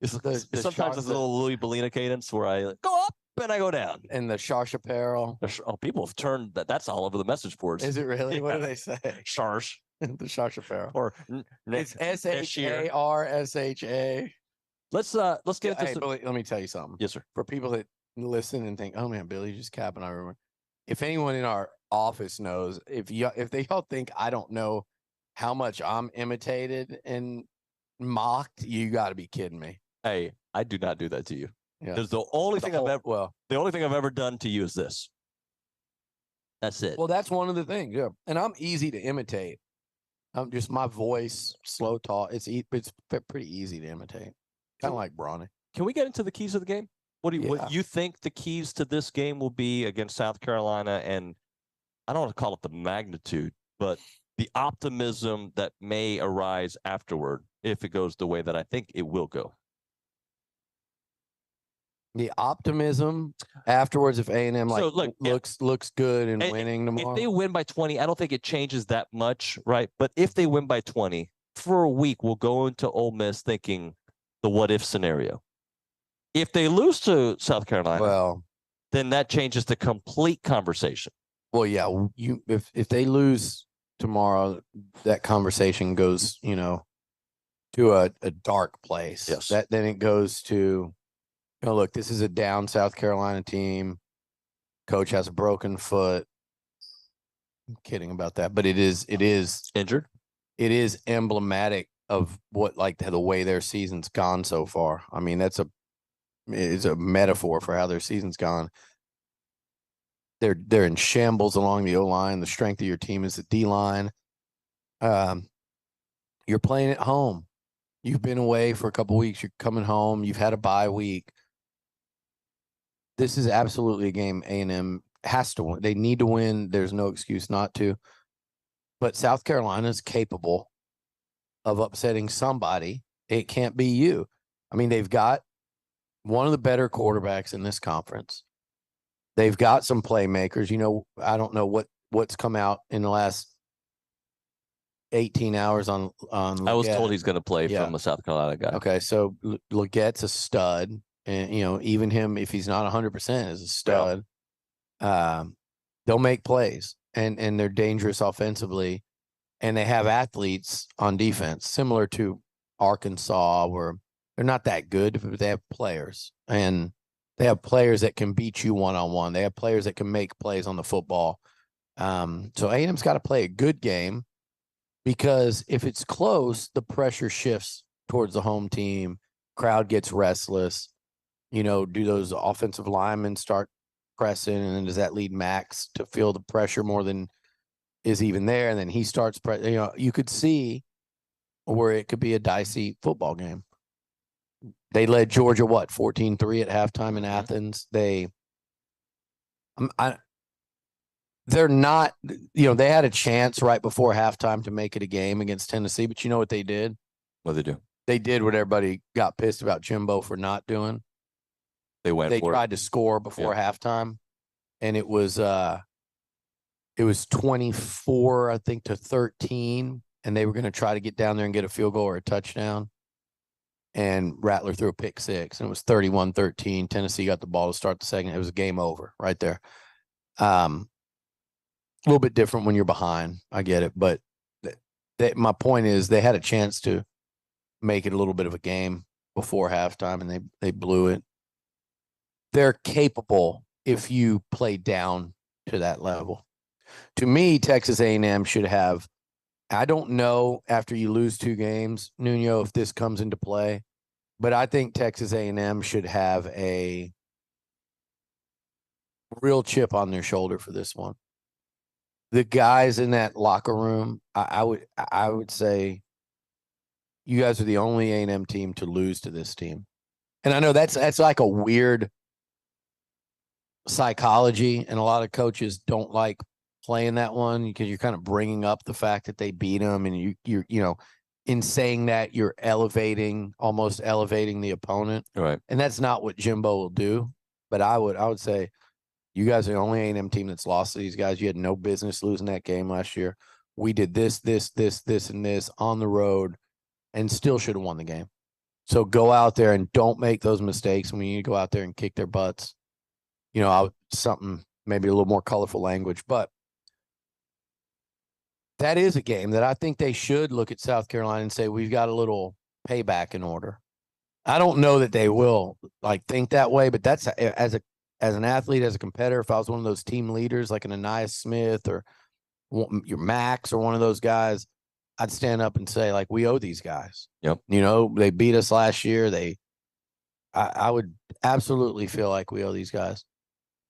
Sometimes it's a little Louis Bellina cadence where I go up and I go down. And the Sharsh apparel. Oh, people have turned that. That's all over the message boards. Is it really? Yeah. What do they say? Sharsh. The Sharsh apparel. Or it's SHARSHA. Let's get into. Hey, Billy, let me tell you something. Yes, sir. For people that listen and think, oh man, Billy just capping. I remember. If anyone in our office knows, if they all think I don't know how much I'm imitated and mocked, you got to be kidding me. Hey, I do not do that to you. Yeah. There's the only thing I've ever done to you is this. That's it. Well, that's one of the things. Yeah, and I'm easy to imitate. I'm just my voice, slow talk. It's pretty easy to imitate. Kind of like Bronny. Can we get into the keys of the game? What you think the keys to this game will be against South Carolina? And I don't want to call it the magnitude, but the optimism that may arise afterward if it goes the way that I think it will go. The optimism afterwards, if A&M looks good and winning tomorrow. If they win by 20, I don't think it changes that much, right? But if they win by 20, for a week, we'll go into Ole Miss thinking the what if scenario. If they lose to South Carolina, then that changes the complete conversation. Well, yeah, if they lose tomorrow, that conversation goes, to a dark place. Yes. Then it goes to. Look, this is a down South Carolina team. Coach has a broken foot. I'm kidding about that, but it is injured. It is emblematic of what the way their season's gone so far. I mean, it's a metaphor for how their season's gone. They're in shambles along the O-line. The strength of your team is the D-line. You're playing at home. You've been away for a couple weeks. You're coming home. You've had a bye week. This is absolutely a game A&M has to win. They need to win. There's no excuse not to. But South Carolina is capable of upsetting somebody. It can't be you. I mean, they've got one of the better quarterbacks in this conference. They've got some playmakers. I don't know what's come out in the last 18 hours on Leggett. I was told he's going to play from the South Carolina guy. Okay, so Leggett's a stud. And, even him, if he's not 100%, is a stud. They'll make plays, and they're dangerous offensively. And they have athletes on defense, similar to Arkansas, where they're not that good, but they have players. And they have players that can beat you one-on-one. They have players that can make plays on the football. So A&M's got to play a good game, because if it's close, the pressure shifts towards the home team. Crowd gets restless. Do those offensive linemen start pressing, and then does that lead Max to feel the pressure more than is even there? And then he starts you could see where it could be a dicey football game. They led Georgia 14-3 at halftime in Athens. they're not, they had a chance right before halftime to make it a game against Tennessee, but you know what they did? What they do? They did what everybody got pissed about Jimbo for not doing. They tried to score before halftime, and it was 24, I think, to 13, and they were going to try to get down there and get a field goal or a touchdown. And Rattler threw a pick six, and it was 31-13. Tennessee got the ball to start the second. It was a game over right there. A little bit different when you're behind. I get it. But my point is they had a chance to make it a little bit of a game before halftime, and they blew it. They're capable if you play down to that level. To me, Texas A&M should have, I don't know after you lose 2 games, Nuño, if this comes into play, but I think Texas A&M should have a real chip on their shoulder for this one. The guys in that locker room, I would say you guys are the only A&M team to lose to this team. And I know that's like a weird psychology, and a lot of coaches don't like playing that one because you're kind of bringing up the fact that they beat them, and you're in saying that you're almost elevating the opponent, right? And that's not what Jimbo will do. But I would say you guys are the only A&M team that's lost to these guys. You had no business losing that game last year. We did this, and this on the road, and still should have won the game. So go out there and don't make those mistakes. And we need to go out there and kick their butts. Something maybe a little more colorful language, but that is a game that I think they should look at South Carolina and say, we've got a little payback in order. I don't know that they will think that way, but that's as an athlete, as a competitor, if I was one of those team leaders like an Anais Smith or your Max or one of those guys, I'd stand up and say, we owe these guys. Yep. They beat us last year. I would absolutely feel like we owe these guys.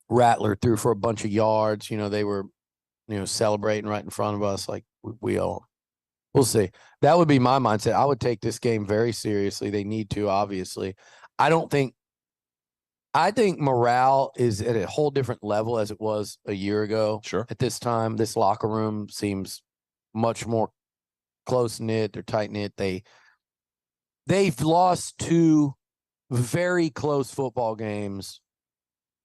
Rattler threw for a bunch of yards. They were, celebrating right in front of us. We owe them. We'll see. That would be my mindset. I would take this game very seriously. They need to, obviously. I think morale is at a whole different level as it was a year ago. Sure. At this time, this locker room seems much more close-knit. They're tight-knit. They've lost 2 very close football games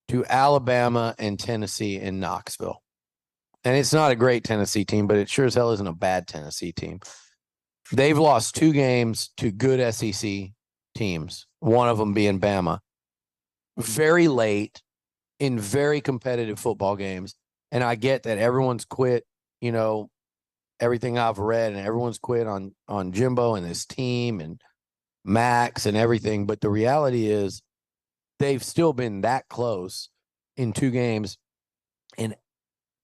to Alabama and Tennessee in Knoxville. And it's not a great Tennessee team, but it sure as hell isn't a bad Tennessee team. They've lost 2 games to good SEC teams, one of them being Bama, very late in very competitive football games. And I get that everyone's quit, everything I've read, and everyone's quit on Jimbo and his team and Max and everything. But the reality is they've still been that close in 2 games in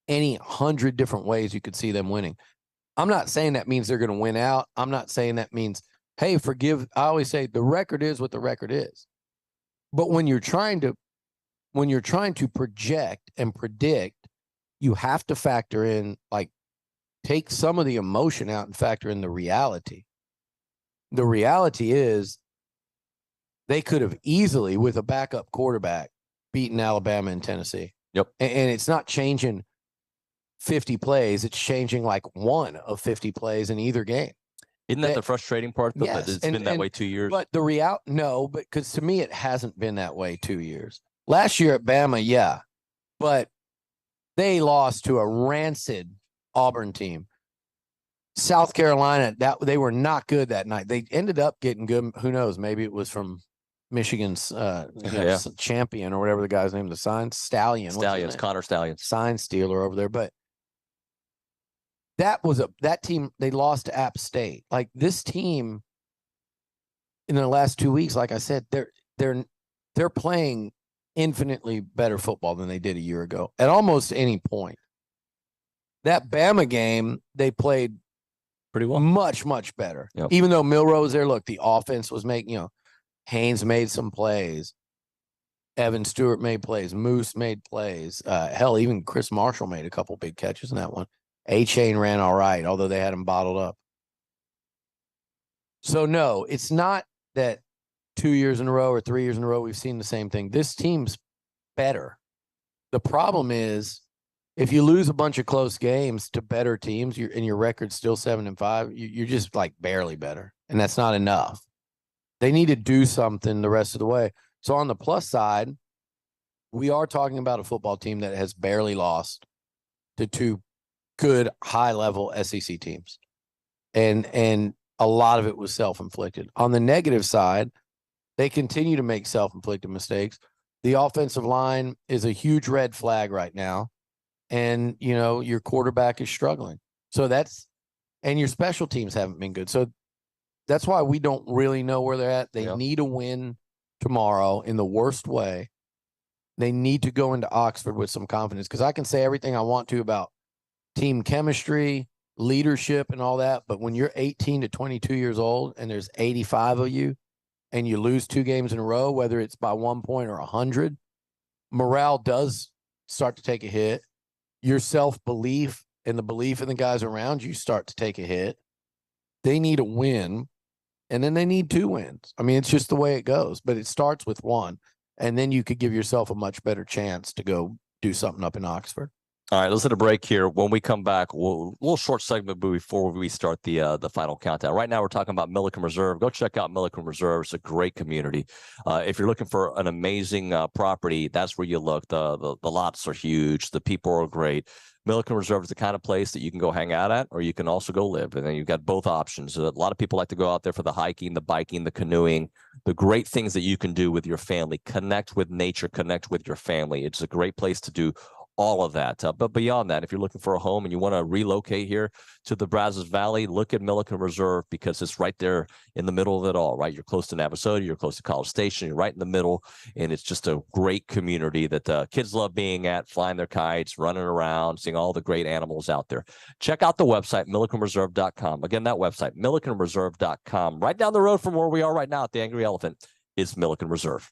any 100 different ways you could see them winning. I'm not saying that means they're going to win out. I'm not saying that means, hey, forgive. I always say the record is what the record is. But when you're trying to project and predict, you have to factor in, take some of the emotion out and factor in the reality. The reality is they could have easily, with a backup quarterback, beaten Alabama and Tennessee. Yep. And it's not changing 50 plays. It's changing one of 50 plays in either game. Isn't that the frustrating part? Though, Yes. that it's been that way 2 years. But no, because to me, it hasn't been that way 2 years. Last year at Bama, yeah. But they lost to a rancid Auburn team. South Carolina, they were not good that night. They ended up getting good. Who knows? Maybe it was from Michigan's champion or whatever the guy's name, the Stallions, Connor Stallions, sign stealer over there. But that team, they lost to App State. This team in the last 2 weeks, like I said, they're playing infinitely better football than they did a year ago at almost any point. That Bama game, they played pretty well, much, much better. Yep. Even though Milroe was there, look, the offense was making, Haynes made some plays. Evan Stewart made plays. Moose made plays. Hell, even Chris Marshall made a couple big catches in that one. A-Chain ran all right, although they had him bottled up. So, no, it's not that 2 years in a row or 3 years in a row we've seen the same thing. This team's better. The problem is if you lose a bunch of close games to better teams, and your record's still 7-5, you're just like barely better, and that's not enough. They need to do something the rest of the way. So on the plus side, we are talking about a football team that has barely lost to two good high-level SEC teams, and a lot of it was self-inflicted. On the negative side, they continue to make self-inflicted mistakes. The offensive line is a huge red flag right now, and your quarterback is struggling. So and your special teams haven't been good. So that's why we don't really know where they're at. They need a win tomorrow in the worst way. They need to go into Oxford with some confidence, because I can say everything I want to about team chemistry, leadership, and all that. But when you're 18 to 22 years old and there's 85 of you and you lose 2 games in a row, whether it's by 1 point or 100, morale does start to take a hit. Your self-belief and the belief in the guys around you start to take a hit. They need a win, and then they need 2 wins. I mean, it's just the way it goes, but it starts with 1, and then you could give yourself a much better chance to go do something up in Oxford. All right, let's hit a break here. When we come back, we'll little short segment before we start the final countdown. Right now, we're talking about Milliken Reserve. Go check out Milliken Reserve. It's a great community. If you're looking for an amazing property, that's where you look. The lots are huge. The people are great. Milliken Reserve is the kind of place that you can go hang out at, or you can also go live. And then you've got both options. A lot of people like to go out there for the hiking, the biking, the canoeing, the great things that you can do with your family. Connect with nature, connect with your family. It's a great place to do all of that. But beyond that, if you're looking for a home and you want to relocate here to the Brazos Valley, look at Milliken Reserve, because it's right there in the middle of it all, right? You're close to Navasota, you're close to College Station, you're right in the middle, and it's just a great community that kids love being at, flying their kites, running around, seeing all the great animals out there. Check out the website, millikenreserve.com. Again, that website, millikenreserve.com. Right down the road from where we are right now at the Angry Elephant is Milliken Reserve.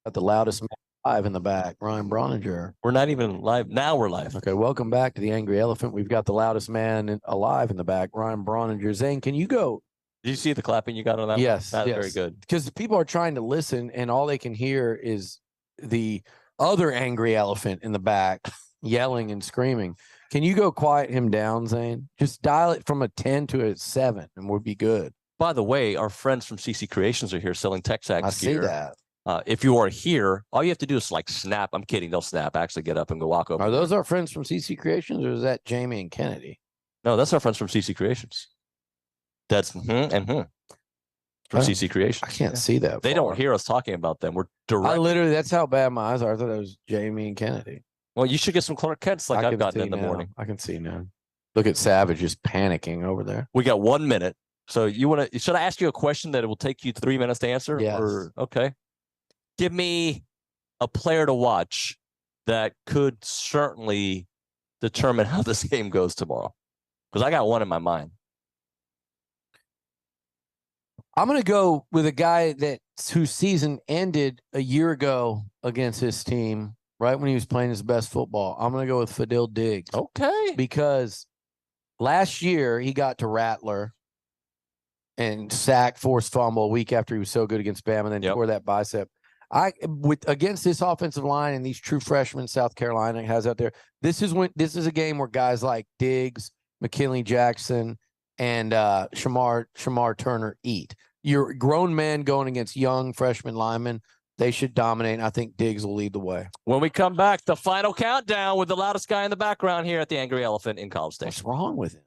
Got the loudest man alive in the back, Ryan Broninger. We're not even live. Now we're live. Okay, welcome back to the Angry Elephant. We've got the loudest man alive in the back, Ryan Broninger. Zane, can you go? Did you see the clapping you got on that? Yes, That's yes. very good. Because people are trying to listen, and all they can hear is the other angry elephant in the back yelling and screaming. Can you go quiet him down, Zane? Just dial it from a 10 to a 7, and we'll be good. By the way, our friends from CC Creations are here selling TexAgs I see gear. that. If you are here, all you have to do is like snap. I'm kidding. They'll snap. Actually, get up and go walk over. Are those our friends from CC Creations, or is that Jamie and Kennedy? No, that's our friends from CC Creations. That's from CC Creations. I can't see that. They don't hear us talking about them. We're direct. That's how bad my eyes are. I thought it was Jamie and Kennedy. Well, you should get some Clark Kents like I've gotten in the morning. I can see now. Look at Savage just panicking over there. We got 1 minute. So you want to? Should I ask you a question that it will take you 3 minutes to answer? Yes. Okay. Give me a player to watch that could certainly determine how this game goes tomorrow. Because I got one in my mind. I'm going to go with a guy whose season ended a year ago against his team, right when he was playing his best football. I'm going to go with Fadil Diggs. Okay. Because last year he got to Rattler and sack, forced fumble a week after he was so good against Bama, and then tore that bicep. Against this offensive line and these true freshmen South Carolina has out there, this is a game where guys like Diggs, McKinley Jackson, and Shamar Turner eat. You're grown men going against young freshman linemen. They should dominate. And I think Diggs will lead the way. When we come back, the final countdown with the loudest guy in the background here at the Angry Elephant in College Station. What's wrong with him?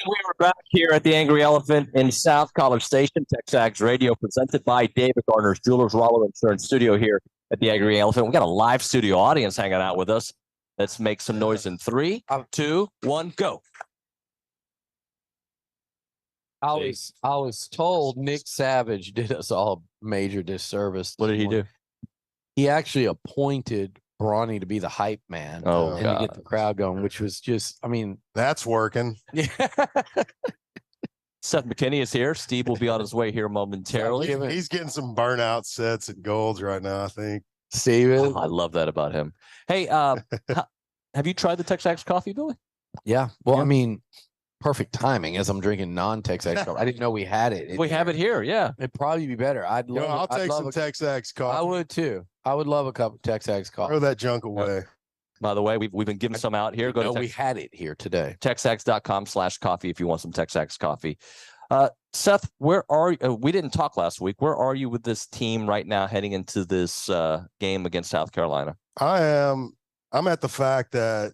We are back here at the Angry Elephant in South College Station, TexAgs Radio, presented by David Gardner's Jewelers Rollo Insurance Studio here at the Angry Elephant. We got a live studio audience hanging out with us. Let's make some noise in 3, 2, 1, go. I was told Nick Savage did us all a major disservice. What did he do? He actually appointed Bronny to be the hype man and to get the crowd going, which was just, I mean, that's working. Yeah. Seth McKinney is here. Steve will be on his way here momentarily. He's getting some burnout sets and golds right now, I think. Steven. I love that about him. Hey, have you tried the TexAgs coffee, Billy? Yeah. Well, I mean, perfect timing as I'm drinking non-TexAgs coffee. I didn't know we had it. We have it here. Yeah. It'd probably be better. I'll take some TexAgs coffee. I would too. I would love a cup of TexAgs coffee. Throw that junk away. By the way, we've been giving some out here. Go to we had it here today. TexAgs.com/coffee if you want some TexAgs coffee. Seth, where are you? We didn't talk last week. Where are you with this team right now heading into this game against South Carolina? I'm at the fact that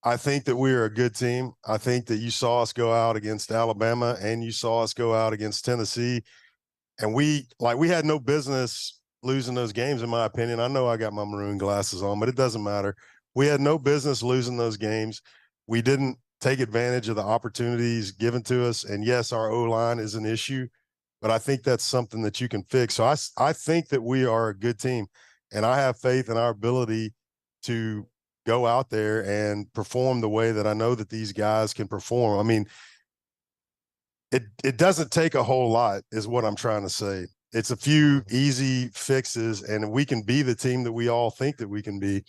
I think that we are a good team. I think that you saw us go out against Alabama and you saw us go out against Tennessee. And we had no business losing those games, in my opinion. I know I got my maroon glasses on, but it doesn't matter. We had no business losing those games. We didn't take advantage of the opportunities given to us. And yes, our O-line is an issue, but I think that's something that you can fix. So I think that we are a good team, and I have faith in our ability to go out there and perform the way that I know that these guys can perform. I mean, it doesn't take a whole lot is what I'm trying to say. It's a few easy fixes, and we can be the team that we all think that we can be.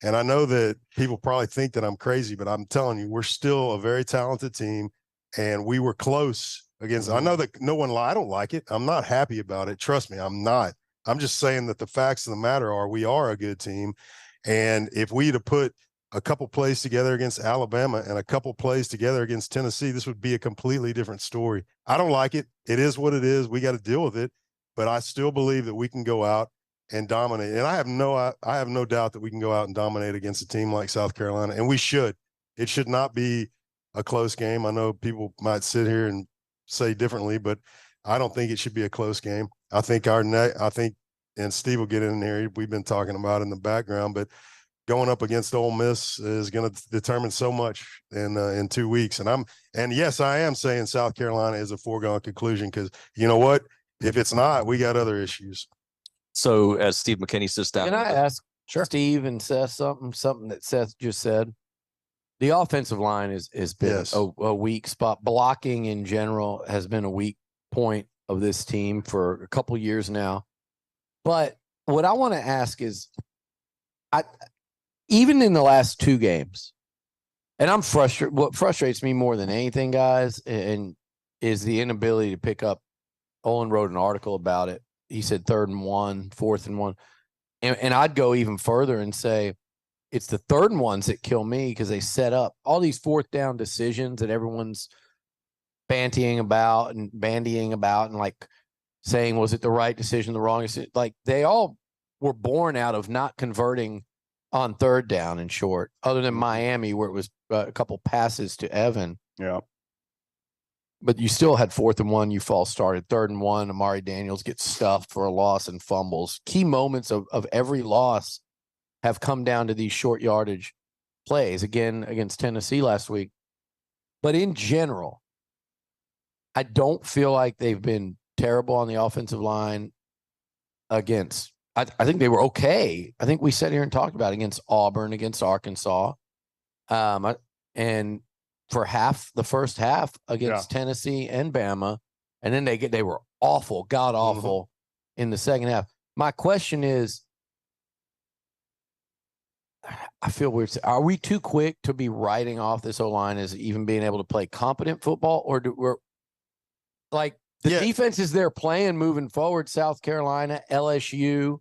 And I know that people probably think that I'm crazy, but I'm telling you, we're still a very talented team, and we were close against. I know that I don't like it. I'm not happy about it. Trust me, I'm not. I'm just saying that the facts of the matter are we are a good team. And if we'd have put a couple plays together against Alabama and a couple plays together against Tennessee, this would be a completely different story. I don't like it. It is what it is. We got to deal with it. But I still believe that we can go out and dominate. And I have no doubt that we can go out and dominate against a team like South Carolina. And we should. It should not be a close game. I know people might sit here and say differently, but I don't think it should be a close game. I think and Steve will get in here, we've been talking about in the background, but going up against Ole Miss is going to determine so much in 2 weeks. And yes, I am saying South Carolina is a foregone conclusion, because you know what? If it's not, we got other issues. So as Steve McKinney sits down, can I ask Steve and Seth something that Seth just said? The offensive line has been a weak spot. Blocking in general has been a weak point of this team for a couple years now. But what I want to ask is, even in the last 2 games, and I'm frustrated. What frustrates me more than anything, guys, and is the inability to pick up. Olin wrote an article about it. He said 3rd and 1, 4th and 1. And I'd go even further and say it's the 3rd and 1s that kill me, because they set up all these 4th down decisions that everyone's bandying about and like saying, was it the right decision, the wrong decision? Like, they all were born out of not converting on 3rd down and short, other than Miami, where it was a couple passes to Evan. Yeah. But you still had 4th and 1, you false started. 3rd and 1, Amari Daniels gets stuffed for a loss and fumbles. Key moments of every loss have come down to these short yardage plays, again against Tennessee last week. But in general, I don't feel like they've been terrible on the offensive line against. I think they were okay. I think we sat here and talked about it against Auburn, against Arkansas. And for the first half against Tennessee and Bama, and then they were awful, god awful in the second half. My question is, I feel weird. Are we too quick to be writing off this O-line as even being able to play competent football, or we're like the defenses they're playing moving forward? South Carolina, LSU,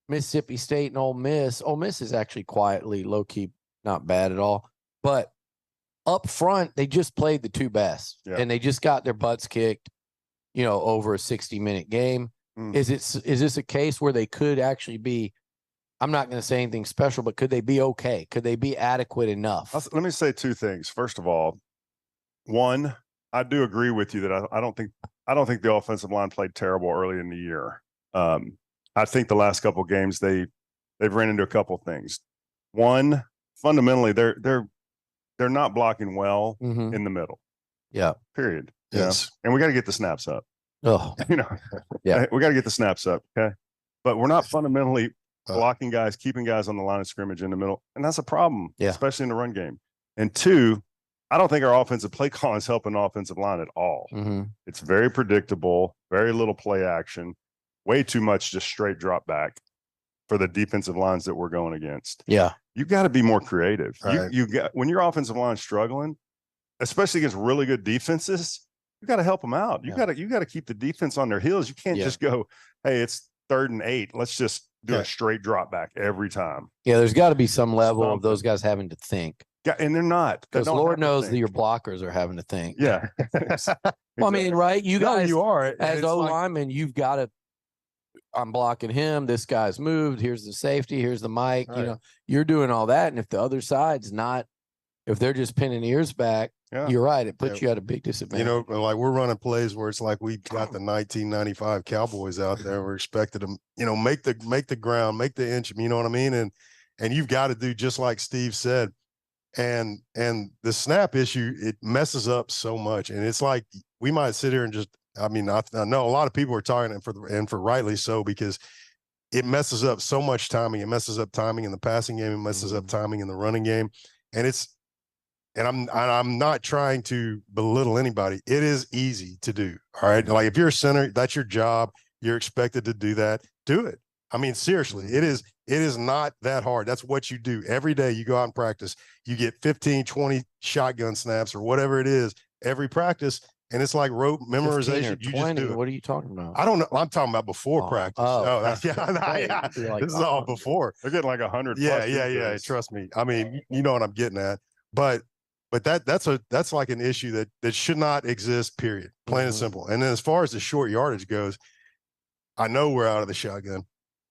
Mississippi State, and Ole Miss. Ole Miss is actually quietly, low key, not bad at all, but up front, they just played the 2 best, and they just got their butts kicked, over a 60-minute game. Is this a case where they could actually be, I'm not going to say anything special, but could they be okay? Could they be adequate enough? Let me say 2 things. First of all, One, I do agree with you that I don't think the offensive line played terrible early in the year. I think the last couple of games they've ran into a couple things. One, fundamentally, they're not blocking well in the middle. Yeah. Period. Yes. And we got to get the snaps up. Oh, Yeah. We got to get the snaps up. Okay. But we're not fundamentally blocking guys, keeping guys on the line of scrimmage in the middle. And that's a problem, especially in the run game. And two, I don't think our offensive play calling is helping offensive line at all. It's very predictable, very little play action, way too much just straight drop back for the defensive lines that we're going against. Yeah. You got to be more creative. Right. You got, when your offensive line's struggling, especially against really good defenses, you got to help them out. You got to keep the defense on their heels. You can't just go, hey, it's 3rd and 8. Let's just do a straight drop back every time. Yeah, there's got to be some level of those guys having to think. Yeah, and they're not. Because Lord knows that your blockers are having to think. Yeah. Well, I mean, right? You guys, you are. As O lineman, you've got to, I'm blocking him. This guy's moved. Here's the safety. Here's the mic. Right. You know, you're doing all that. And if the other side's not, if they're just pinning ears back, you're right. It puts you at a big disadvantage. You know, like we're running plays where it's like we got the 1995 Cowboys out there. We're expected them, you know, make the ground, make the inch. You know what I mean? And you've got to do just like Steve said. And the snap issue, it messes up so much. And it's like we might sit here and just, I mean, I know a lot of people are talking, and for rightly so, because it messes up so much timing. It messes up timing in the passing game. It messes up timing in the running game. And I'm not trying to belittle anybody. It is easy to do. All right. Like if you're a center, that's your job. You're expected to do that. Do it. I mean, seriously, it is not that hard. That's what you do every day. You go out and practice. You get 15, 20 shotgun snaps or whatever it is every practice. And it's like rote memorization. You just do it. What are you talking about? I don't know. I'm talking about before practice. Oh, That's, yeah. This is all before. They're getting like 100. Yeah. Trust me. I mean, you know what I'm getting at. But that's like an issue that should not exist, period. Plain and simple. And then as far as the short yardage goes, I know we're out of the shotgun,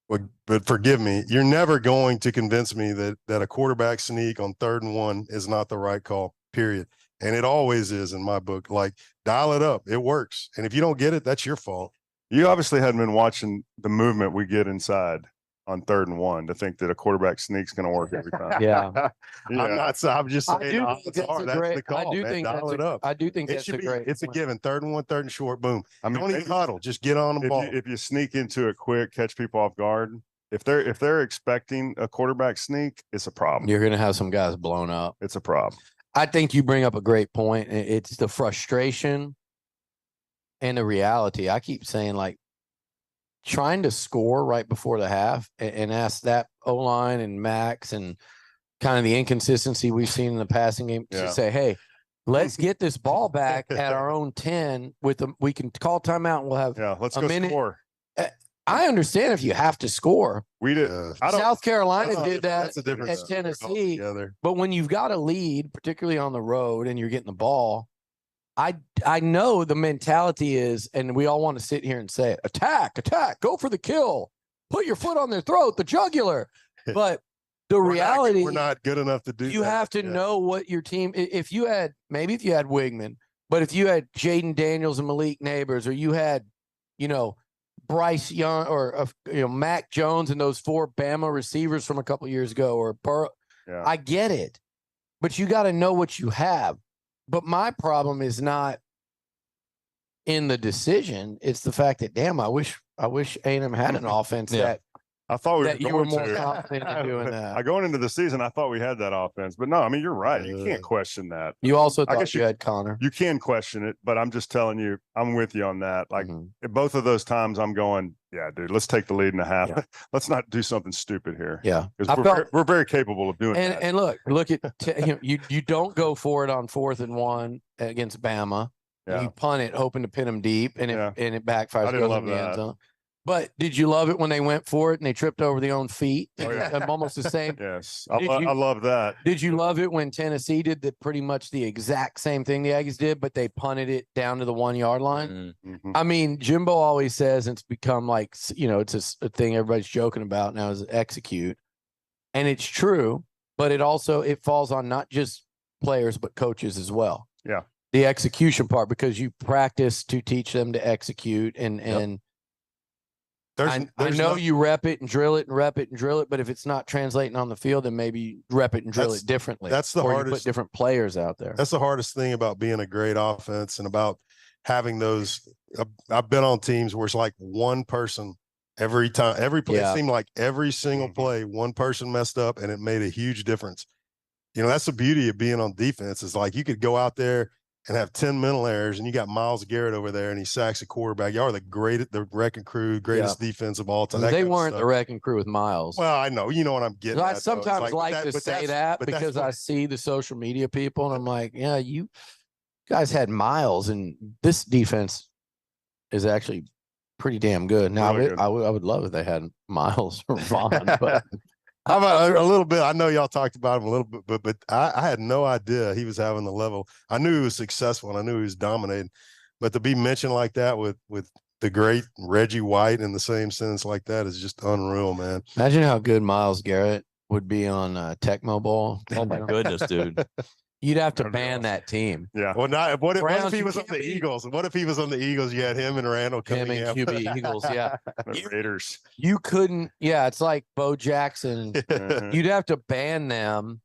but forgive me, you're never going to convince me that a quarterback sneak on 3rd and 1 is not the right call, period. And it always is in my book. Like, dial it up. It works. And if you don't get it, that's your fault. You obviously hadn't been watching the movement we get inside on 3rd and 1 to think that a quarterback sneak's going to work every time. Yeah. I'm just saying. I do think that's the call. I do think that's a great. It's a given. 3rd and 1, 3rd and short. Boom. I mean, don't even huddle. Just get on the ball. If you sneak into it quick, catch people off guard. If they're expecting a quarterback sneak, it's a problem. You're going to have some guys blown up. It's a problem. I think you bring up a great point. It's the frustration and the reality. I keep saying, like, trying to score right before the half and ask that O-line and Max and kind of the inconsistency we've seen in the passing game to say, hey, let's get this ball back at our own 10 we can call timeout and we'll have let's a go minute. Score. I understand if you have to score. We did. South Carolina did that at Tennessee. But when you've got a lead, particularly on the road, and you're getting the ball, I know the mentality is, and we all want to sit here and say it, attack, go for the kill, put your foot on their throat, the jugular. But the reality, we're not good enough to do. You have to know what your team. If you had Wigman, but if you had Jaden Daniels and Malik Neighbors, or you had, Bryce Young or Mac Jones and those 4 Bama receivers from a couple years ago, or Burrow, I get it, but you got to know what you have. But my problem is not in the decision. It's the fact that, damn, I wish A&M had an offense that I thought we that were you were going more to. confident in doing that. Going into the season, I thought we had that offense, but no, I mean, you're right. You can't question that. You also I thought guess you had Connor. You can question it, but I'm just telling you, I'm with you on that. Like both of those times, I'm going, yeah, dude, let's take the lead in a half. Yeah. Let's not do something stupid here. Yeah, because we're very capable of doing that. And look at you don't go for it on 4th and 1 against Bama. Yeah. You punt it, hoping to pin them deep, and it backfires. I didn't goes love in the end that. zone. But did you love it when they went for it and they tripped over their own feet? Oh, yeah. Almost the same. Yes, I love that. Did you love it when Tennessee did pretty much the exact same thing the Aggies did, but they punted it down to the 1 yard line? Mm-hmm. I mean, Jimbo always says, and it's become like, it's a thing everybody's joking about now, is execute. And it's true, but it falls on not just players, but coaches as well. Yeah. the execution part, because you practice to teach them to execute, and I know you rep it and drill it and rep it and drill it, but if it's not translating on the field, then maybe rep it and drill it differently. That's the or hardest. You put different players out there. That's the hardest thing about being a great offense and about having those. I've been on teams where it's like one person every time, every play. It seemed like every single play, one person messed up, and it made a huge difference. That's the beauty of being on defense. Is like you could go out there and have 10 mental errors, and you got Myles Garrett over there, and he sacks a quarterback. Y'all are the wrecking crew, greatest defense of all time. They weren't the wrecking crew with Myles. Well, I know. You know what I'm getting at. I sometimes like to say that because I see the social media people, and I'm like, yeah, you guys had Myles, and this defense is actually pretty damn good. Now, Really good. I would love if they had Myles or Vaughn, but how about a little bit? I know y'all talked about him a little bit, but I had no idea he was having the level. I knew he was successful, and I knew he was dominating. But to be mentioned like that with the great Reggie White in the same sentence like that is just unreal, man. Imagine how good Myles Garrett would be on Tecmo Bowl. Oh my goodness, dude. You'd have to ban that team. Yeah. Well, what if he you was on the Eagles? What if he was on the Eagles? You had him and Randall coming Him and in. QB Eagles, yeah. The Raiders. You couldn't, it's like Bo Jackson. You'd have to ban them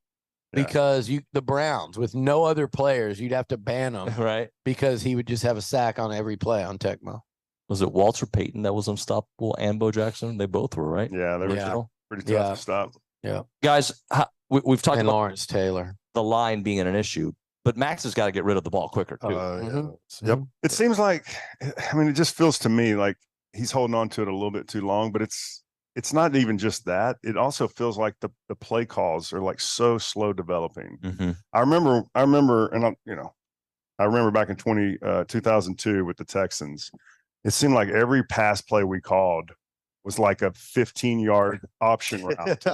because the Browns, with no other players, you'd have to ban them. Right. Because he would just have a sack on every play on Tecmo. Was it Walter Payton that was unstoppable and Bo Jackson? They both were, right? Yeah, they were pretty tough to stop. Yeah. Guys, we've talked about Lawrence Taylor, the line being an issue, but Max has got to get rid of the ball quicker too. Yep. It seems like, it just feels to me like he's holding on to it a little bit too long, but it's not even just that. It also feels like the play calls are like so slow developing. Mm-hmm. I remember, and I remember back in 2002 with the Texans, it seemed like every pass play we called was like a 15-yard option route.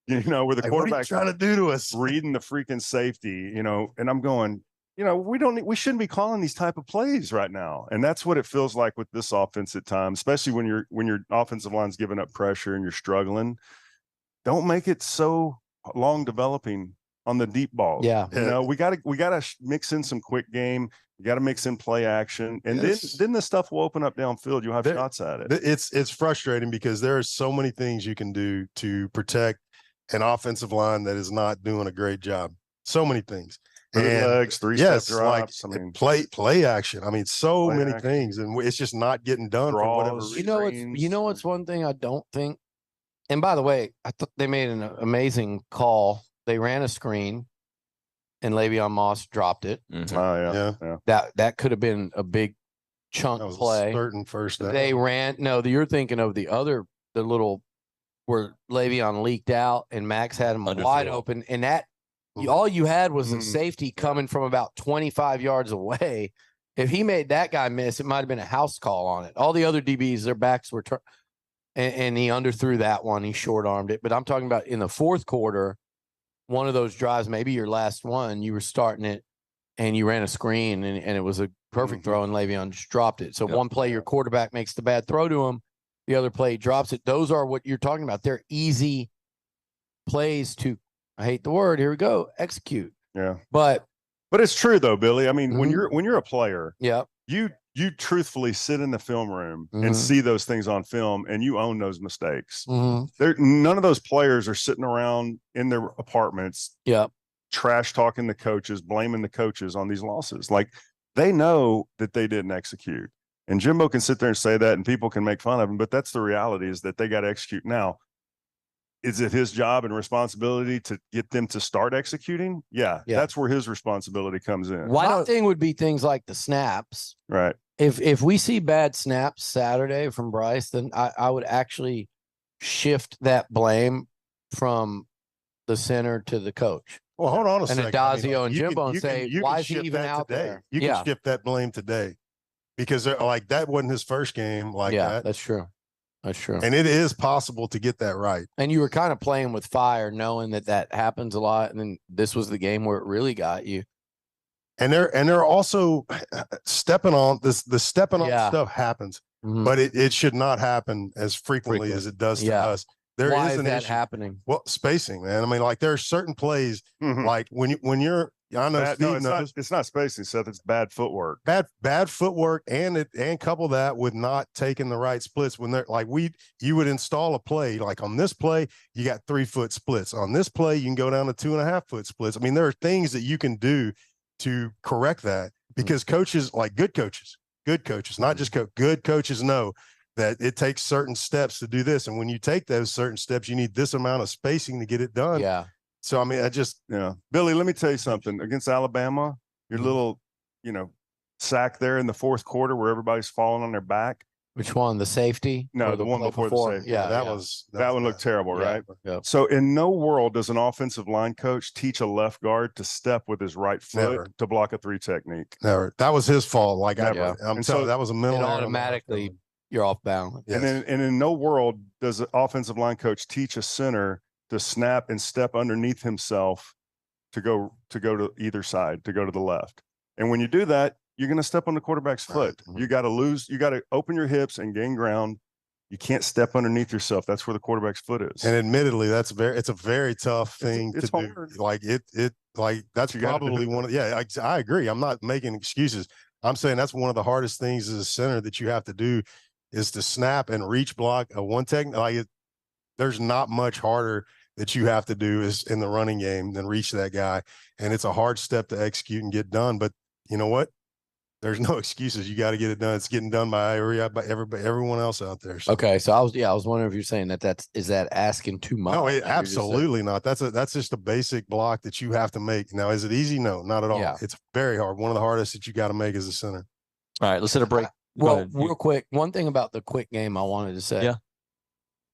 Where the quarterback trying to do to us, reading the freaking safety, and I'm going, we shouldn't be calling these type of plays right now. And that's what it feels like with this offense at times, especially when your offensive line's giving up pressure and you're struggling. Don't make it so long developing on the deep balls. Yeah. We gotta mix in some quick game. You got to mix in play action, and then the stuff will open up downfield. You'll have shots at it. It's frustrating because there are so many things you can do to protect an offensive line that is not doing a great job. So many things. Legs, three-step drops. Play action. So many things, and it's just not getting done for whatever reason. You know what's one thing I don't think. And by the way, I thought they made an amazing call. They ran a screen, and Le'Veon Moss dropped it. Mm-hmm. Oh yeah. That could have been a big chunk play. Certain first down. They ran. No, you're thinking of the little where Le'Veon leaked out and Max had him wide open, and that all you had was a safety coming from about 25 yards away. If he made that guy miss, it might have been a house call on it. All the other DBs, their backs were turned, and he underthrew that one. He short-armed it. But I'm talking about in the fourth quarter, one of those drives, maybe your last one, you were starting it and you ran a screen and it was a perfect throw and Le'Veon just dropped it. So one play, your quarterback makes the bad throw to him. The other play, he drops it. Those are what you're talking about. They're easy plays to, I hate the word, here we go, execute. Yeah. But it's true though, Billy. When you're a player, you truthfully sit in the film room and see those things on film, and you own those mistakes. None of those players are sitting around in their apartments, trash talking the coaches, blaming the coaches on these losses. Like, they know that they didn't execute. And Jimbo can sit there and say that, and people can make fun of him, but that's the reality, is that they got to execute. Now, is it his job and responsibility to get them to start executing? Yeah. That's where his responsibility comes in. One thing would be things like the snaps. Right. If we see bad snaps Saturday from Bryce, then I would actually shift that blame from the center to the coach. Well, hold on a second. And Adazio and Jimbo and say, why is he even out there? You can shift that blame today, because that wasn't his first game like that. That's true. That's true. And it is possible to get that right. And you were kind of playing with fire, knowing that happens a lot. And then this was the game where it really got you. And they're also stepping on this. The stepping on stuff happens, but it should not happen as frequently as it does to us. Why is that happening? Well, spacing, man. There are certain plays like when you're I know No, Steve it's knows. not. It's not spacing, Seth. It's bad footwork. Bad footwork, and couple that with not taking the right splits when they're like you would install a play like on this play you got 3 foot splits. On this play you can go down to 2.5 foot splits. I mean, there are things that you can do to correct that because coaches, like good coaches, not just good coaches, know that it takes certain steps to do this, and when you take those certain steps, you need this amount of spacing to get it done. Yeah. So I mean, Billy, let me tell you something. Against Alabama, your little, sack there in the fourth quarter where everybody's falling on their back. Which one? The safety? No, Or the one before the safety. Yeah, that one looked terrible, Yeah. right? Yep. So in no world does an offensive line coach teach a left guard to step with his right foot Never. to block a 3 technique. Never. That was his fault. Like Never. I'm And telling so that was a mental It error on the automatically you're off balance. Yes. And in no world does an offensive line coach teach a center to snap and step underneath himself to go to either side, to go to the left. And when you do that, you're going to step on the quarterback's foot. You got to open your hips and gain ground. You can't step underneath yourself. That's where the quarterback's foot is. And admittedly, it's a very tough thing it's to hard. do. Like that's probably one of I agree. I'm not making excuses. I'm saying that's one of the hardest things as a center that you have to do is to snap and reach block a one technique. There's not much harder that you have to do is in the running game than reach that guy. And it's a hard step to execute and get done. But you know what? There's no excuses. You got to get it done. It's getting done by everyone else out there. So. Okay, so I was wondering if you're saying is that asking too much? No, You're just absolutely not. That's just a basic block that you have to make. Now, is it easy? No, not at all. Yeah. It's very hard. One of the hardest that you got to make as a center. All right, let's hit a break. Go Well, ahead. real quick, one thing about the quick game I wanted to say. Yeah.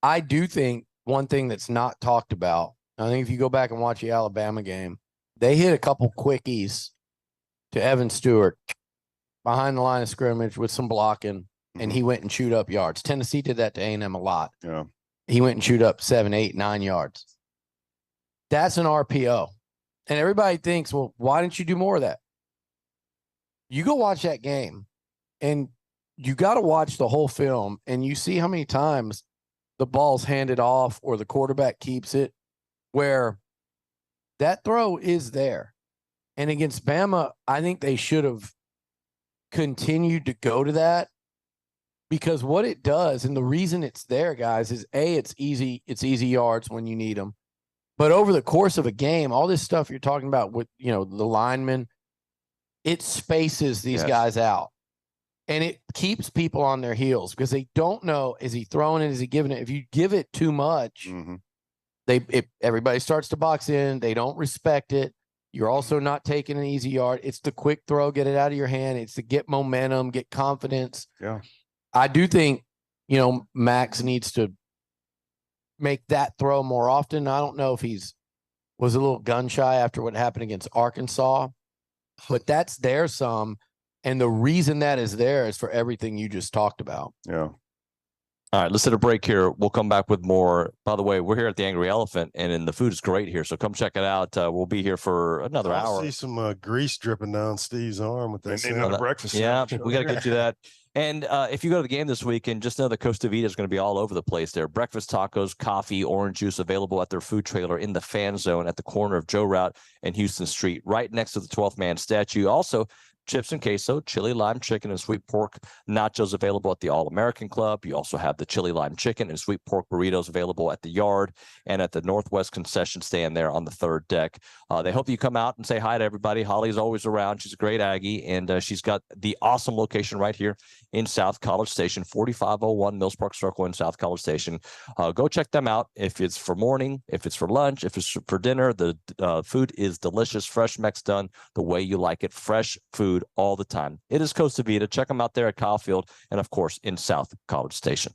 I do think one thing that's not talked about, I think if you go back and watch the Alabama game, they hit a couple quickies to Evan Stewart behind the line of scrimmage with some blocking, and he went and chewed up yards. Tennessee did that to A&M a lot. Yeah. He went and chewed up 7, 8, 9 yards. That's an RPO. And everybody thinks, well, why didn't you do more of that? You go watch that game, and you got to watch the whole film, and you see how many times the ball's handed off or the quarterback keeps it, where that throw is there. And against Bama, I think they should have continued to go to that, because what it does, and the reason it's there, guys, is it's easy yards when you need them. But over the course of a game, all this stuff you're talking about with, the linemen, it spaces these guys out. And it keeps people on their heels because they don't know, is he throwing it? Is he giving it? If you give it too much, everybody starts to box in. They don't respect it. You're also not taking an easy yard. It's the quick throw, get it out of your hand. It's to get momentum, get confidence. Yeah. I do think, Max needs to make that throw more often. I don't know if was a little gun shy after what happened against Arkansas, but that's there some. And the reason that is there is for everything you just talked about. Yeah. All right, let's hit a break here. We'll come back with more. By the way, we're here at the Angry Elephant, and the food is great here. So come check it out. We'll be here for another hour. I see some grease dripping down Steve's arm with that. Another breakfast. Yeah, sandwich. we got to get you that. And if you go to the game this weekend, just know that Costa Vida is going to be all over the place there. Breakfast tacos, coffee, orange juice available at their food trailer in the fan zone at the corner of Joe Route and Houston Street, right next to the 12th man statue. Also, chips and queso, chili lime chicken, and sweet pork nachos available at the All-American Club. You also have the chili lime chicken and sweet pork burritos available at the Yard and at the Northwest concession stand there on the third deck. They hope you come out and say hi to everybody. Holly's always around. She's a great Aggie, and she's got the awesome location right here in South College Station, 4501 Mills Park Circle in South College Station. Go check them out. If it's for morning, if it's for lunch, if it's for dinner, the food is delicious, fresh Mex done the way you like it. Fresh food all the time. It is Costa Vida. Check them out there at Kyle Field and, of course, in South College Station.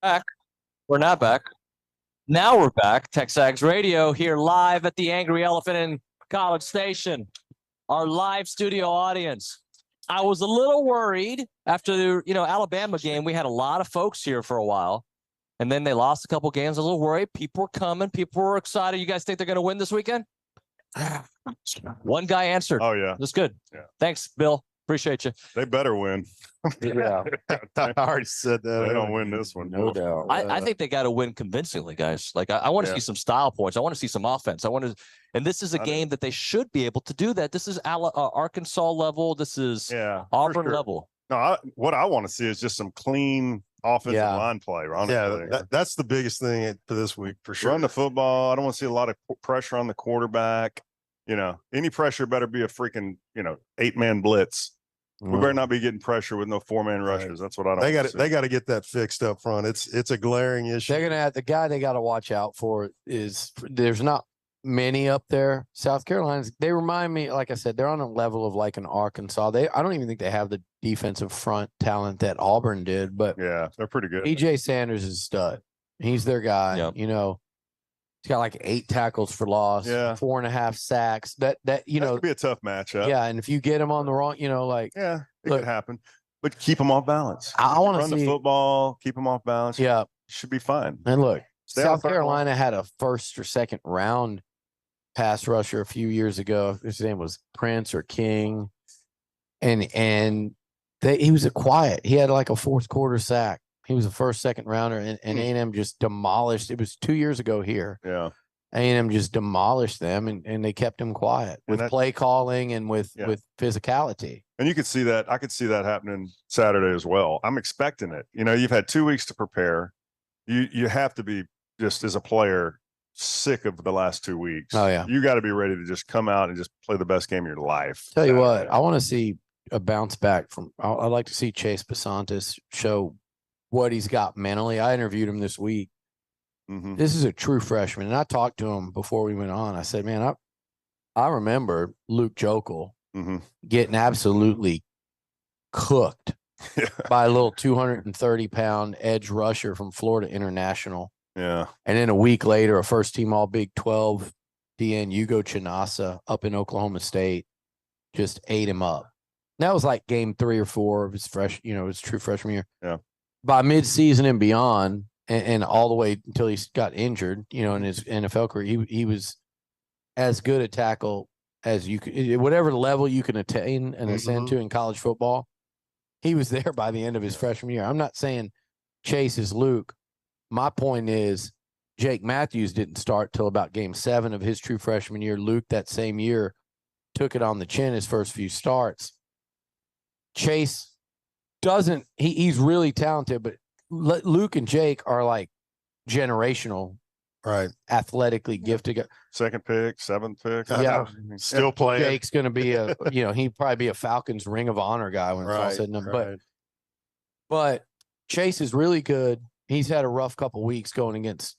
Back. We're not back. Now we're back. TexAgs Radio here live at the Angry Elephant in College Station. Our live studio audience. I was a little worried after the Alabama game. We had a lot of folks here for a while, and then they lost a couple games. I was a little worried. People were coming. People were excited. You guys think they're going to win this weekend? One guy answered. Oh yeah, that's good. Yeah. Thanks, Bill. Appreciate you. They better win. Yeah, I already said that. They don't win this one. No doubt. I think they got to win convincingly, guys. Like I want to see some style points. I want to see some offense. And this is a game that they should be able to do that. This is Arkansas level. This is Auburn level. No, what I want to see is just some clean offensive line play. Honestly. Yeah, that's the biggest thing for this week for sure. Run the football. I don't want to see a lot of pressure on the quarterback. Any pressure better be a freaking 8-man blitz. We better not be getting pressure with no 4-man rushers. That's what I don't. They got to get that fixed up front. It's a glaring issue. They're gonna have the guy they got to watch out for is there's not many up there. South Carolina's. They remind me, like I said, they're on a level of like an Arkansas. I don't even think they have the defensive front talent that Auburn did. But yeah, they're pretty good. EJ Sanders is a stud. He's their guy. Yep. He's got like 8 tackles for loss, 4.5 sacks. That could be a tough matchup. Yeah, and if you get him on the wrong, it could happen. But keep them off balance. I want to run the football, keep them off balance. Yeah, should be fine. And look, Stay South Carolina had a 1st or 2nd round pass rusher a few years ago. His name was Prince or King, and he was quiet. He had like a 4th quarter sack. He was a 1st, 2nd rounder, and A&M just demolished. It was 2 years ago here. Yeah, A&M just demolished them, and they kept him quiet with play calling and with physicality. And you could see that. I could see that happening Saturday as well. I'm expecting it. You've had 2 weeks to prepare. You have to be just as a player sick of the last 2 weeks. Oh yeah, you got to be ready to just come out and just play the best game of your life. Tell you what, I want to see a bounce back from. I'd like to see Chase Basantis show what he's got mentally. I interviewed him this week. Mm-hmm. This is a true freshman, and I talked to him before we went on. I said, man, I remember Luke Jokel getting absolutely cooked by a little 230-pound edge rusher from Florida International. Yeah. And then a week later, a first-team All-Big 12 DN, Hugo Chinasa, up in Oklahoma State, just ate him up. And that was like game 3 or 4 of his his true freshman year. Yeah. By mid-season and beyond, and all the way until he got injured, in his NFL career, he was as good a tackle as you could, whatever level you can attain and ascend to in college football. He was there by the end of his freshman year. I'm not saying Chase is Luke. My point is Jake Matthews didn't start till about game 7 of his true freshman year. Luke that same year took it on the chin his first few starts. Chase doesn't, he's really talented, but Luke and Jake are like generational, right? Athletically gifted. 2nd pick, 7th pick. Yeah. Still playing. Jake's going to be he'd probably be a Falcons Ring of Honor guy when it's all said and done. But Chase is really good. He's had a rough couple weeks going against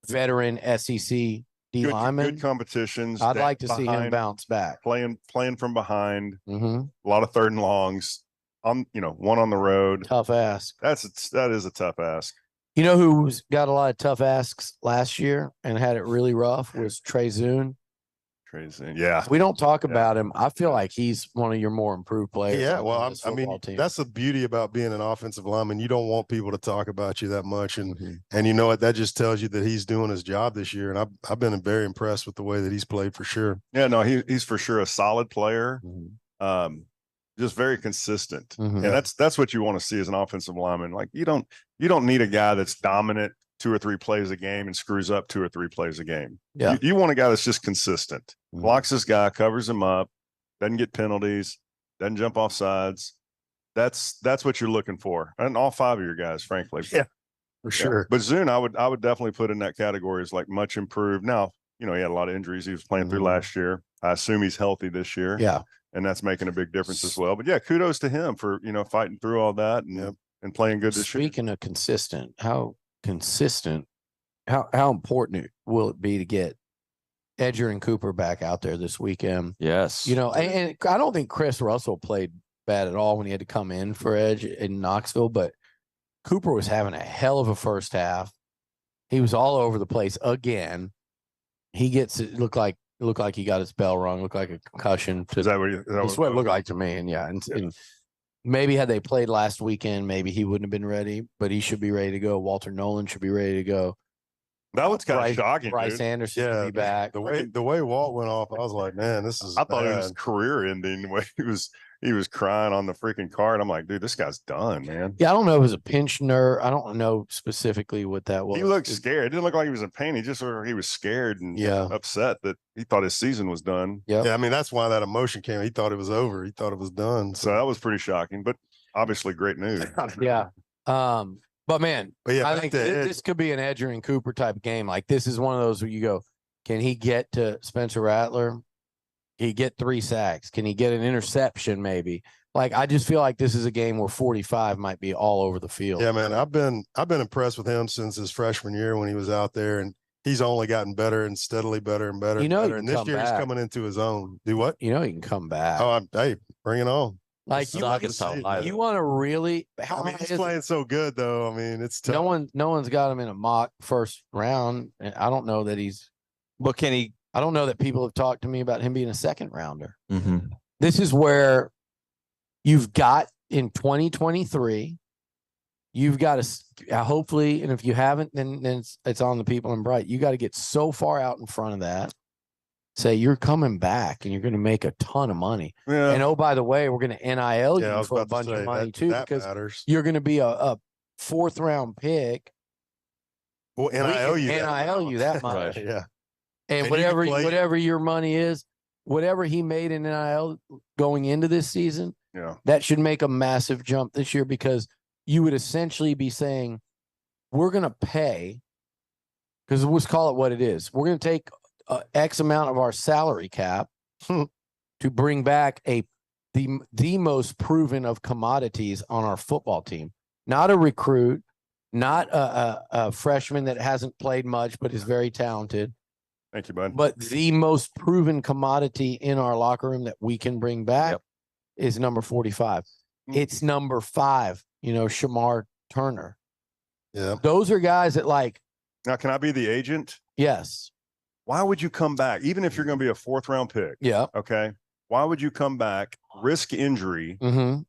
veteran SEC D linemen. Good competitions. I'd like to see him bounce back. Playing from behind. Mm-hmm. A lot of 3rd and longs. One on the road. Tough ask. That is a tough ask. You know who's got a lot of tough asks last year and had it really rough was Trey Zune. Yeah. We don't talk about him. I feel like he's one of your more improved players. Yeah, well, I mean, that's the beauty about being an offensive lineman. You don't want people to talk about you that much, and you know what? That just tells you that he's doing his job this year. And I've been very impressed with the way that he's played for sure. Yeah, no, he's for sure a solid player. Just very consistent, and that's what you want to see as an offensive lineman. Like you don't need a guy that's dominant 2 or 3 plays a game and screws up 2 or 3 plays a game. Yeah, you want a guy that's just consistent. Blocks his guy, covers him up, doesn't get penalties, doesn't jump off sides. That's what you're looking for, and all 5 of your guys, frankly. Yeah, for sure. But Zune, I would definitely put in that category as like much improved. Now, he had a lot of injuries he was playing through last year. I assume he's healthy this year. Yeah. And that's making a big difference as well. But yeah, kudos to him for, fighting through all that and playing good this year. Speaking of consistent, how important will it be to get Edger and Cooper back out there this weekend? Yes. And I don't think Chris Russell played bad at all when he had to come in for Edge in Knoxville, but Cooper was having a hell of a first half. He was all over the place again. He gets it looked like he got his bell rung, looked like a concussion. Is that what you, That's what it looked like to me. And and maybe had they played last weekend, maybe he wouldn't have been ready, but he should be ready to go. Walter Nolan should be ready to go. That was kind of shocking. Bryce dude. Anderson should be back. The way Walt went off, I was like, man, this is. I thought it was bad. career ending. The way he was crying on the freaking card. I'm like, dude, this guy's done, man. Yeah, I don't know if it was a pinched nerve. I don't know specifically what that was. He looked scared. It didn't look like he was in pain. He just he was scared and upset that he thought his season was done. Yeah, I mean that's why that emotion came. He thought it was over. He thought it was done. So that was pretty shocking, but obviously great news. Yeah. But man, yeah, I think this could be an Edger and Cooper type game. Like this is one of those where you go, can he get to Spencer Rattler? Can he get 3 sacks? Can he get an interception maybe? Like I just feel like this is a game where 45 might be all over the field. Yeah, man, I've been impressed with him since his freshman year when he was out there, and he's only gotten better and steadily better and better. You know, and this year he's coming into his own. Do what? You know, he can come back. Oh, hey, bring it on. Like you want to really? I mean, he's playing so good though. I mean, it's tough. No one's got him in a mock first round, and I don't know that he's. But can he? I don't know that people have talked to me about him being a second rounder. Mm-hmm. This is where you've got in 2023. You've got to hopefully, and if you haven't, then it's on the people in Bright. You got to get so far out in front of that. Say you're coming back and you're going to make a ton of money. Yeah. And oh, by the way, we're going to NIL you for a bunch of money too, because you're going to be a 4th round pick. Well, NIL you that much. Yeah. And whatever your money is, whatever he made in NIL going into this season, that should make a massive jump this year, because you would essentially be saying, we're going to pay, because let's call it what it is. We're going to take X amount of our salary cap to bring back the most proven of commodities on our football team. Not a recruit, not a freshman that hasn't played much but is very talented. Thank you, bud. But the most proven commodity in our locker room that we can bring back is number 45. It's number 5, Shamar Turner. Yeah. Those are guys that like. Now, can I be the agent? Yes. Why would you come back, even if you're going to be a 4th round pick? Yeah. Okay. Why would you come back, risk injury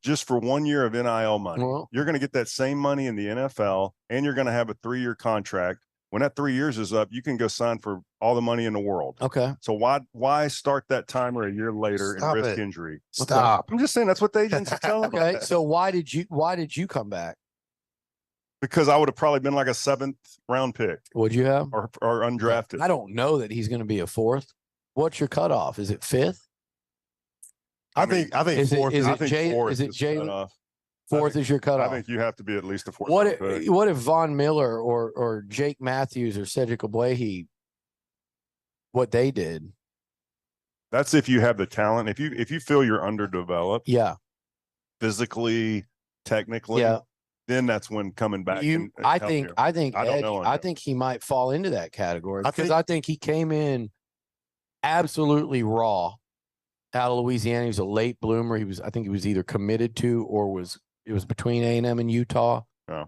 just for 1 year of NIL money? Well, you're going to get that same money in the NFL, and you're going to have a 3-year contract. When that 3 years is up, you can go sign for all the money in the world. Okay. So why start that timer a year later and risk injury? Stop. I'm just saying that's what the agents are telling me. Okay. So why did you come back? Because I would have probably been like a 7th round pick. Would you have? Or undrafted. I don't know that he's going to be a 4th. What's your cutoff? Is it 5th? I think 4th. Is it 4th Jay? 4th is your cutoff. I think you have to be at least a 4th. What if Von Miller or Jake Matthews or Cedric Abwehi, what they did? That's if you have the talent. If you feel you're underdeveloped, physically, technically, then that's when coming back. I think he might fall into that category, because I think he came in absolutely raw out of Louisiana. He was a late bloomer. I think he was either committed to or it was between A&M and Utah.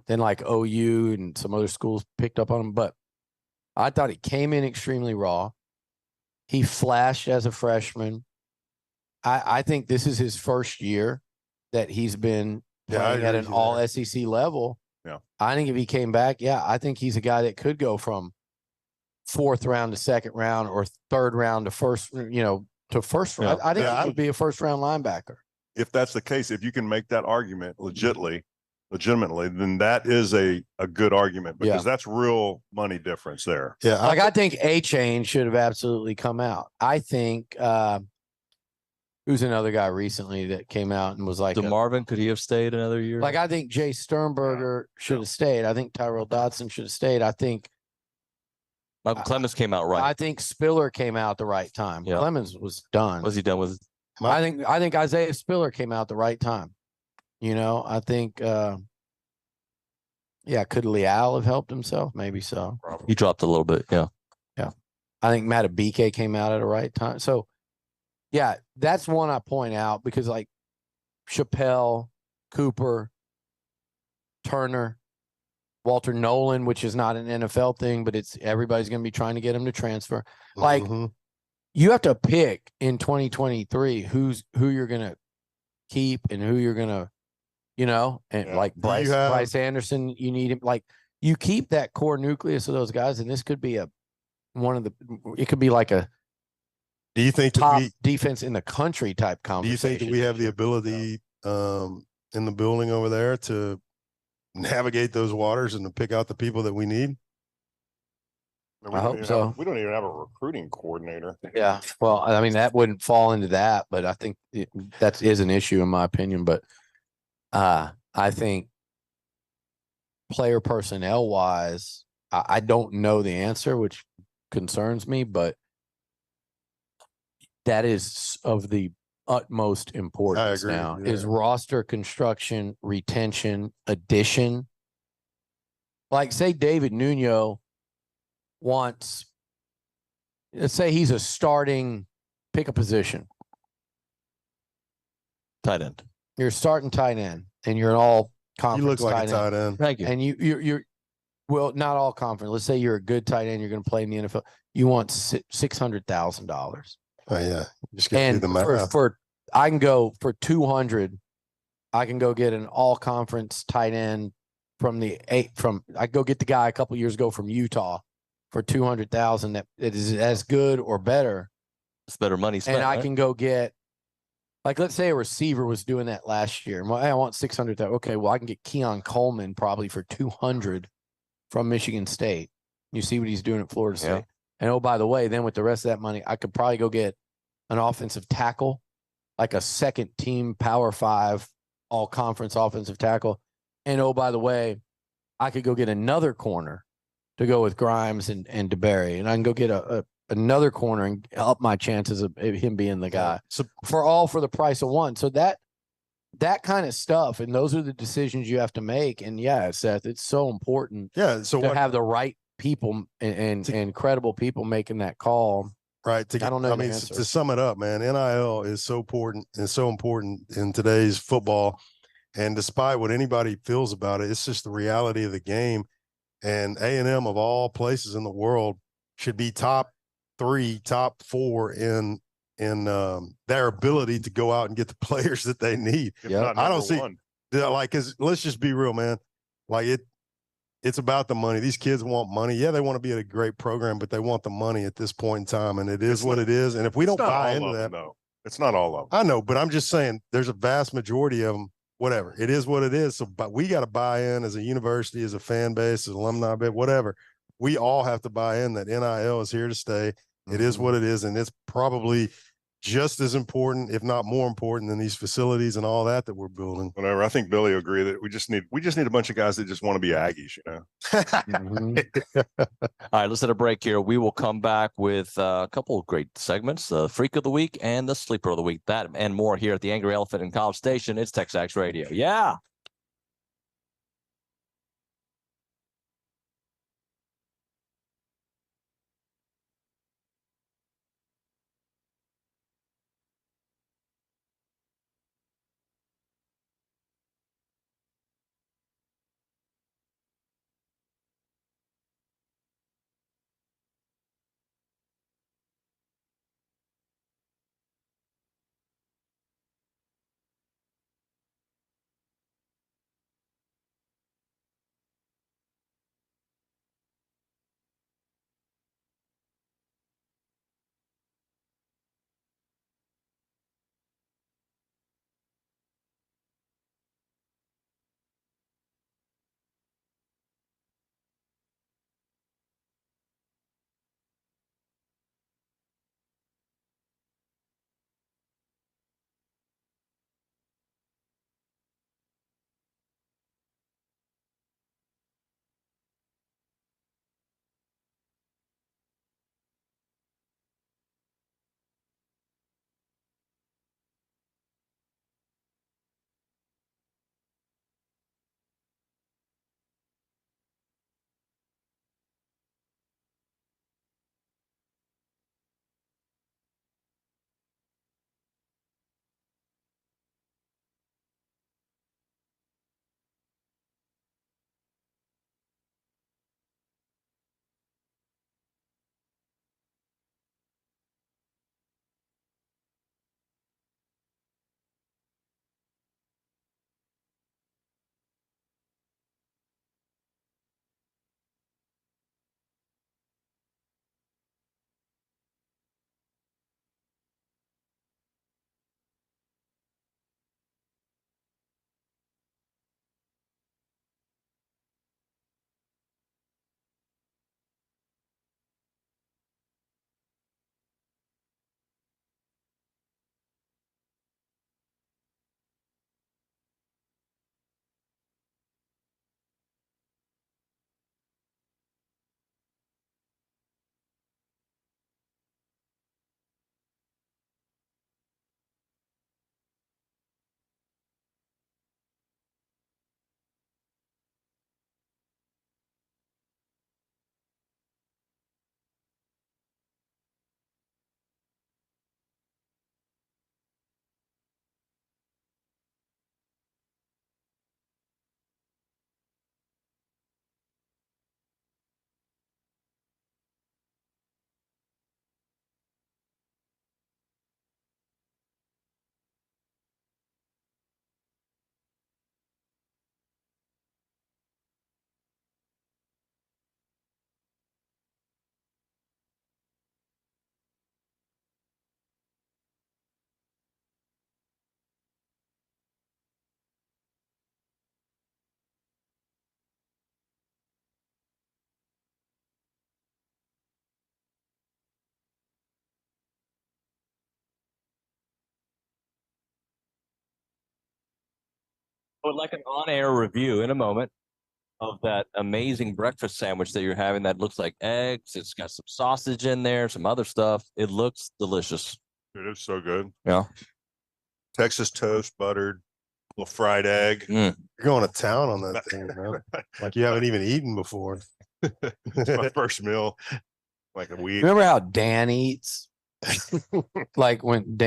Then like OU and some other schools picked up on him. But I thought he came in extremely raw. He flashed as a freshman. I think this is his first year that he's been playing at an all SEC level. Yeah. I think if he came back, I think he's a guy that could go from 4th round to 2nd round or 3rd round to first round. I think he would be a 1st round linebacker. If that's the case, if you can make that argument legitimately, then that is a good argument, because that's real money difference there. Yeah. I think A-Chain should have absolutely come out. I think who's another guy recently that came out and was like DeMarvin, could he have stayed another year? Like I think Jay Sternberger should have stayed. I think Tyrell Dodson should have stayed. I think Michael Clemens came out right. I think Spiller came out the right time. Yeah. Clemens was done. Was he done with? I think Isaiah Spiller came out the right time. I think could Leal have helped himself? Maybe so. He dropped a little bit, yeah. I think Matt Abike came out at the right time. So that's one I point out, because like Chappelle, Cooper, Turner, Walter Nolan, which is not an NFL thing, but it's everybody's going to be trying to get him to transfer. Like you have to pick in 2023 who you're going to keep and who you're going to, and like Bryce Anderson, you need him. Like you keep that core nucleus of those guys, and this could be it could be like a. Do you think top defense in the country type conversation? Do you think that we have the ability in the building over there to navigate those waters and to pick out the people that we need? I hope so. We don't even have a recruiting coordinator. Yeah. Well, I mean, that wouldn't fall into that, but I think that is an issue in my opinion. But I think player personnel wise, I don't know the answer, which concerns me, but that is of the utmost importance now is roster construction, retention, addition. Like say David Nuño wants, let's say he's a starting, pick a position. Tight end. You're a starting tight end and you're an all conference. You look like a tight end. Thank you. And you're well, not all conference. Let's say you're a good tight end. You're going to play in the NFL. You want $600,000. Oh yeah, just get do the math. For I can go for 200. I can go get an all conference tight end I go get the guy a couple years ago from Utah for 200,000 that it is as good or better. It's better money spent. And I right? can go get, like, let's say a receiver was doing that last year. Well, I want 600,000. Okay, well, I can get Keon Coleman probably for 200 from Michigan State. You see what he's doing at Florida State. Yeah. And oh, by the way, then with the rest of that money, I could probably go get an offensive tackle, like a second team Power 5 all conference offensive tackle. And oh, by the way, I could go get another corner to go with Grimes and DeBerry. And I can go get another corner and up my chances of him being the guy. So for the price of one. So that kind of stuff. And those are the decisions you have to make. And yeah, Seth, it's so important to have the right people and credible people making that call. Right. I don't know. I mean, to sum it up, man, NIL is so important in today's football. And despite what anybody feels about it, it's just the reality of the game. And A&M of all places in the world should be top 3, top 4 in their ability to go out and get the players that they need. Yeah, I don't see cause let's just be real, man. Like it's about the money. These kids want money. Yeah, they want to be at a great program, but they want the money at this point in time. And it is what it is. And if we don't buy into that, no, it's not all of them. I know, but I'm just saying there's a vast majority of them. Whatever. It is what it is. So, but we got to buy in as a university, as a fan base, as alumni, whatever. We all have to buy in that NIL is here to stay. It is what it is. And it's probably just as important, if not more important, than these facilities and all that we're building. Whatever. I think Billy will agree that we just need a bunch of guys that just want to be Aggies, All right, let's hit a break here. We will come back with a couple of great segments, the Freak of the Week and the Sleeper of the Week. That and more here at the Angry Elephant in College Station. It's TexAgs Radio. Yeah. would like an on-air review in a moment of that amazing breakfast sandwich that you're having that looks like eggs. It's got some sausage in there, some other stuff. It looks delicious. Dude, it's so good. Yeah. Texas toast, buttered, little fried egg. Mm. You're going to town on that thing, man. Like you haven't even eaten before. It's my first meal. Like a week. Remember how Dan eats? Like when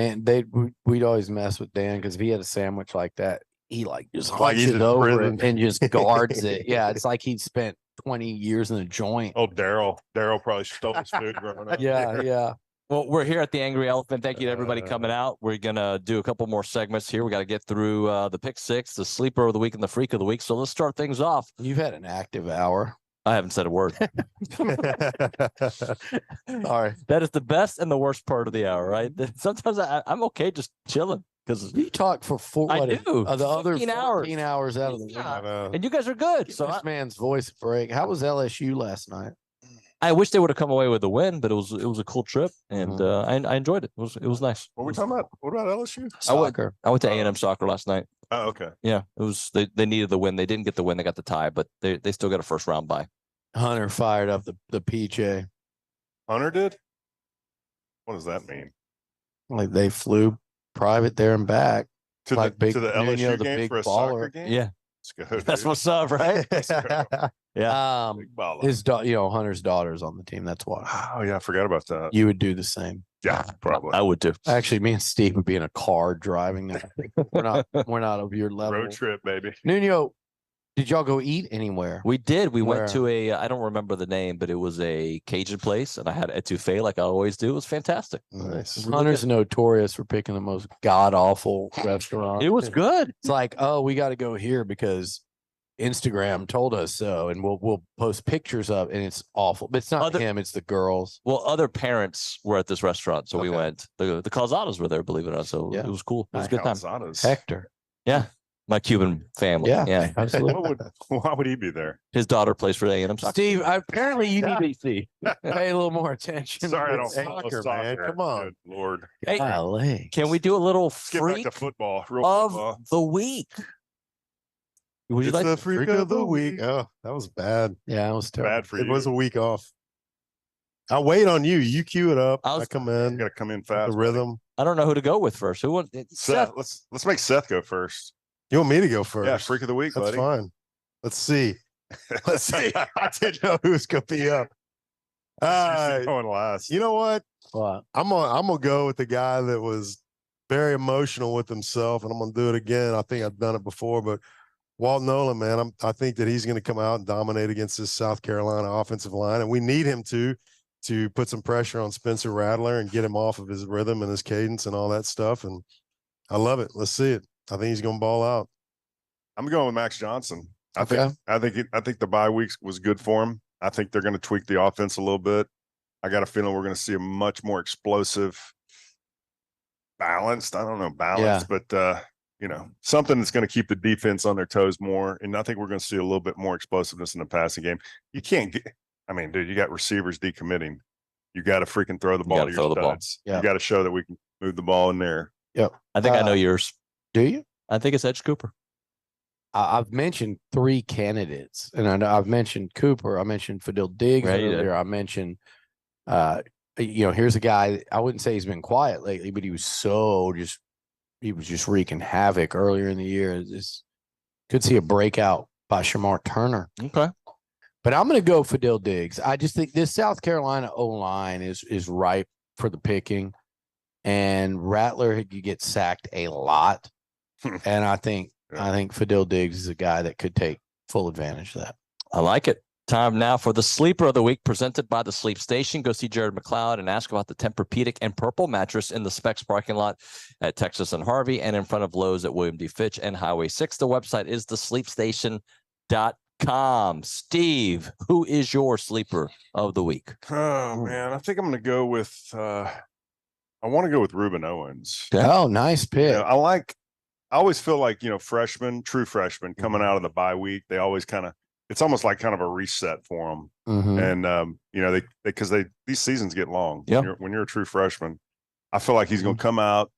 we'd always mess with Dan because if he had a sandwich like that, he like just hunches over it and just guards it. Yeah, it's like he'd spent 20 years in a joint. Oh, Daryl probably stole his food growing up. Yeah. Well, we're here at the Angry Elephant. Thank you to everybody coming out. We're going to do a couple more segments here. We got to get through the pick six, the sleeper of the week, and the freak of the week. So let's start things off. You've had an active hour. I haven't said a word. All right. That is the best and the worst part of the hour, right? Sometimes I'm okay just chilling because you talk for I do. The other 15 14 hours out of the week. And you guys are good. So this man's voice break. How was LSU last night? I wish they would have come away with a win, but it was a cool trip, and I enjoyed it. It was nice. What are we talking about? What about LSU? Soccer. I went to A&M soccer last night. Oh, okay. Yeah, it was. They needed the win. They didn't get the win. They got the tie, but they still got a first round bye. Hunter fired up the PJ. Hunter did? What does that mean? Like they flew private there and back. To like the LSU Nuño, the game big for a baller. soccer game? Yeah. Let's go, That's dude. what's up, right? Yeah. Big baller. His Hunter's daughter's on the team. That's why. Oh yeah, I forgot about that. You would do the same. Yeah, probably. I would too. Actually, me and Steve would be in a car driving there. We're not of your level. Road trip, baby. Nuño, did y'all go eat anywhere? We did. We Where? went to I don't remember the name, but it was a Cajun place, and I had etouffee like I always do. It was fantastic. Nice. Hunter's notorious for picking the most god awful restaurant. It was good. It's like, oh, we got to go here because Instagram told us so, and we'll post pictures of, and it's awful. But it's not him; it's the girls. Well, other parents were at this restaurant, so we went. The Calzadas were there, believe it or not. So it was cool. It was a good time. Hector. Yeah, my Cuban family. Yeah, absolutely. Why would he be there? His daughter plays for A&M soccer. Steve, apparently you need to pay a little more attention. Sorry, I with don't follow soccer, soccer, man. Come on. Good Lord. Hey, Golly. can we do a little Get back freak to football. Real of football. the week? Would you It's like the freak of the week. Oh, that was bad. Yeah, it was terrible. Bad for It you. was a week off. I'll wait on you. You cue it up. I come in. You gotta come in fast. The rhythm. I don't know who to go with first. Who wants Seth, let's make Seth go first. You want me to go first? Yeah, freak of the week, That's buddy. fine. Let's see. Let's see. I didn't know who was gonna be up. Going last. You know what? What? I'm gonna go with the guy that was very emotional with himself, and I'm gonna do it again. I think I've done it before, but Walt Nolan, man, I think that he's going to come out and dominate against this South Carolina offensive line, and we need him to put some pressure on Spencer Rattler and get him off of his rhythm and his cadence and all that stuff. And I love it. Let's see it. I think he's going to ball out. I'm going with Max Johnson. I Okay. think the bye week was good for him. I think they're going to tweak the offense a little bit. I got a feeling we're going to see a much more explosive, balanced. I don't know, balanced, but something that's going to keep the defense on their toes more. And I think we're going to see a little bit more explosiveness in the passing game. You can't get, dude, you got receivers decommitting. You got to freaking throw the ball to your studs. Yeah. You got to show that we can move the ball in there. Yep. I think I know yours. Do you? I think it's Edge Cooper. I've mentioned 3 candidates, and I know I've mentioned Cooper. I mentioned Fadil Diggs earlier. I mentioned, here's a guy. I wouldn't say he's been quiet lately, but he was just wreaking havoc earlier in the year. Could see a breakout by Shamar Turner. Okay. But I'm going to go Fadil Diggs. I just think this South Carolina O-line is ripe for the picking, and Rattler could get sacked a lot. And I think Fadil Diggs is a guy that could take full advantage of that. I like it. Time now for the sleeper of the week, presented by the Sleep Station. Go see Jared McLeod and ask about the Tempur-Pedic and Purple mattress in the Specs parking lot at Texas and Harvey, and in front of Lowe's at William D. Fitch and Highway 6. The website is thesleepstation.com. Steve, who is your sleeper of the week? Oh man, I think I'm going to go with. I want to go with Reuben Owens. Oh, nice pick. I always feel like true freshmen coming out of the bye week, they always it's almost like kind of a reset for them. Mm-hmm. And because these seasons get long. Yeah. When you're a true freshman, I feel like he's going to come out,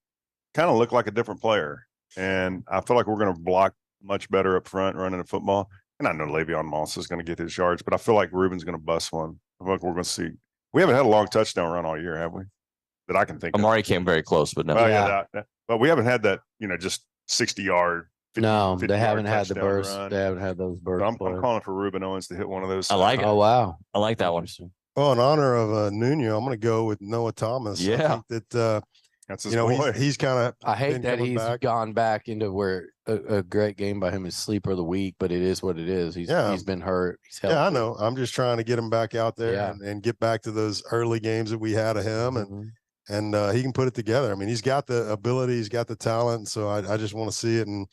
kind of look like a different player, and I feel like we're going to block much better up front running the football. And I know Le'Veon Moss is going to get his yards, but I feel like Ruben's going to bust one. I feel like we're going to see. We haven't had a long touchdown run all year, have we? That I can think Amari of. came very close, but no. Well, but we haven't had that, just 60-yard. No, they haven't had the touchdown burst. run. They haven't had those bursts. So I'm calling for Ruben Owens to hit one of those. I like it. Oh, wow. I like that one. Well, in honor of Nuño, I'm going to go with Noah Thomas. Yeah. I think that that's his boy. He's kind of. I hate that he's gone back into where a great game by him is sleeper of the week, but it is what it is. He's been hurt. He's healthy. Yeah, I know. I'm just trying to get him back out there and get back to those early games that we had of him, and he can put it together. I mean, he's got the ability, he's got the talent. So I just want to see it and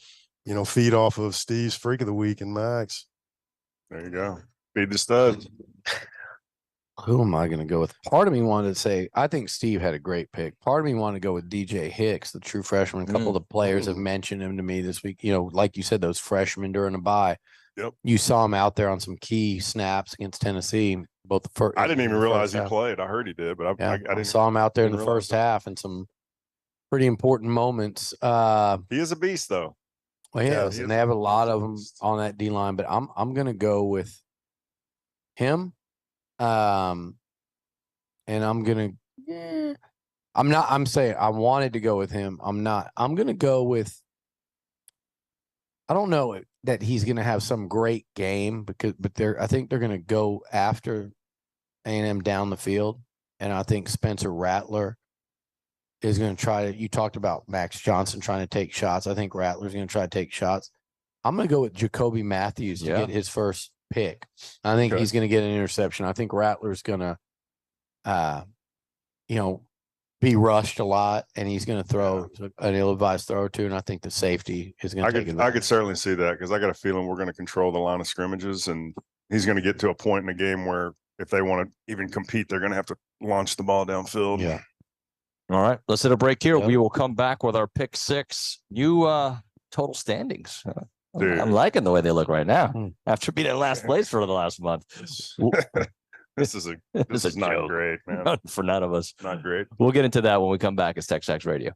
feed off of Steve's freak of the week and Max. There you go. Feed the stud. Who am I going to go with? Part of me wanted to say, I think Steve had a great pick. Part of me wanted to go with DJ Hicks, the true freshman. A couple of the players have mentioned him to me this week. Like you said, those freshmen during the bye. Yep. You saw him out there on some key snaps against Tennessee. Both the first. I didn't even realize he played. I heard he did, but I saw him out there in the first half and some pretty important moments. He is a beast, though. Well, he is, and they have a lot of them on that D line. But I'm going to go with him. And I'm going to, I'm saying I wanted to go with him. I'm going to go with, I don't know that he's going to have some great game but I think they're going to go after A&M down the field. And I think Spencer Rattler is going to try to, you talked about Max Johnson trying to take shots. I think Rattler's going to try to take shots. I'm going to go with Jacoby Matthews to get his first pick. I think he's going to get an interception. I think Rattler's going to, be rushed a lot, and he's going to throw an ill-advised throw too. And I think the safety is going to take advantage. I could certainly see that because I got a feeling we're going to control the line of scrimmages, and he's going to get to a point in the game where if they want to even compete, they're going to have to launch the ball downfield. Yeah. All right, let's hit a break here. We will come back with our pick six. New total standings. I'm liking the way they look right now after being in last place for the last month. This is not joke. Great, man. Not for none of us. Not great. We'll get into that when we come back. It's TexAgs Radio.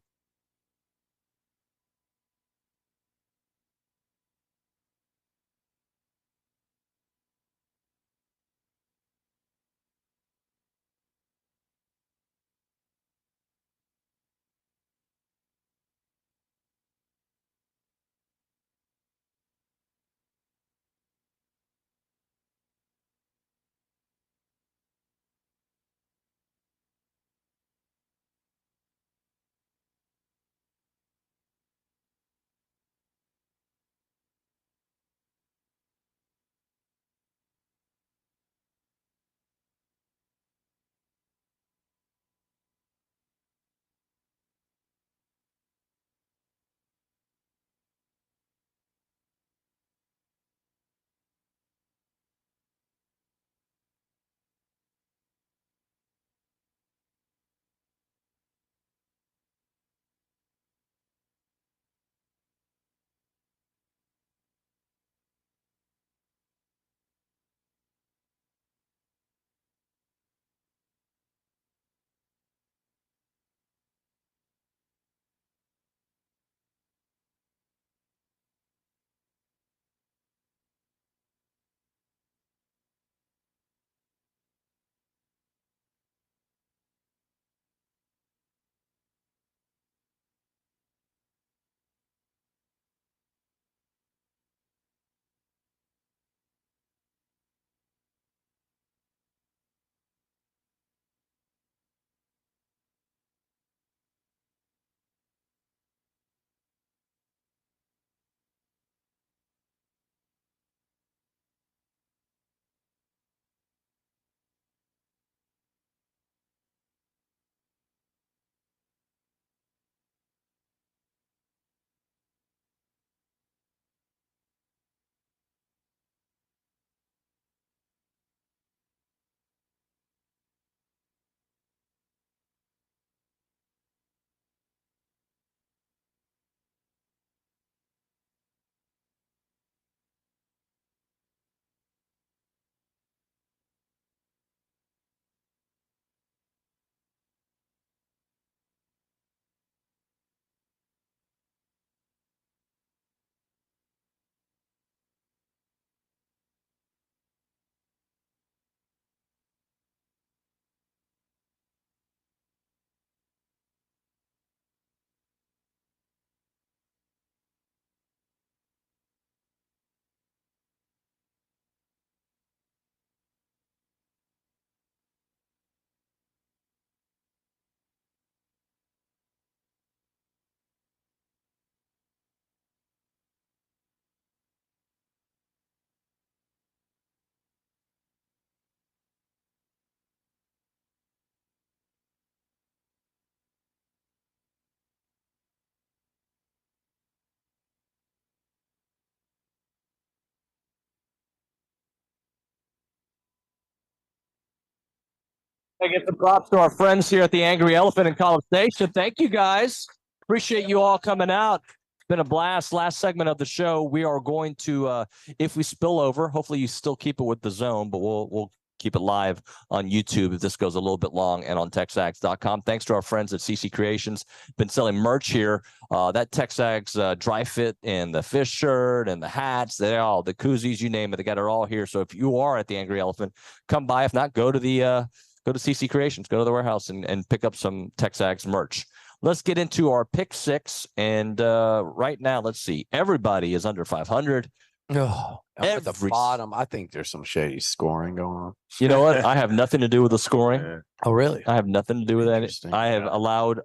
I get some props to our friends here at the Angry Elephant in College Station. Thank you, guys. Appreciate you all coming out. It's been a blast. Last segment of the show, we are going to, if we spill over, hopefully you still keep it with the zone, but we'll keep it live on YouTube if this goes a little bit long, and on TexAgs.com. Thanks to our friends at CC Creations. Been selling merch here. That TexAgs dry fit and the fish shirt and the hats, they all, the koozies, you name it, they got it all here. So if you are at the Angry Elephant, come by. If not, go to CC Creations, go to the warehouse and pick up some TexAgs merch. Let's get into our pick six. And right now, let's see. Everybody is under 500. Oh, at the bottom, I think there's some shady scoring going on. You know what? I have nothing to do with the scoring. Oh, really? I have nothing to do with that. I have allowed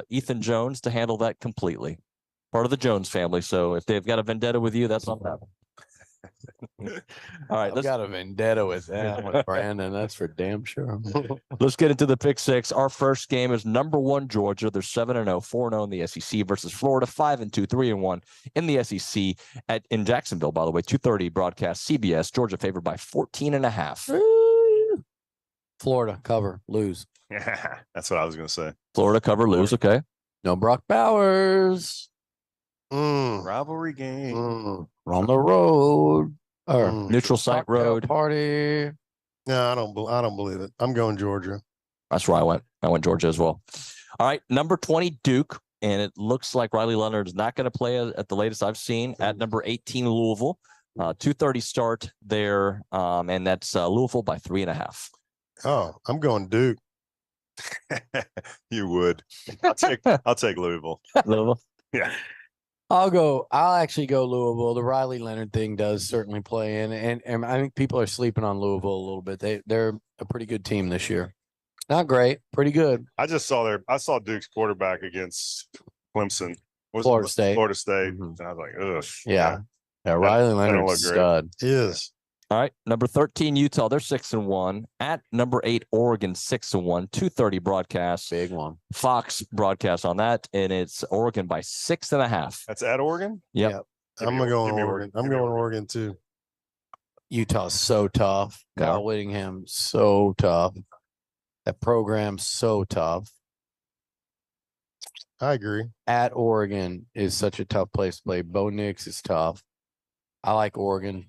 Ethan Jones to handle that completely. Part of the Jones family. So if they've got a vendetta with you, that's on them. All right, I've got a vendetta with that with Brandon. That's for damn sure. Let's get into the pick six. Our first game is number 1 Georgia. They're 7-0, 4-0 in the SEC versus Florida, 5-2, 3-1 in the SEC in Jacksonville. By the way, 2:30 broadcast CBS. Georgia favored by 14.5. Florida cover, lose. Yeah, that's what I was going to say. Florida cover, lose. Okay. No Brock Bowers. Rivalry game. We're on the road. Or neutral site road party. No, I don't believe it. I'm going Georgia. That's where I went. I went Georgia as well. All right, number 20 Duke, and it looks like Riley Leonard is not going to play at the latest I've seen. At number 18 Louisville, 2:30 start there, and that's Louisville by 3.5. Oh, I'm going Duke. You would. I'll take Louisville. Louisville. Yeah. I'll actually go Louisville. The Riley Leonard thing does certainly play in, and I think people are sleeping on Louisville a little bit. They're a pretty good team this year. Not great, pretty good. I saw Duke's quarterback against Clemson. Florida State. And I was like, ugh. Yeah. Riley Leonard's a stud. He is. All right, number 13 Utah, they're 6-1. At number 8 Oregon, 6-1. 2:30 broadcast. Big one. Fox broadcast on that, and it's Oregon by 6.5. That's at Oregon? Yep. I'm going Oregon. I'm going Oregon too. Utah's so tough. Kyle Whittingham, so tough. That program's so tough. I agree. At Oregon is such a tough place to play. Bo Nix is tough. I like Oregon.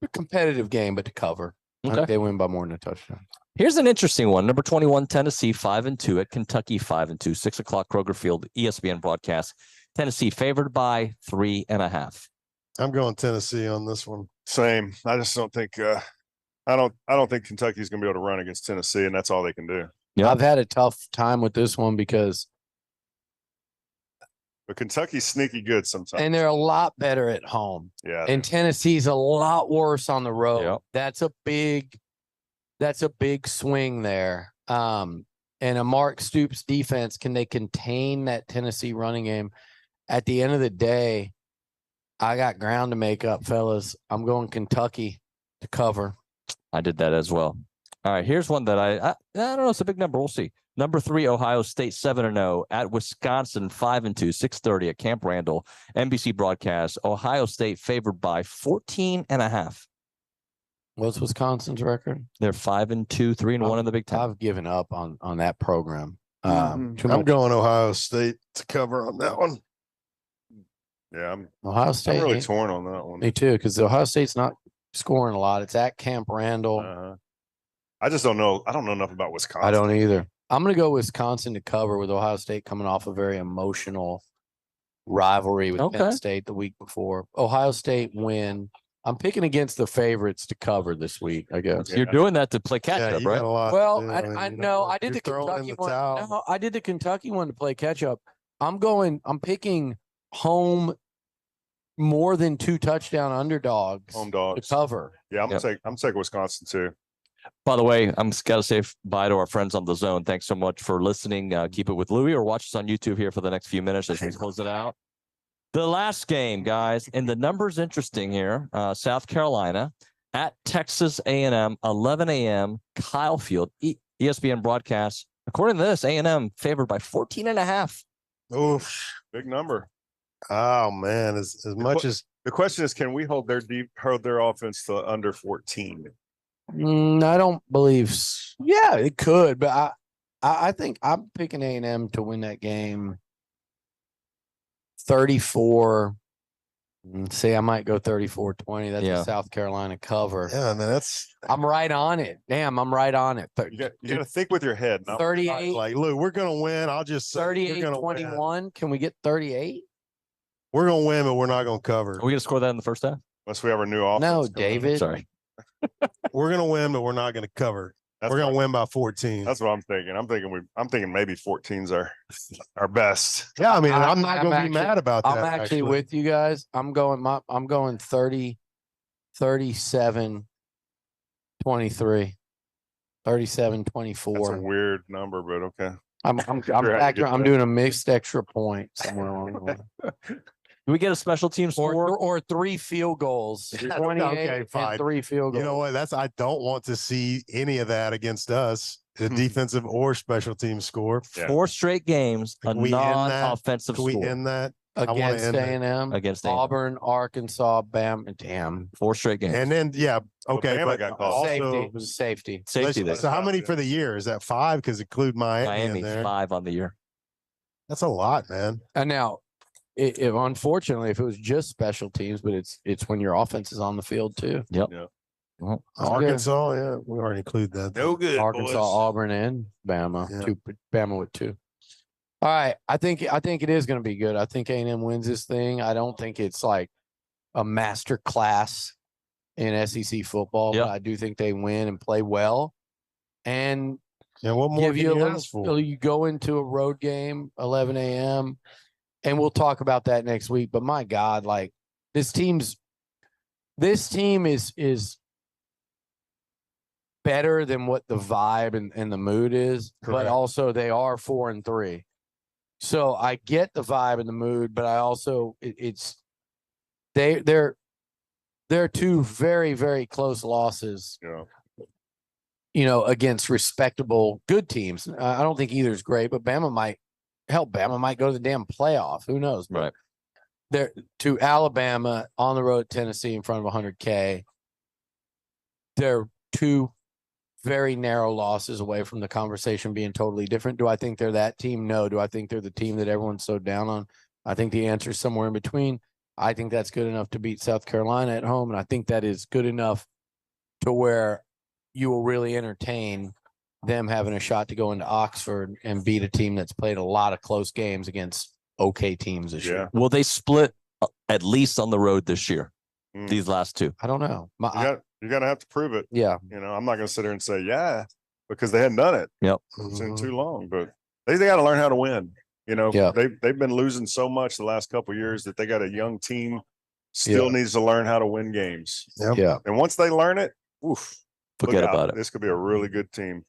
A competitive game, but to cover. I think they win by more than a touchdown. Here's an interesting one. Number 21, Tennessee, 5-2 at Kentucky, 5-2. 6 o'clock Kroger Field, ESPN broadcast. Tennessee favored by 3.5. I'm going Tennessee on this one. Same. I just don't think I don't think Kentucky's going to be able to run against Tennessee, and that's all they can do. Yeah, I've had a tough time with this one because But Kentucky's sneaky good sometimes. and they're a lot better at home. Yeah. And Tennessee's a lot worse on the road. Yep. That's a big swing there. And a Mark Stoops defense, can they contain that Tennessee running game? At the end of the day, I got ground to make up, fellas. I'm going Kentucky to cover. I did that as well. All right, here's one that I don't know. It's a big number. We'll see. Number 3, Ohio State, 7-0 at Wisconsin, 5-2, 6:30 at Camp Randall. NBC broadcast. Ohio State favored by 14.5. What's Wisconsin's record? They're 5-2, 3-1 in the Big Ten. I've given up on that program. I'm going Ohio State to cover on that one. Yeah, Ohio State. I'm really torn on that one. Me too, because Ohio State's not scoring a lot. It's at Camp Randall. I just don't know. I don't know enough about Wisconsin. I don't either. I'm going to go Wisconsin to cover with Ohio State coming off a very emotional rivalry with Penn State the week before. Ohio State win. I'm picking against the favorites to cover this week, I guess. You're doing that to play catch up, right? Well, I know. I did the Kentucky one. No, I did the Kentucky one to play catch up. I'm picking home more than 2 touchdown underdogs. Home dogs to cover. Yeah, I'm taking Wisconsin too. By the way, I'm just got to say bye to our friends on the zone. Thanks so much for listening. Keep it with Louie or watch us on YouTube here for the next few minutes as we close it out. The last game, guys, and the number's interesting here. South Carolina at Texas A&M, 11 a.m. Kyle Field, ESPN broadcast. According to this, A&M favored by 14.5. Oof, big number. Oh man, as much as the question is, can we hold their offense to under 14? I don't believe. Yeah, it could, but I think I'm picking A&M to win that game. 34. Say I might go 34-20. That's a South Carolina cover. Yeah, man, I'm right on it. Damn, I'm right on it. You got to think with your head. 38. Like, look, we're gonna win. I'll just say 38-21. Can we get 38? We're gonna win, but we're not gonna cover. Are we gonna score that in the first half? Unless we have our new offense. No, David. Sorry. We're gonna win, but we're not gonna cover. We're gonna win by 14. That's what I'm thinking. I'm thinking maybe 14's our best. Yeah, I mean, I'm not gonna be mad about that. I'm actually with you guys. I'm going 30, 37, 23, 37, 24. That's a weird number, but okay. I'm doing a mixed extra point somewhere along the way. Do we get a special team score or 3 field goals? 28 okay, fine. and 3 field goals. You know what? I don't want to see any of that against us, the defensive or special team score. 4 straight games, a non-offensive score. Can we end that? Against A&M, against A&M. Auburn, Arkansas, Bama, damn. 4 straight games. And then, okay, Bama but got called. Safety. So how many for the year? Is that 5? Because include Miami in there. 5 on the year. That's a lot, man. And now, if unfortunately, if it was just special teams, but it's when your offense is on the field too. Yep. Well, Arkansas, yeah, we already include that. No good. Arkansas, boys. Auburn, and Bama. Yeah. 2, Bama with 2. All right, I think it is going to be good. I think A&M wins this thing. I don't think it's like a master class in SEC football, but I do think they win and play well. And what more give can you ask for? You go into a road game, 11 a.m. And we'll talk about that next week. But my God, like this team is better than what the vibe and the mood is, but also they are 4-3. So I get the vibe and the mood, but I also they're 2 very, very close losses. Yeah. Against respectable good teams. I don't think either is great, but Bama might go to the damn playoff. Who knows? Right. They're to Alabama on the road, Tennessee in front of 100K. They're 2 very narrow losses away from the conversation being totally different. Do I think they're that team? No. Do I think they're the team that everyone's so down on? I think the answer is somewhere in between. I think that's good enough to beat South Carolina at home, and I think that is good enough to where you will really entertain them having a shot to go into Oxford and beat a team that's played a lot of close games against okay teams this year. Will they split at least on the road this year? These last 2? I don't know. You're gonna have to prove it. Yeah. I'm not gonna sit there and say because they hadn't done it. Yep. It's in too long, but they got to learn how to win. They've been losing so much the last couple of years that they got a young team still needs to learn how to win games. Yep. Yeah. And once they learn it, Forget about it. This could be a really good team.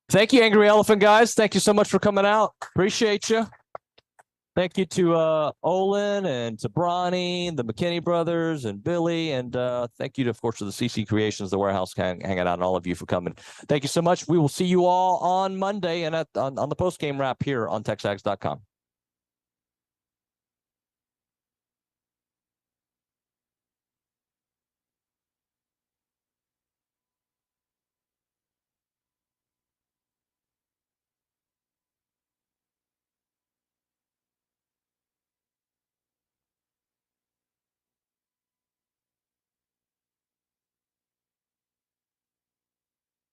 Thank you, Angry Elephant guys. Thank you so much for coming out. Appreciate you. Thank you to Olin and to Bronny, the McKinney brothers, and Billy, and thank you, of course, to the CC Creations, the warehouse hanging out, and all of you for coming. Thank you so much. We will see you all on Monday and on the post game wrap here on TexAgs.com.